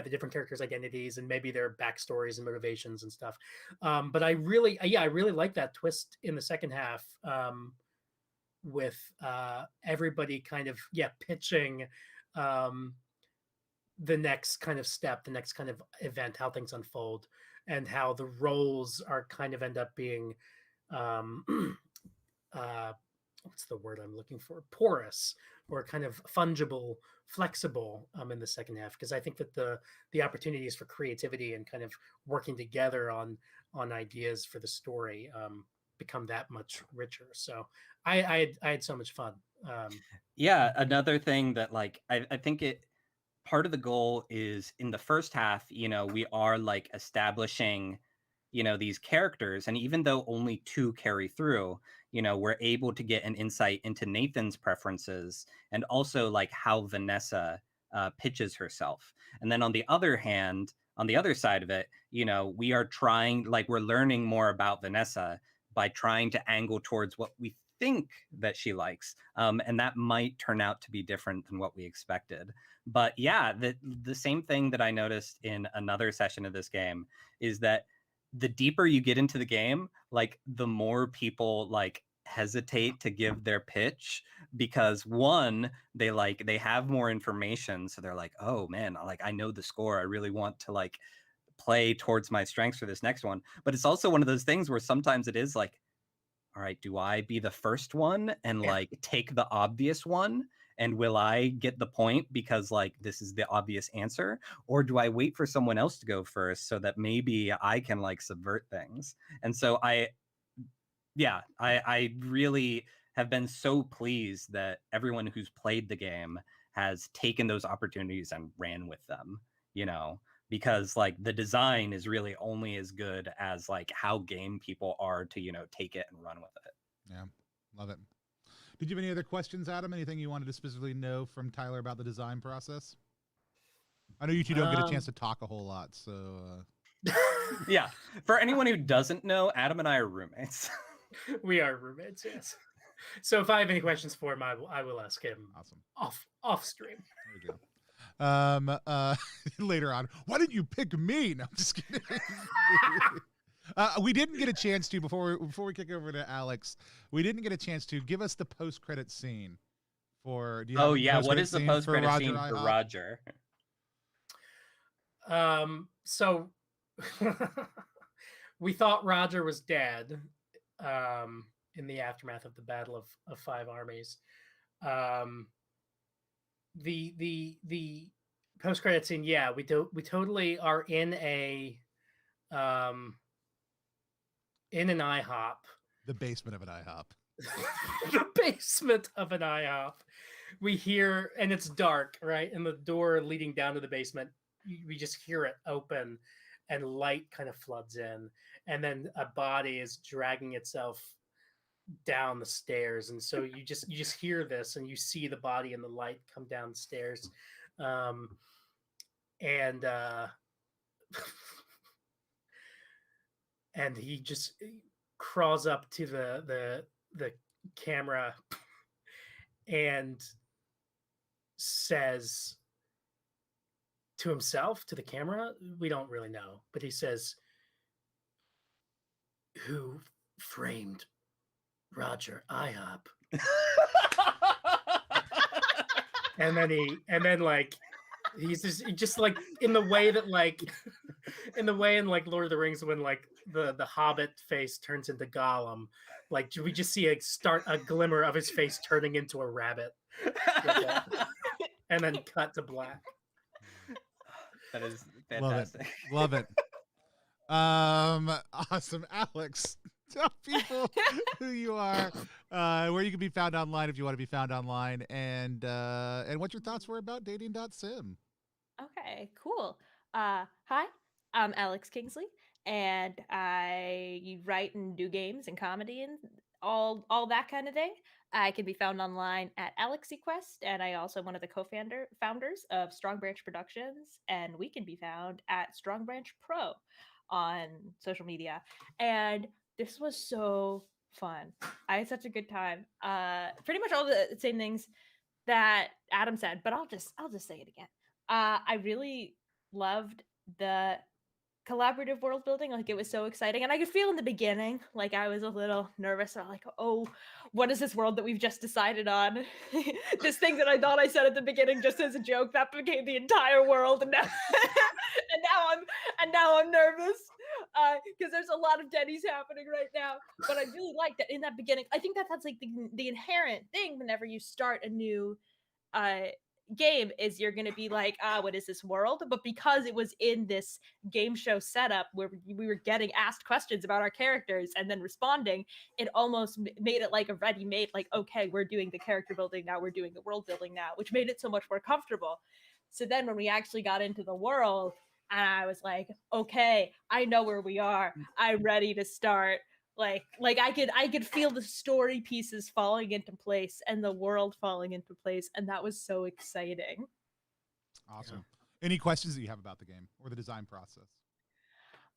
Speaker 4: different characters' identities and maybe their backstories and motivations and stuff. But I really like that twist in the second half, with everybody kind of pitching the next kind of step, the next kind of event, how things unfold, and how the roles are kind of end up being what's the word I'm looking for? Porous, or kind of fungible, flexible in the second half, because I think that the opportunities for creativity and kind of working together on ideas for the story become that much richer. So I had so much fun.
Speaker 2: Another thing that I think part of the goal is in the first half, we are establishing these characters, and even though only 2 carry through, we're able to get an insight into Nathan's preferences and also how Vanessa pitches herself. And then on the other hand, on the other side of it, we are trying, we're learning more about Vanessa by trying to angle towards what we think that she likes, and that might turn out to be different than what we expected. But the same thing that I noticed in another session of this game is that the deeper you get into the game, the more people hesitate to give their pitch, because one, they have more information, so they're oh man, I know the score, I really want to play towards my strengths for this next one. But it's also one of those things where sometimes it is all right, do I be the first one and take the obvious one And will I get the point because like this is the obvious answer? Or do I wait for someone else to go first so that maybe I can like subvert things? And so I really have been so pleased that everyone who's played the game has taken those opportunities and ran with them, because like the design is really only as good as like how game people are to, take it and run with it.
Speaker 1: Yeah, love it. Did you have any other questions, Adam? Anything you wanted to specifically know from Tyler about the design process? I know you two don't get a chance to talk a whole lot, so...
Speaker 2: Yeah, for anyone who doesn't know, Adam and I are roommates.
Speaker 4: We are roommates, yes. So if I have any questions for him, I will ask him.
Speaker 1: Awesome.
Speaker 4: Off stream.
Speaker 1: There we go. Later on, why didn't you pick me? No, I'm just kidding. We didn't get a chance to before we kick over to Alex. We didn't get a chance to give us the post-credit scene for.
Speaker 2: What is the post-credit scene for Roger?
Speaker 4: So we thought Roger was dead in the aftermath of the Battle of Five Armies. The post-credit scene, yeah, we totally are in an IHOP.
Speaker 1: The basement of an IHOP.
Speaker 4: The basement of an IHOP. We hear, and it's dark, right? And the door leading down to the basement, we just hear it open and light kind of floods in. And then a body is dragging itself down the stairs. And so you just hear this and you see the body and the light come downstairs. And he just crawls up to the camera and says to himself, to the camera, we don't really know, but he says, "Who framed Roger IHOP?" and then like he's just like in the way in like Lord of the Rings when like the Hobbit face turns into Gollum, like we just see a glimmer of his face turning into a rabbit, and then cut to black.
Speaker 2: That is fantastic.
Speaker 1: Love it. Awesome, Alex. Tell people who you are, where you can be found online if you want to be found online, and what your thoughts were about Dating.Sim.
Speaker 3: Okay, cool. Hi, I'm Alex Kingsley, and I write and do games and comedy and all that kind of thing. I can be found online at AlexyQuest, and I also one of the founders of Strong Branch Productions, and we can be found at Strong Branch Pro on social media. And this was so fun. I had such a good time. Pretty much all the same things that Adam said, but I'll just say it again. I really loved the collaborative world building. Like, it was so exciting, and I could feel in the beginning like I was a little nervous. I'm like, oh, what is this world that we've just decided on? This thing that I thought I said at the beginning just as a joke, that became the entire world, and now and now I'm nervous because there's a lot of Denny's happening right now. But I really like that in that beginning. I think that's like the inherent thing whenever you start a new game is you're going to be like, what is this world? But because it was in this game show setup where we were getting asked questions about our characters and then responding, it almost made it like a ready-made, like, okay, we're doing the character building now, we're doing the world building now, which made it so much more comfortable. So then when we actually got into the world, and I was like, okay, I know where we are, I'm ready to start. Like I could feel the story pieces falling into place and the world falling into place, and that was so exciting.
Speaker 1: Awesome. Yeah. Any questions that you have about the game or the design process?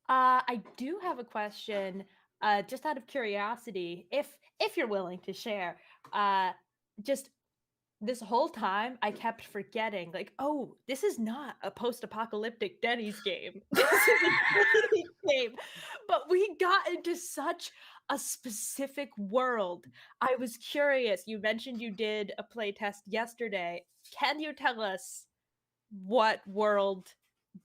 Speaker 3: I do have a question, just out of curiosity, if you're willing to share. Just this whole time, I kept forgetting, like, oh, this is not a post-apocalyptic Denny's game. This is a Denny's game. But we got into such a specific world. I was curious. You mentioned you did a play test yesterday. Can you tell us what world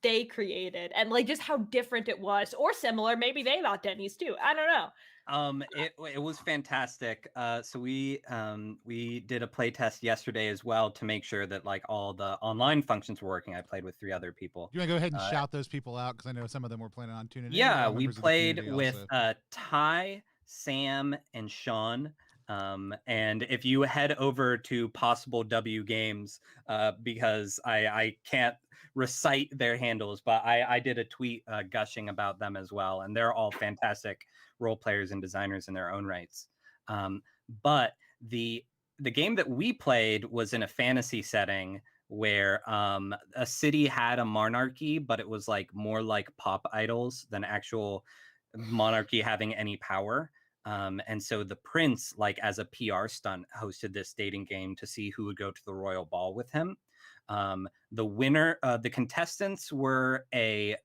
Speaker 3: they created and like just how different it was, or similar? Maybe they thought Denny's too. I don't know.
Speaker 2: It was fantastic. So we did a play test yesterday as well to make sure that like all the online functions were working. I played with 3 other people.
Speaker 1: You want to go ahead and shout those people out because I know some of them were planning on tuning in.
Speaker 2: Yeah, we played with Ty, Sam, and Sean. And if you head over to Possible W Games, because I can't recite their handles, but I did a tweet gushing about them as well, and they're all fantastic role players and designers in their own rights. But the game that we played was in a fantasy setting where a city had a monarchy, but it was like more like pop idols than actual monarchy having any power. And so the prince, like as a PR stunt, hosted this dating game to see who would go to the royal ball with him. The contestants were a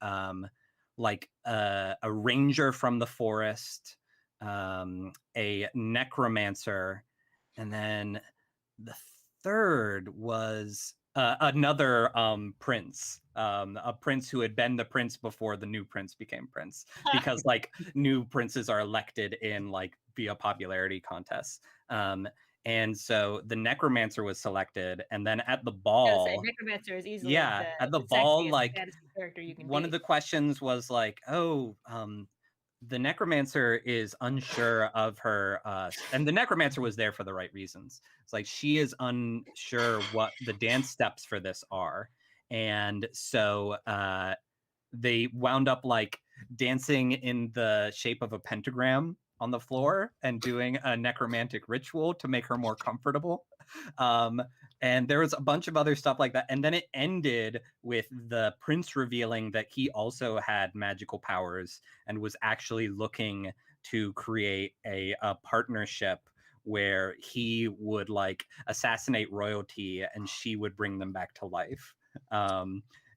Speaker 2: ranger from the forest, a necromancer, and then the third was another prince, a prince who had been the prince before the new prince became prince, because like new princes are elected in like via popularity contests. And so the necromancer was selected, and then at the ball,
Speaker 3: necromancer is easily
Speaker 2: at the ball, like
Speaker 3: character you can
Speaker 2: one of the questions was like, the necromancer is unsure of her, and the necromancer was there for the right reasons. It's like she is unsure what the dance steps for this are, and so they wound up like dancing in the shape of a pentagram on the floor and doing a necromantic ritual to make her more comfortable. And there was a bunch of other stuff like that. And then it ended with the prince revealing that he also had magical powers and was actually looking to create a partnership where he would like assassinate royalty and she would bring them back to life.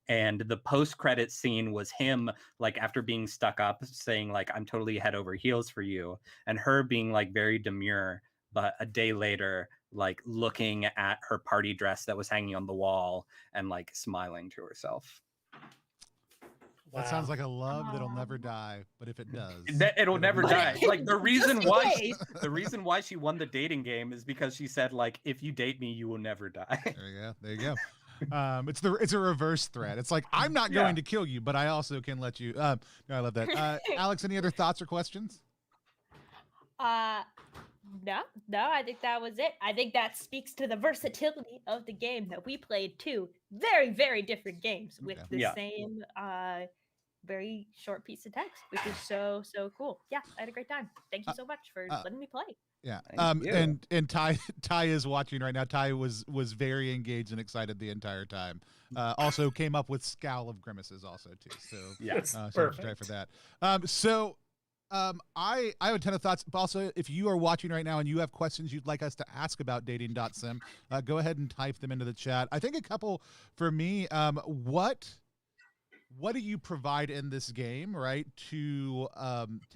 Speaker 2: And the post-credit scene was him, like, after being stuck up, saying, like, I'm totally head over heels for you. And her being, like, very demure. But a day later, like, looking at her party dress that was hanging on the wall and, like, smiling to herself.
Speaker 1: Wow. That sounds like a love that'll never die. But if it does,
Speaker 2: it'll never die. Like, the reason why she won the dating game is because she said, like, if you date me, you will never die.
Speaker 1: There you go. It's a reverse threat. It's like, I'm not going to kill you, but I also can let you. No, I love that. Alex, any other thoughts or questions?
Speaker 3: No, I think that was it. I think that speaks to the versatility of the game that we played two very, very different games with the same very short piece of text, which is so cool. Yeah, I had a great time. Thank you so much for letting me play.
Speaker 1: Yeah. And Ty is watching right now. Ty was very engaged and excited the entire time. Also came up with scowl of grimaces also too. So perfect for that. I have a ton of thoughts. But also, if you are watching right now and you have questions you'd like us to ask about Dating.Sim, go ahead and type them into the chat. I think a couple for me. What do you provide in this game, right, to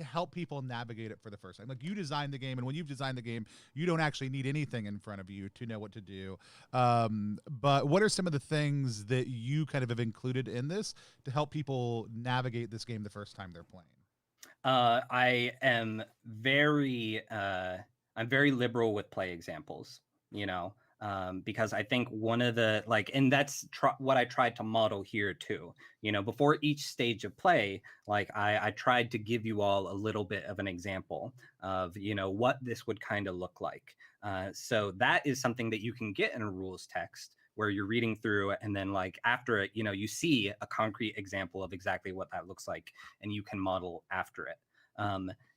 Speaker 1: help people navigate it for the first time? Like, you designed the game, and when you've designed the game, you don't actually need anything in front of you to know what to do. But what are some of the things that you kind of have included in this to help people navigate this game the first time they're playing?
Speaker 2: I am very liberal with play examples, because I think one of the, like, and that's what I tried to model here too, before each stage of play, like I tried to give you all a little bit of an example of, what this would kind of look like. So that is something that you can get in a rules text where you're reading through, and then like after it, you see a concrete example of exactly what that looks like, and you can model after it.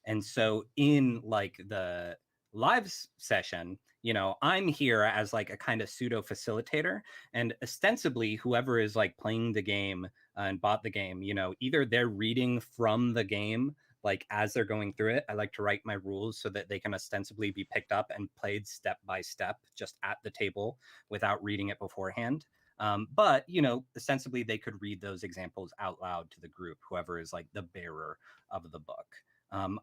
Speaker 2: And so in like the live session, I'm here as like a kind of pseudo facilitator, and ostensibly whoever is like playing the game and bought the game, either they're reading from the game, like as they're going through it. I like to write my rules so that they can ostensibly be picked up and played step by step just at the table without reading it beforehand. But, ostensibly they could read those examples out loud to the group, whoever is like the bearer of the book.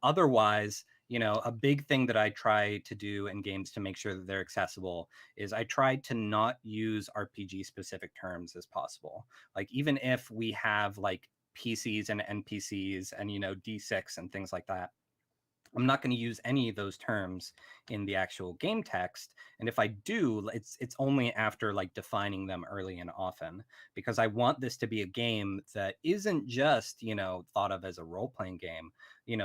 Speaker 2: Otherwise, a big thing that I try to do in games to make sure that they're accessible is I try to not use RPG specific terms as possible. Like, even if we have like PCs and NPCs and, D6 and things like that, I'm not going to use any of those terms in the actual game text. And if I do, it's only after like defining them early and often, because I want this to be a game that isn't just, thought of as a role-playing game.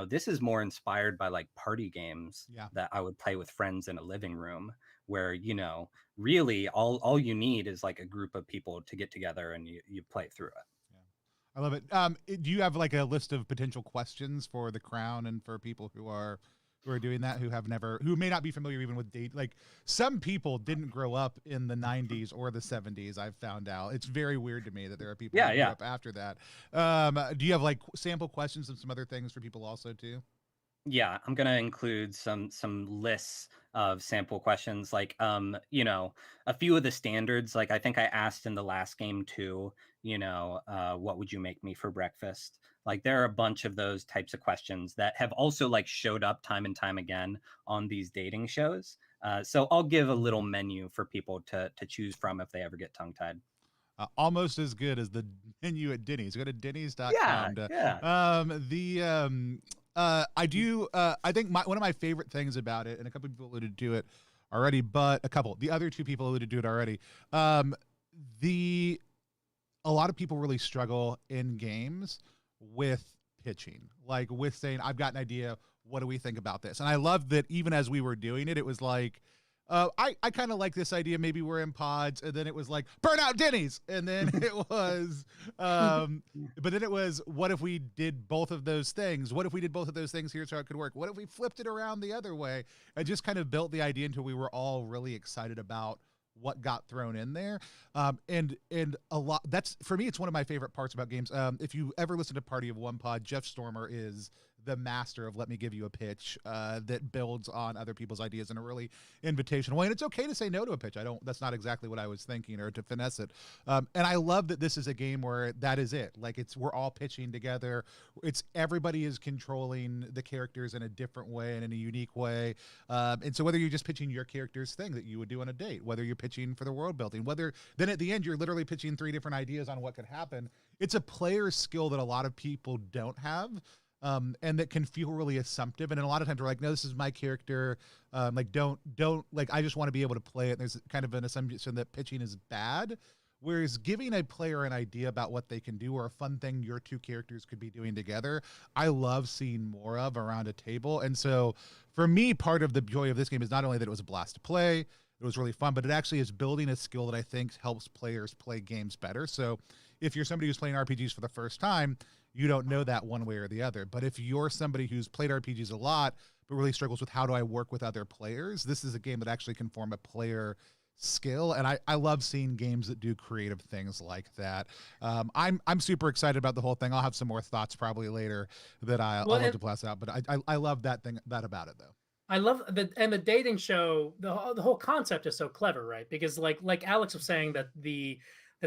Speaker 2: This is more inspired by like party games that I would play with friends in a living room, where, really all you need is like a group of people to get together and you play through it.
Speaker 1: I love it. Do you have like a list of potential questions for the Crown and for people who are doing that, who may not be familiar even with date? Like, some people didn't grow up in the 90s or the 70s. I've found out. It's very weird to me that there are people who grew up after that. Do you have like sample questions and some other things for people also too?
Speaker 2: Yeah, I'm gonna include some lists of sample questions, like a few of the standards. Like I think I asked in the last game too, what would you make me for breakfast? Like there are a bunch of those types of questions that have also like showed up time and time again on these dating shows. So I'll give a little menu for people to choose from if they ever get tongue-tied.
Speaker 1: Almost as good as the menu at Denny's. Go to Denny's.com. I think one of my favorite things about it, and a couple of people alluded to it already, but the other two people alluded to it already. A lot of people really struggle in games with pitching, like with saying, I've got an idea. What do we think about this? And I love that even as we were doing it, it was like, I kind of like this idea. Maybe we're in pods, and then it was like burn out Denny's, and then it was, but then it was, what if we did both of those things? What if we did both of those things? Here's how it could work. What if we flipped it around the other way? I just kind of built the idea until we were all really excited about what got thrown in there. And a lot, that's, for me, it's one of my favorite parts about games. If you ever listen to Party of One Pod, Jeff Stormer is the master of let me give you a pitch that builds on other people's ideas in a really invitational way. And it's okay to say no to a pitch. That's not exactly what I was thinking, or to finesse it. And I love that this is a game where that is it. Like we're all pitching together. Everybody is controlling the characters in a different way and in a unique way. And so whether you're just pitching your character's thing that you would do on a date, whether you're pitching for the world building, then at the end, you're literally pitching 3 different ideas on what could happen. It's a player skill that a lot of people don't have. And that can feel really assumptive. And a lot of times we're like, no, this is my character. Like, don't, like, I just want to be able to play it. And there's kind of an assumption that pitching is bad. Whereas giving a player an idea about what they can do, or a fun thing your two characters could be doing together, I love seeing more of around a table. And so for me, part of the joy of this game is not only that it was a blast to play, it was really fun, but it actually is building a skill that I think helps players play games better. So if you're somebody who's playing RPGs for the first time, you don't know that one way or the other. But if you're somebody who's played RPGs a lot, but really struggles with how do I work with other players, this is a game that actually can form a player skill. And I love seeing games that do creative things like that. I'm super excited about the whole thing. I'll have some more thoughts probably later that I'll love to blast out. But I love that about it though.
Speaker 4: I love the dating show. The whole concept is so clever, right? Because like Alex was saying,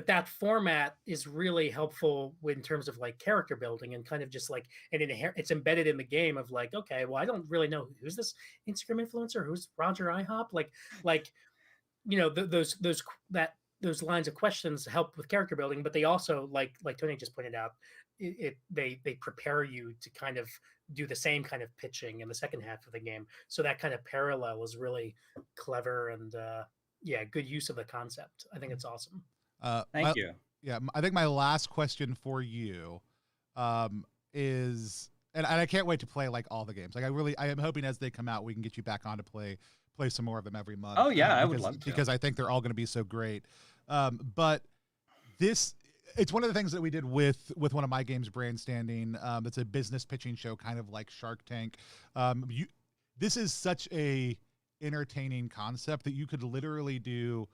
Speaker 4: that format is really helpful in terms of like character building, and kind of just like it's embedded in the game of like, okay, well, I don't really know who's this Instagram influencer, who's Roger IHOP, like those lines of questions help with character building, but they also, like Tony just pointed out, they prepare you to kind of do the same kind of pitching in the second half of the game. So that kind of parallel is really clever, and good use of the concept. I think it's awesome.
Speaker 2: Thank you.
Speaker 1: Yeah, I think my last question for you is, and I can't wait to play like all the games. Like I am hoping as they come out, we can get you back on to play some more of them every month.
Speaker 2: Oh yeah, I would love to,
Speaker 1: because I think they're all going to be so great. But it's one of the things that we did with one of my games, Brandstanding. It's a business pitching show, kind of like Shark Tank. This is such a entertaining concept that you could literally do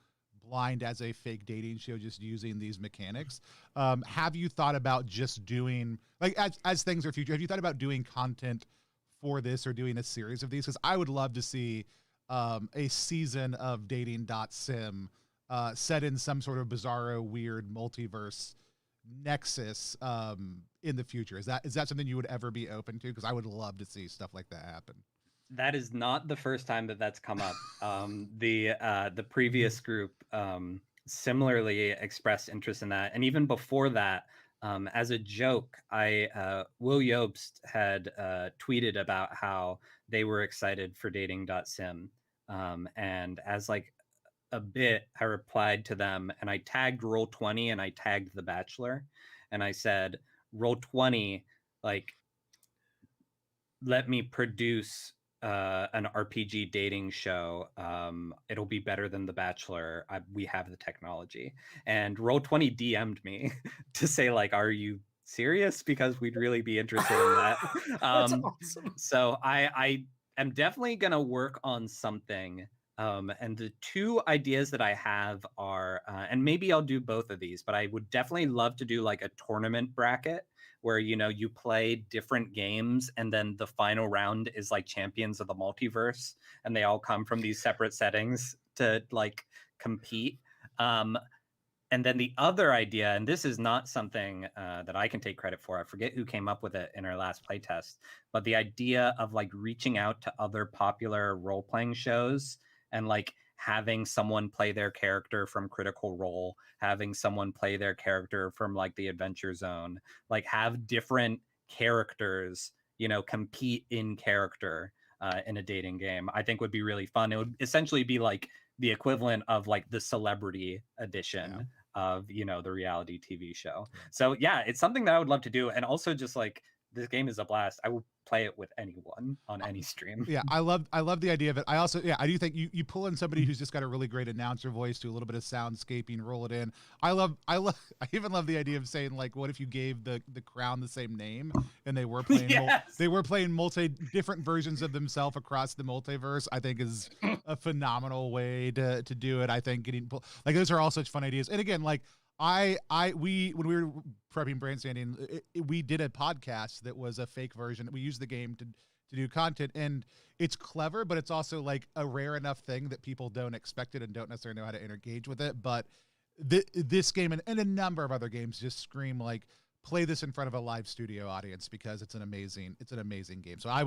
Speaker 1: blind as a fake dating show, just using these mechanics. Have you thought about just doing, like, as things are future, have you thought about doing content for this, or doing a series of these? Because I would love to see a season of Dating.Sim set in some sort of bizarro, weird multiverse nexus in the future. Is that something you would ever be open to? Because I would love to see stuff like that happen.
Speaker 2: That is not the first time that's come up. The previous group similarly expressed interest in that, and even before that, As a joke, Will Jobst had tweeted about how they were excited for Dating.Sim, and as like a bit, I replied to them and I tagged Roll20 and I tagged The Bachelor, and I said, Roll20, like, let me produce an RPG dating show. It'll be better than The Bachelor. We have the technology. And Roll20 DM'd me to say, like, are you serious? Because we'd really be interested in that.
Speaker 4: That's awesome.
Speaker 2: So I am definitely going to work on something. And the two ideas that I have are, and maybe I'll do both of these, but I would definitely love to do like a tournament bracket where, you know, you play different games and then the final round is like Champions of the Multiverse, and they all come from these separate settings to like compete. And then the other idea, and this is not something that I can take credit for, I forget who came up with it in our last playtest, but the idea of like reaching out to other popular role-playing shows and like having someone play their character from Critical Role, having someone play their character from like the Adventure Zone, like have different characters, you know, compete in character in a dating game, I think would be really fun. It would essentially be like the equivalent of like the celebrity edition of, you know, the reality TV show. So yeah, it's something that I would love to do. And also just like, this game is a blast. I will play it with anyone on any stream.
Speaker 1: Yeah, I love the idea of it. I also, I do think you pull in somebody who's just got a really great announcer voice, to a little bit of soundscaping, roll it in. I even love the idea of saying, like, what if you gave the crown the same name and they were playing different versions of themselves across the multiverse. I think is a phenomenal way to do it. I think like, those are all such fun ideas. And again, like, when we were prepping Brandstanding, we did a podcast that was a fake version. We used the game to do content, and it's clever, but it's also like a rare enough thing that people don't expect it and don't necessarily know how to engage with it. But this game and a number of other games just scream like, play this in front of a live studio audience, because it's an amazing game. So I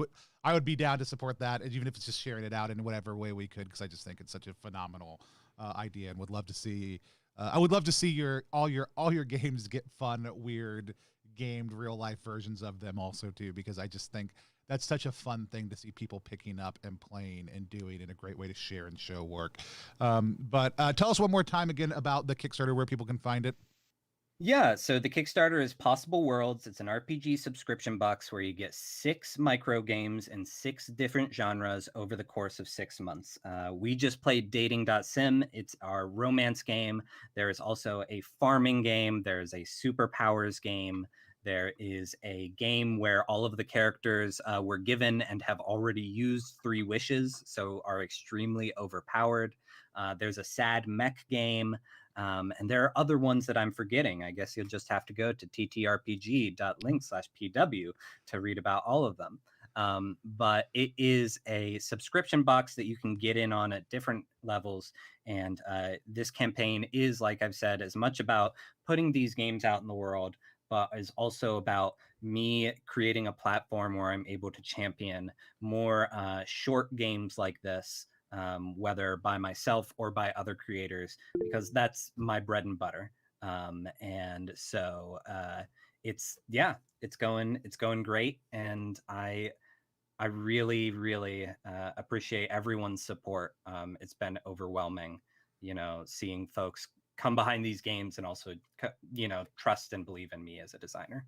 Speaker 1: would be down to support that, even if it's just sharing it out in whatever way we could, because I just think it's such a phenomenal idea, and would love to see. I would love to see all your games get fun, weird, gamed real life versions of them also too, because I just think that's such a fun thing to see people picking up and playing and doing, and a great way to share and show work. But tell us one more time again about the Kickstarter, where people can find it.
Speaker 2: Yeah, so the Kickstarter is Possible Worlds. It's an RPG subscription box where you get 6 micro games in 6 different genres over the course of 6 months. We just played Dating.Sim. It's our romance game. There is also a farming game. There's a superpowers game. There is a game where all of the characters were given and have already used 3 wishes, so are extremely overpowered. There's a sad mech game. And there are other ones that I'm forgetting. I guess you'll just have to go to ttrpg.link/pw to read about all of them. But it is a subscription box that you can get in on at different levels. And this campaign is, like I've said, as much about putting these games out in the world, but is also about me creating a platform where I'm able to champion more short games like this, whether by myself or by other creators, because that's my bread and butter. And so it's going great, and I really, really appreciate everyone's support. It's been overwhelming, you know, seeing folks come behind these games and also, you know, trust and believe in me as a designer.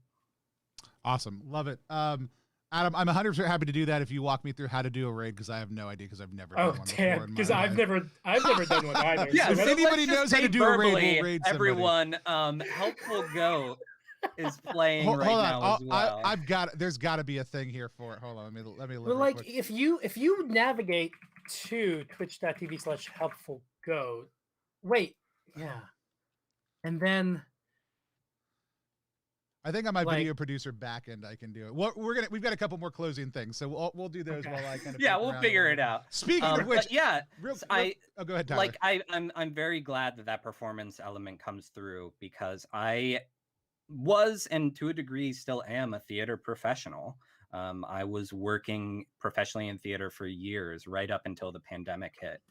Speaker 1: Awesome. Love it. Adam, I'm 100% happy to do that if you walk me through how to do a raid, because I have no idea, because I've never done one before.
Speaker 4: Because I've never done one either.
Speaker 2: Yeah,
Speaker 1: if anybody knows how to do a raid, we'll raid somebody.
Speaker 2: Everyone, Helpful Goat is playing right now as well.
Speaker 1: There's got to be a thing here for it. Hold on, let me look.
Speaker 4: Well, like quick. if you navigate to twitch.tv/helpfulgoat, wait, yeah, and then
Speaker 1: I think on my video producer back end I can do it. We've got a couple more closing things, so we'll do those while I kind of
Speaker 2: we'll figure it out.
Speaker 1: Speaking of which,
Speaker 2: go ahead, Tyler.
Speaker 1: Like
Speaker 2: I'm very glad that performance element comes through, because I was, and to a degree still am, a theater professional. I was working professionally in theater for years, right up until the pandemic hit.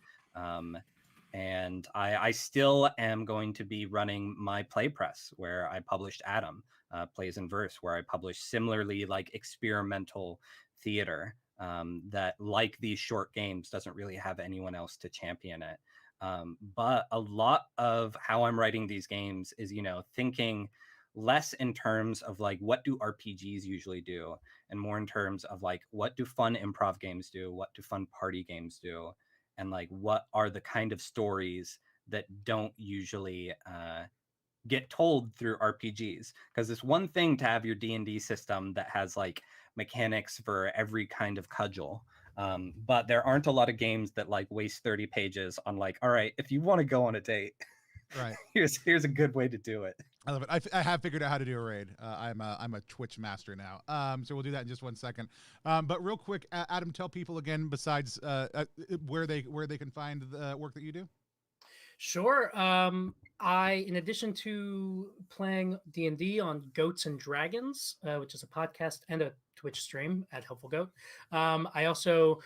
Speaker 2: And I still am going to be running my play press, where I published Adam Plays in Verse, where I publish similarly like experimental theater that, like these short games, doesn't really have anyone else to champion it. But a lot of how I'm writing these games is, thinking less in terms of like what do RPGs usually do, and more in terms of like what do fun improv games do, what do fun party games do, and like what are the kind of stories that don't usually get told through RPGs. Because it's one thing to have your D&D system that has like mechanics for every kind of cudgel, but there aren't a lot of games that like waste 30 pages on like, all right, if you want to go on a date,
Speaker 1: Right.
Speaker 2: here's a good way to do it.
Speaker 1: I love it. I have figured out how to do a raid. I'm a Twitch master now. So we'll do that in just 1 second. But real quick, Adam, tell people again, besides where they can find the work that you do.
Speaker 4: Sure. In addition to playing D&D on Goats and Dragons, which is a podcast and a Twitch stream at Helpful Goat, I also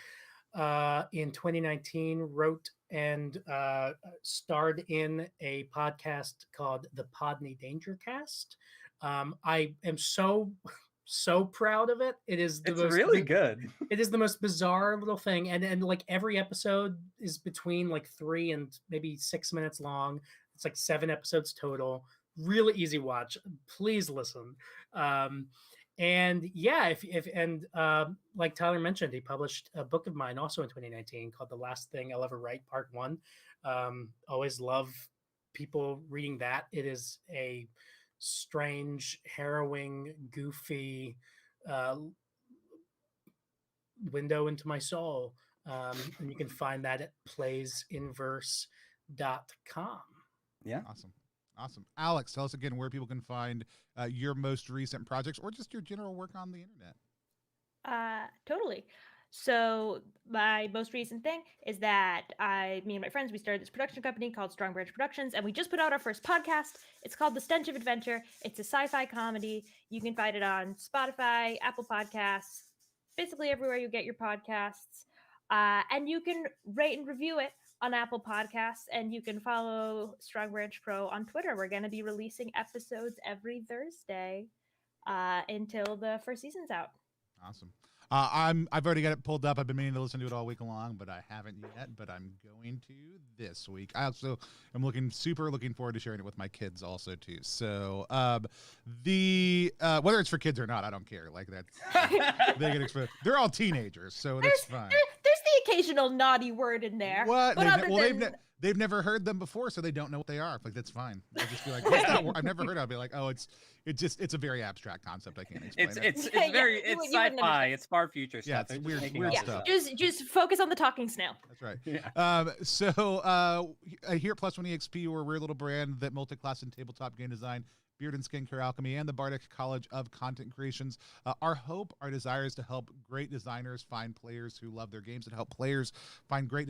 Speaker 4: in 2019 wrote and starred in a podcast called the Podney Danger Cast. I am so proud of it. It's
Speaker 2: really good.
Speaker 4: It is the most bizarre little thing, and like every episode is between like 3 and maybe 6 minutes long. It's like 7 episodes total. Really easy watch. Please listen. And yeah, like Tyler mentioned, he published a book of mine also in 2019 called The Last Thing I'll Ever Write, Part 1. Always love people reading that. It is a strange, harrowing, goofy window into my soul. And you can find that at playsinverse.com.
Speaker 2: Yeah.
Speaker 1: Awesome. Alex, tell us again where people can find your most recent projects or just your general work on the internet.
Speaker 3: Totally. So my most recent thing is that me and my friends, we started this production company called Strong Branch Productions, and we just put out our first podcast. It's called The Stench of Adventure. It's a sci-fi comedy. You can find it on Spotify, Apple Podcasts, basically everywhere you get your podcasts. And you can rate and review it on Apple Podcasts, and you can follow Strong Branch Pro on Twitter. We're going to be releasing episodes every Thursday until the first season's out.
Speaker 1: Awesome. I've already got it pulled up. I've been meaning to listen to it all week long, but I haven't yet. But I'm going to this week. I also am super looking forward to sharing it with my kids also too. So whether it's for kids or not, I don't care. Like that's they get exposed. They're all teenagers, so that's fine.
Speaker 3: There's the occasional naughty word in there.
Speaker 1: What? They've never heard them before, so they don't know what they are. Like that's fine. They'll just be like, "What's that word? I've never heard of it." I'll be like, "Oh, it's a very abstract concept. I can't explain it."
Speaker 2: It's sci-fi. It's far future stuff.
Speaker 1: Yeah, it's weird stuff.
Speaker 3: Just focus on the talking snail.
Speaker 1: That's right.
Speaker 2: Yeah.
Speaker 1: So here at Plus One EXP, we're a weird little brand that multi-class and tabletop game design, beard and skincare alchemy, and the Bardic College of Content Creations. Our hope, our desire is to help great designers find players who love their games and help players find great